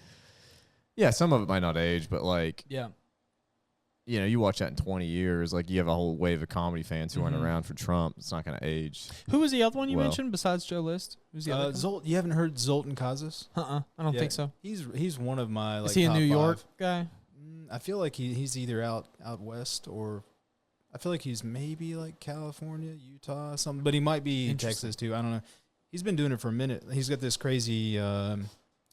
Speaker 1: yeah, some of it might not age, but like,
Speaker 2: yeah.
Speaker 1: you know, you watch that in 20 years, like you have a whole wave of comedy fans who
Speaker 2: Mhm.
Speaker 1: aren't around for Trump. It's not going to age.
Speaker 2: Who was the other one you
Speaker 1: Well.
Speaker 2: mentioned besides Joe List? Who's the other?
Speaker 3: You haven't heard Zoltan Kazas?
Speaker 2: I don't
Speaker 3: Yeah.
Speaker 2: think so.
Speaker 3: He's one of my like.
Speaker 2: Is he a
Speaker 3: top
Speaker 2: New York
Speaker 3: 5.
Speaker 2: guy?
Speaker 3: I feel like he's either out west or. I feel like he's maybe like California, Utah, something, but he might be in
Speaker 2: Interesting.
Speaker 3: Texas too. I don't know. He's been doing it for a minute. He's got this crazy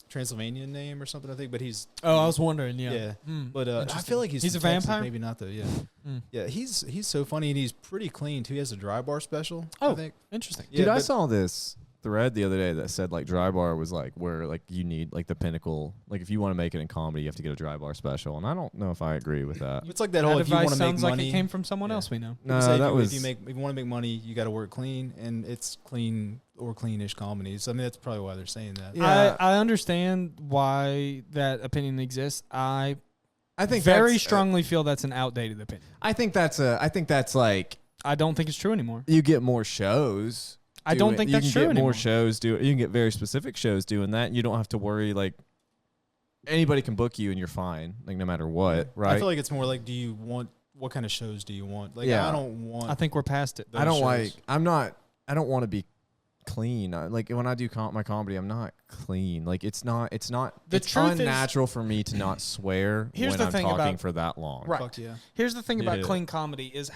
Speaker 3: Transylvanian name or something, I think, but he's
Speaker 2: Oh, I was wondering. Yeah.
Speaker 3: yeah.
Speaker 2: Hmm,
Speaker 3: But I
Speaker 2: interesting.
Speaker 3: feel like he's
Speaker 2: a
Speaker 3: from Texas,
Speaker 2: vampire.
Speaker 3: maybe not though. Yeah,
Speaker 2: Hmm.
Speaker 3: yeah. He's so funny and he's pretty clean too. He has a dry bar special. I
Speaker 2: Oh.
Speaker 3: think.
Speaker 2: Interesting.
Speaker 3: Yeah,
Speaker 1: Dude, I
Speaker 3: but-
Speaker 1: saw this thread the other day that said like dry bar was like where like you need like the pinnacle. Like if you want to make it in comedy, you have to get a dry bar special. And I don't know if I agree with that.
Speaker 3: It's like that
Speaker 2: That
Speaker 3: whole if you
Speaker 2: advice
Speaker 3: want to make
Speaker 2: sounds like
Speaker 3: money.
Speaker 2: it came from someone
Speaker 3: Yeah.
Speaker 2: else we know.
Speaker 1: No,
Speaker 3: say
Speaker 1: that
Speaker 3: if
Speaker 1: was
Speaker 3: if you want to make money, you got to work clean, and it's clean or cleanish comedies. I mean, that's probably why they're saying that.
Speaker 1: Yeah.
Speaker 2: I understand why that opinion exists. I
Speaker 1: think
Speaker 2: very
Speaker 1: that's-
Speaker 2: strongly feel that's an outdated opinion.
Speaker 1: I think that's like
Speaker 2: I don't think it's true anymore.
Speaker 1: you get more shows.
Speaker 2: I don't think that's
Speaker 1: you
Speaker 2: true
Speaker 1: can get
Speaker 2: anymore.
Speaker 1: more shows do. You can get very specific shows doing that. You don't have to worry like anybody can book you and you're fine, like no matter what, right?
Speaker 3: I feel like it's more like, what kind of shows do you want? Like,
Speaker 1: Yeah.
Speaker 3: I don't want.
Speaker 2: I think we're past it.
Speaker 1: I don't
Speaker 3: shows.
Speaker 1: I don't want to be clean. Like when I do my comedy, I'm not clean. Like it's unnatural for me to not swear when I'm talking for that long.
Speaker 2: Right.
Speaker 3: Fuck yeah.
Speaker 2: Here's the thing about clean comedy is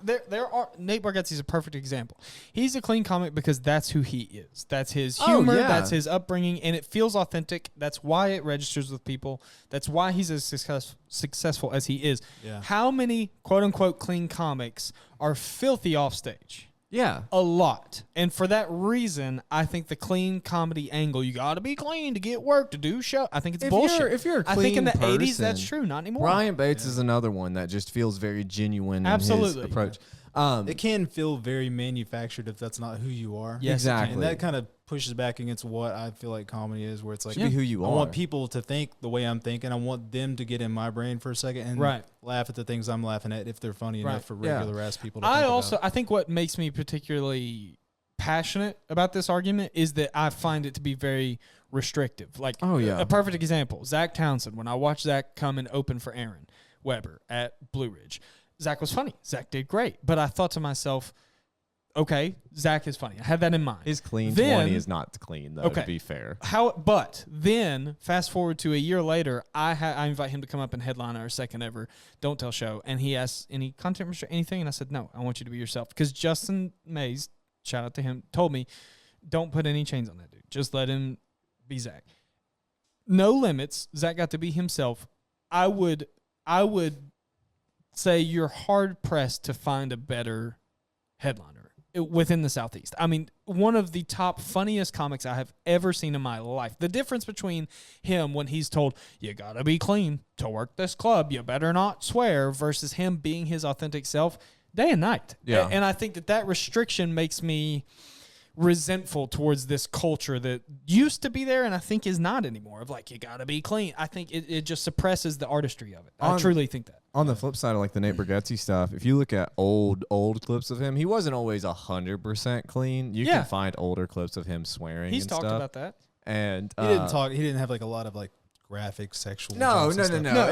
Speaker 2: there are Nate Bargatze's a perfect example. He's a clean comic because that's who he is. That's his humor.
Speaker 1: Yeah.
Speaker 2: That's his upbringing, and it feels authentic. That's why it registers with people. That's why he's as successful as he is.
Speaker 3: Yeah.
Speaker 2: How many quote unquote clean comics are filthy off stage?
Speaker 1: Yeah.
Speaker 2: A lot. And for that reason, I think the clean comedy angle, you got to be clean to get work, to do show. I think it's bullshit.
Speaker 1: If you're a clean
Speaker 2: I think in the 80s,
Speaker 1: person,
Speaker 2: that's true. Not anymore.
Speaker 1: Brian Bates is another one that just feels very genuine
Speaker 2: Absolutely.
Speaker 1: in his approach.
Speaker 3: It can feel very manufactured if that's not who you are.
Speaker 2: Yes,
Speaker 1: exactly.
Speaker 3: And that kind of pushes back against what I feel like comedy is, where it's like,
Speaker 1: be who you
Speaker 3: I
Speaker 1: are.
Speaker 3: want people to think the way I'm thinking. I want them to get in my brain for a second and laugh at the things I'm laughing at if they're funny enough for regular ass people to think about.
Speaker 2: I think what makes me particularly passionate about this argument is that I find it to be very restrictive. Like, a perfect example, Zach Townsend. When I watched Zach come and open for Arron Weber at Blue Ridge, Zach was funny. Zach did great. But I thought to myself, okay, Zach is funny. I had that in mind.
Speaker 1: His clean 20 is not clean, though, to be fair.
Speaker 2: But then, fast forward to a year later, I invite him to come up and headline our second ever Don't Tell show. And he asked any content restriction, anything? And I said, no, I want you to be yourself. Because Justin Mays, shout out to him, told me, don't put any chains on that dude. Just let him be Zach. No limits. Zach got to be himself. I would say you're hard pressed to find a better headliner within the Southeast. I mean, one of the top funniest comics I have ever seen in my life. The difference between him when he's told, you gotta be clean to work this club, you better not swear, versus him being his authentic self day and night.
Speaker 1: Yeah.
Speaker 2: And I think that restriction makes me resentful towards this culture that used to be there and I think is not anymore, of like, you gotta be clean. I think it just suppresses the artistry of it. I truly think that.
Speaker 1: On the flip side of like the Nate Bargatze stuff, if you look at old clips of him, he wasn't always 100% clean. You can find older clips of him swearing.
Speaker 2: He's
Speaker 1: and
Speaker 2: talked
Speaker 1: stuff.
Speaker 2: about that.
Speaker 1: And
Speaker 3: he didn't talk. He didn't have like a lot of like graphic sexual.
Speaker 1: No. It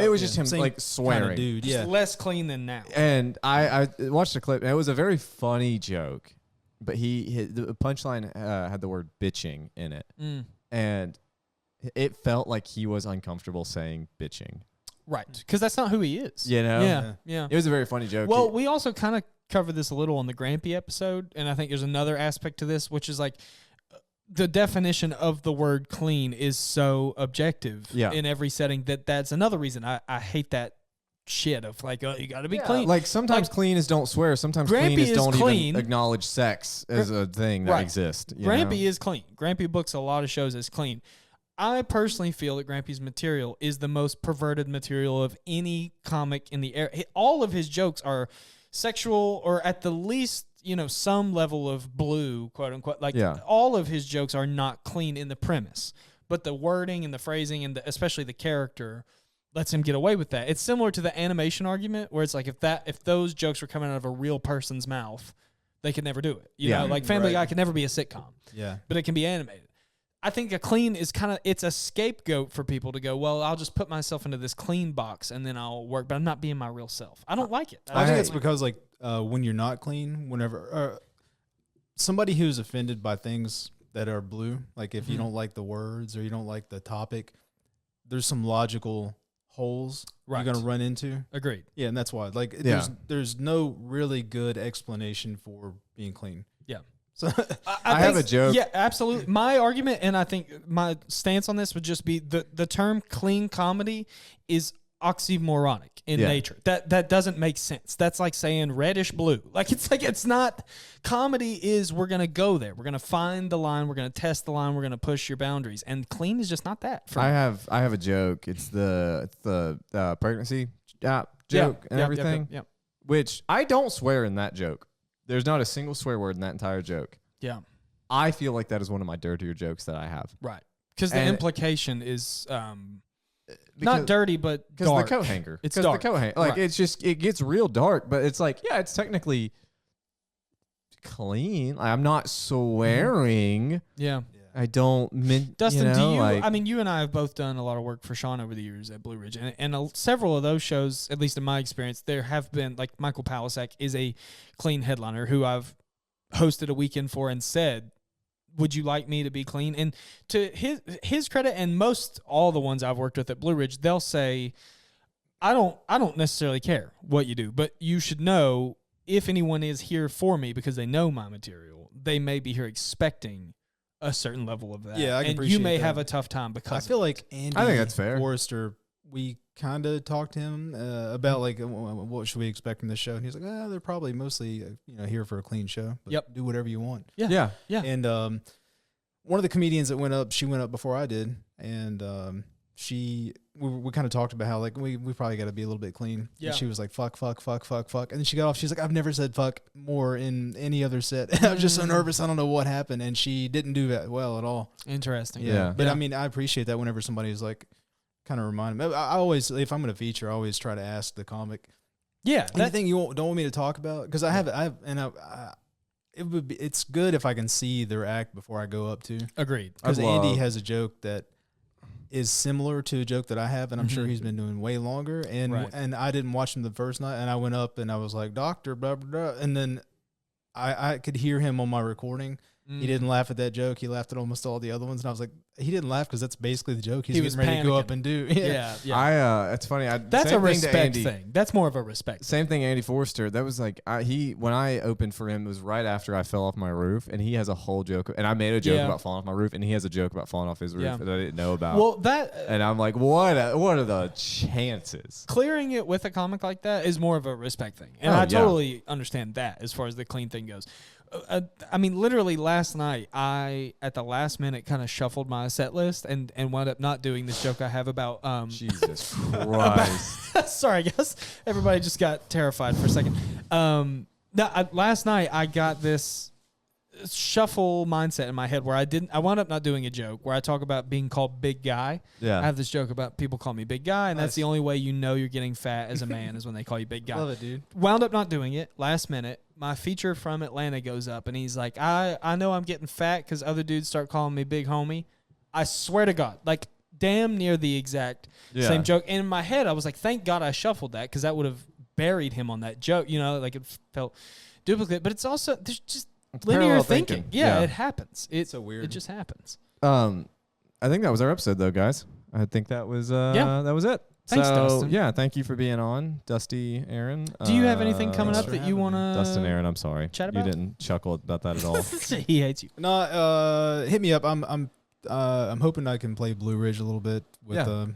Speaker 1: was just him
Speaker 3: Same
Speaker 1: like swearing.
Speaker 3: kind of dude.
Speaker 2: Just less clean than now.
Speaker 1: And I watched the clip, and it was a very funny joke, but the punchline had the word bitching in it, and it felt like he was uncomfortable saying bitching.
Speaker 2: Right, because that's not who he is.
Speaker 1: You know?
Speaker 2: Yeah.
Speaker 1: It was a very funny joke.
Speaker 2: Well, we also kind of covered this a little on the Grampy episode, and I think there's another aspect to this, which is like the definition of the word clean is so objective in every setting that's another reason I hate that shit of like, oh, you got to be clean.
Speaker 1: Like sometimes clean is don't swear. Sometimes
Speaker 2: Grampy
Speaker 1: clean is don't
Speaker 2: clean.
Speaker 1: even acknowledge sex as a thing that exists.
Speaker 2: Grampy is clean. Grampy books a lot of shows as clean. I personally feel that Grampy's material is the most perverted material of any comic in the era. All of his jokes are sexual or at the least, some level of blue, quote unquote. Like all of his jokes are not clean in the premise, but the wording and the phrasing and especially the character lets him get away with that. It's similar to the animation argument where it's like if those jokes were coming out of a real person's mouth, they could never do it. You know, like Family Guy could never be a sitcom.
Speaker 3: Yeah.
Speaker 2: But it can be animated. I think a clean is it's a scapegoat for people to go, well, I'll just put myself into this clean box and then I'll work, but I'm not being my real self. I don't like it.
Speaker 3: I think it's because like when you're not clean, whenever somebody who's offended by things that are blue, like if you don't like the words or you don't like the topic, there's some logical holes you're going to run into.
Speaker 2: Agreed.
Speaker 3: Yeah, and that's why. Like there's no really good explanation for being clean.
Speaker 2: Yeah.
Speaker 3: So
Speaker 1: I have a joke.
Speaker 2: Yeah, absolutely. My argument, and I think my stance on this would just be the term clean comedy is oxymoronic in nature. That doesn't make sense. That's like saying reddish blue. It's not. Comedy is we're going to go there. We're going to find the line. We're going to test the line. We're going to push your boundaries. And clean is just not that. I
Speaker 1: have a joke. It's the pregnancy joke and everything.
Speaker 2: Yeah.
Speaker 1: Which I don't swear in that joke. There's not a single swear word in that entire joke.
Speaker 2: Yeah.
Speaker 1: I feel like that is one of my dirtier jokes that I have.
Speaker 2: Right. Because the implication is not dirty, but dark.
Speaker 1: The coat hanger.
Speaker 2: It's dark.
Speaker 1: The coat hanger. Like, it's just, it gets real dark, but it's like, yeah, it's technically clean. I'm not swearing.
Speaker 2: Yeah.
Speaker 1: I don't.
Speaker 2: Dustin,
Speaker 1: you know,
Speaker 2: do you?
Speaker 1: Like,
Speaker 2: I mean, you and I have both done a lot of work for Sean over the years at Blue Ridge, and several of those shows, at least in my experience, there have been like Michael Palisak is a clean headliner who I've hosted a weekend for and said, "Would you like me to be clean?" And to his credit, and most all the ones I've worked with at Blue Ridge, they'll say, "I don't necessarily care what you do, but you should know if anyone is here for me because they know my material, they may be here expecting a certain level of that.
Speaker 3: Yeah, I can
Speaker 2: and
Speaker 3: appreciate
Speaker 2: you may
Speaker 3: that.
Speaker 2: have a tough time because
Speaker 3: I feel like Andy
Speaker 1: I think that's fair.
Speaker 3: Forrester, we kind of talked to him about like what should we expect from this show, and he's like, they're probably mostly here for a clean show. But
Speaker 2: Yep.
Speaker 3: do whatever you want.
Speaker 2: Yeah.
Speaker 3: And one of the comedians that went up, she went up before I did, and we kind of talked about how like we probably got to be a little bit clean.
Speaker 2: Yeah.
Speaker 3: And she was like fuck, and then she got off. She's like, I've never said fuck more in any other set. And I was just so nervous. I don't know what happened, and she didn't do that well at all.
Speaker 2: Interesting.
Speaker 1: Yeah.
Speaker 3: But I mean, I appreciate that whenever somebody's like kind of remind me. I always, if I'm going to feature, I always try to ask the comic
Speaker 2: Yeah.
Speaker 3: anything you don't want me to talk about, because it's good if I can see their act before I go up to.
Speaker 2: Agreed.
Speaker 3: Because
Speaker 1: I'd
Speaker 3: Andy
Speaker 1: love-
Speaker 3: has a joke that is similar to a joke that I have, and I'm sure
Speaker 2: Mhm.
Speaker 3: he's been doing way longer. And
Speaker 2: Right.
Speaker 3: and I didn't watch him the first night, and I went up and I was like, Doctor, blah blah blah, and then I could hear him on my recording.
Speaker 2: Mm.
Speaker 3: He didn't laugh at that joke. He laughed at almost all the other ones, and I was like, he didn't laugh because that's basically the joke he's
Speaker 2: He
Speaker 3: getting
Speaker 2: was
Speaker 3: ready to go up
Speaker 2: panicking.
Speaker 3: and do.
Speaker 2: Yeah.
Speaker 1: It's funny.
Speaker 2: That's
Speaker 1: same
Speaker 2: a
Speaker 1: thing to
Speaker 2: respect
Speaker 1: Andy.
Speaker 2: thing. That's more of a respect.
Speaker 1: Same thing, Andy Forster. That was like when I opened for him, it was right after I fell off my roof, and he has a whole joke. And I made a joke
Speaker 2: Yeah.
Speaker 1: about falling off my roof, and he has a joke about falling off his roof
Speaker 2: Yeah.
Speaker 1: that I didn't know about.
Speaker 2: Well, that
Speaker 1: and I'm like, what are the chances?
Speaker 2: clearing it with a comic like that is more of a respect thing, and
Speaker 1: Oh,
Speaker 2: I
Speaker 1: yeah.
Speaker 2: totally understand that as far as the clean thing goes. I mean, literally last night, I at the last minute kind of shuffled my set list and wound up not doing this joke I have about
Speaker 1: Jesus Christ.
Speaker 2: Sorry, I guess everybody just got terrified for a second. Last night I got this shuffle mindset in my head where I wound up not doing a joke where I talk about being called big guy.
Speaker 1: Yeah.
Speaker 2: I have this joke about people call me big guy, and that's
Speaker 3: Nice.
Speaker 2: the only way you know you're getting fat as a man is when they call you big guy.
Speaker 3: Love it, dude.
Speaker 2: Wound up not doing it last minute. My feature from Atlanta goes up, and he's like, I know I'm getting fat because other dudes start calling me big homie. I swear to God, like damn near the exact same joke. And in my head, I was like, thank God I shuffled that because that would have buried him on that joke. Like it felt duplicate. But it's also, there's just linear
Speaker 1: parallel
Speaker 2: thinking.
Speaker 1: thinking.
Speaker 2: Yeah,
Speaker 1: Yeah.
Speaker 2: it happens. It's
Speaker 3: so weird.
Speaker 2: It just happens.
Speaker 1: I think that was our episode, though, guys. I think that was that was it.
Speaker 2: Thanks,
Speaker 1: so,
Speaker 2: Dustin.
Speaker 1: Yeah, thank you for being on, Dusty, Aaron.
Speaker 2: Do you have anything coming
Speaker 3: thanks
Speaker 2: up
Speaker 3: for
Speaker 2: that you
Speaker 3: having
Speaker 2: want
Speaker 3: me.
Speaker 2: to
Speaker 1: Dustin, Aaron, I'm sorry.
Speaker 2: chat about?
Speaker 1: You didn't chuckle about that at all.
Speaker 2: He hates you.
Speaker 3: No, hit me up. I'm hoping I can play Blue Ridge a little bit with
Speaker 1: Yeah.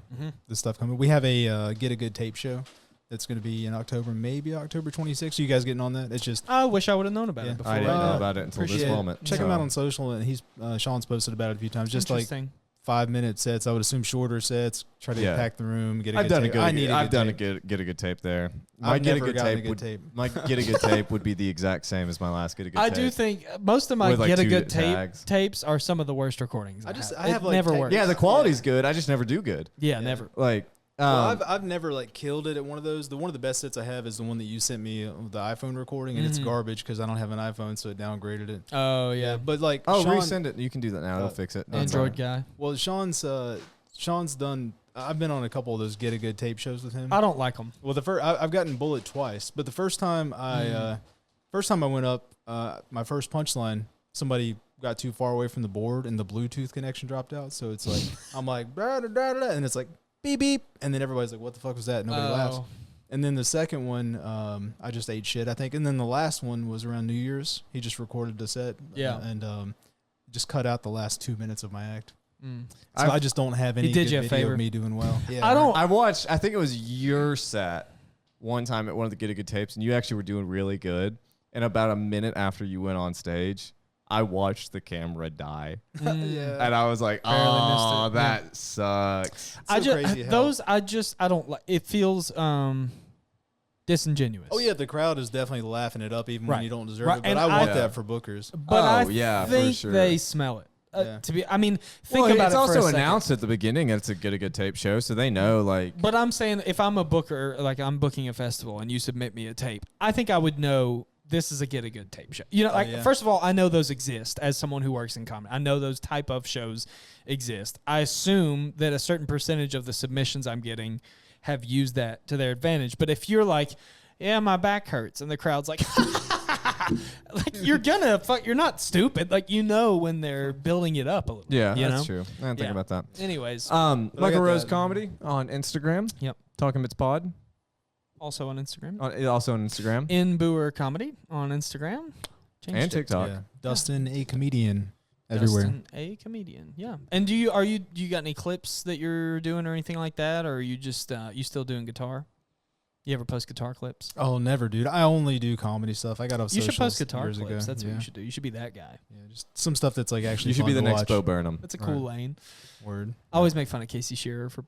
Speaker 3: the stuff coming. We have a Get a Good tape show that's going to be in October, maybe October 26th. You guys getting on that? It's just
Speaker 2: I wish I would have known about
Speaker 3: Yeah.
Speaker 2: it before.
Speaker 1: I didn't know
Speaker 3: Uh,
Speaker 1: about it until this
Speaker 2: appreciate it.
Speaker 1: moment.
Speaker 3: check him
Speaker 1: so-
Speaker 3: out on social, and he's Sean's posted about it a few times. Just like
Speaker 2: Interesting.
Speaker 3: 5-minute sets. I would assume shorter sets. Try to
Speaker 1: Yeah.
Speaker 3: pack the room. Get a
Speaker 1: I've
Speaker 3: good
Speaker 1: done a
Speaker 3: tape.
Speaker 1: good.
Speaker 3: I need a
Speaker 1: I've
Speaker 3: good
Speaker 1: done
Speaker 3: tape.
Speaker 1: a get a good tape there. My
Speaker 3: I've
Speaker 1: get a
Speaker 3: never
Speaker 1: good
Speaker 3: gotten a
Speaker 1: tape
Speaker 3: good
Speaker 1: would
Speaker 3: tape.
Speaker 1: my get a good tape would be the exact same as my last get a good
Speaker 2: I
Speaker 1: tape.
Speaker 2: do think most of my
Speaker 1: With, like,
Speaker 2: get a
Speaker 1: 2
Speaker 2: good
Speaker 1: tags.
Speaker 2: tapes are some of the worst recordings.
Speaker 3: I
Speaker 2: It
Speaker 3: have, like,
Speaker 2: never
Speaker 3: tech-
Speaker 2: works.
Speaker 1: Yeah, the quality's good. I just never do good.
Speaker 2: Yeah,
Speaker 3: Yeah.
Speaker 2: never.
Speaker 1: Like,
Speaker 3: Well, I've never like killed it at one of those. One of the best sets I have is the one that you sent me of the iPhone recording, and it's
Speaker 2: Mhm.
Speaker 3: garbage because I don't have an iPhone, so it downgraded it.
Speaker 2: Oh yeah,
Speaker 3: But like,
Speaker 1: oh,
Speaker 3: Sean,
Speaker 1: resend it. You can do that now. It'll fix it. That's
Speaker 2: Android
Speaker 1: fine.
Speaker 2: guy.
Speaker 3: Well, Sean's done. I've been on a couple of those Get a Good tape shows with him.
Speaker 2: I don't like them.
Speaker 3: Well, I've gotten bullet twice, but the first time I went up, my first punchline, somebody got too far away from the board and the Bluetooth connection dropped out. So it's like I'm like, "Blah, da, da, da, da," and it's like beep beep, and then everybody's like, "What the fuck was that?" Nobody laughs. And then the second one, I just ate shit, I think. And then the last one was around New Year's. He just recorded the set,
Speaker 2: Yeah.
Speaker 3: and just cut out the last 2 minutes of my act.
Speaker 2: Mm.
Speaker 3: So I just don't have any
Speaker 2: did
Speaker 3: good
Speaker 2: you a
Speaker 3: video
Speaker 2: favor.
Speaker 3: of me doing well. Yeah,
Speaker 2: I don't.
Speaker 1: I watched. I think it was your set one time at one of the Get a Good tapes, and you actually were doing really good. And about a minute after you went on stage, I watched the camera die,
Speaker 3: Yeah.
Speaker 1: and I was like,
Speaker 2: Barely missed
Speaker 1: "Oh,
Speaker 2: it.
Speaker 1: that sucks."
Speaker 2: I
Speaker 3: so
Speaker 2: just
Speaker 3: crazy how-
Speaker 2: those. I don't like. It feels disingenuous.
Speaker 3: Oh yeah, the crowd is definitely laughing it up even when
Speaker 2: Right.
Speaker 3: you don't deserve
Speaker 2: Right,
Speaker 3: it. But
Speaker 2: and
Speaker 3: I want
Speaker 1: I-
Speaker 3: that for bookers.
Speaker 2: but
Speaker 1: Oh,
Speaker 2: I
Speaker 1: yeah, for
Speaker 2: think
Speaker 1: sure.
Speaker 2: they smell it.
Speaker 3: Yeah.
Speaker 2: To be, I mean, think
Speaker 1: Well,
Speaker 2: about
Speaker 1: it's
Speaker 2: it for
Speaker 1: also
Speaker 2: a second.
Speaker 1: announced at the beginning that it's a Get a Good tape show, so they know. Like,
Speaker 2: But I'm saying if I'm a booker, like I'm booking a festival and you submit me a tape, I think I would know this is a get a good tape show. You know, like first of all, I know those exist as someone who works in comedy. I know those type of shows exist. I assume that a certain percentage of the submissions I'm getting have used that to their advantage. But if you're like, yeah, my back hurts, and the crowd's like, like you're not stupid. Like, you know, when they're building it up a little.
Speaker 1: Yeah,
Speaker 2: you
Speaker 1: that's
Speaker 2: know?
Speaker 1: true. I didn't think about that.
Speaker 2: Anyways,
Speaker 1: Michael Rose Comedy on Instagram.
Speaker 2: Yep.
Speaker 1: Talking Bits Pod.
Speaker 2: Also on Instagram.
Speaker 1: Also on Instagram.
Speaker 2: In Boer Comedy on Instagram.
Speaker 1: And
Speaker 2: Changed it.
Speaker 1: TikTok.
Speaker 3: Yeah. Dustin, a comedian, everywhere.
Speaker 2: Dustin, a comedian. Yeah. And do you got any clips that you're doing or anything like that, or are you just you still doing guitar? You ever post guitar clips?
Speaker 3: Oh, never, dude. I only do comedy stuff. I got off
Speaker 2: You should
Speaker 3: socials
Speaker 2: post guitar
Speaker 3: years
Speaker 2: clips.
Speaker 3: ago.
Speaker 2: That's what you should do. You should be that guy.
Speaker 3: Yeah, just some stuff that's like actually
Speaker 1: You should be the
Speaker 3: fun to
Speaker 1: next
Speaker 3: watch.
Speaker 1: Bo Burnham.
Speaker 2: That's a cool lane.
Speaker 3: Word.
Speaker 2: I always make fun of Casey Shearer for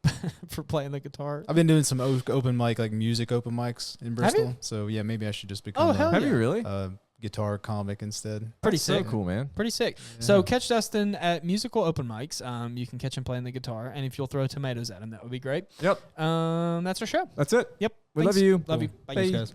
Speaker 2: for playing the guitar.
Speaker 3: I've been doing some open mic, like music open mics in
Speaker 2: Have you?
Speaker 3: Bristol. So yeah, maybe I should just become
Speaker 2: hell
Speaker 1: Have
Speaker 2: yeah.
Speaker 1: you really?
Speaker 3: a guitar comic instead.
Speaker 2: Pretty
Speaker 1: That's so
Speaker 2: sick.
Speaker 1: cool, man.
Speaker 2: Pretty sick.
Speaker 3: Yeah.
Speaker 2: So catch Dustin at musical open mics. You can catch him playing the guitar, and if you'll throw tomatoes at him, that would be great.
Speaker 1: Yep.
Speaker 2: That's our show.
Speaker 1: That's it.
Speaker 2: Yep.
Speaker 1: We
Speaker 2: Thanks.
Speaker 1: love you.
Speaker 2: Love you.
Speaker 1: Cool.
Speaker 2: Bye.
Speaker 1: Bye.
Speaker 3: Thanks, guys.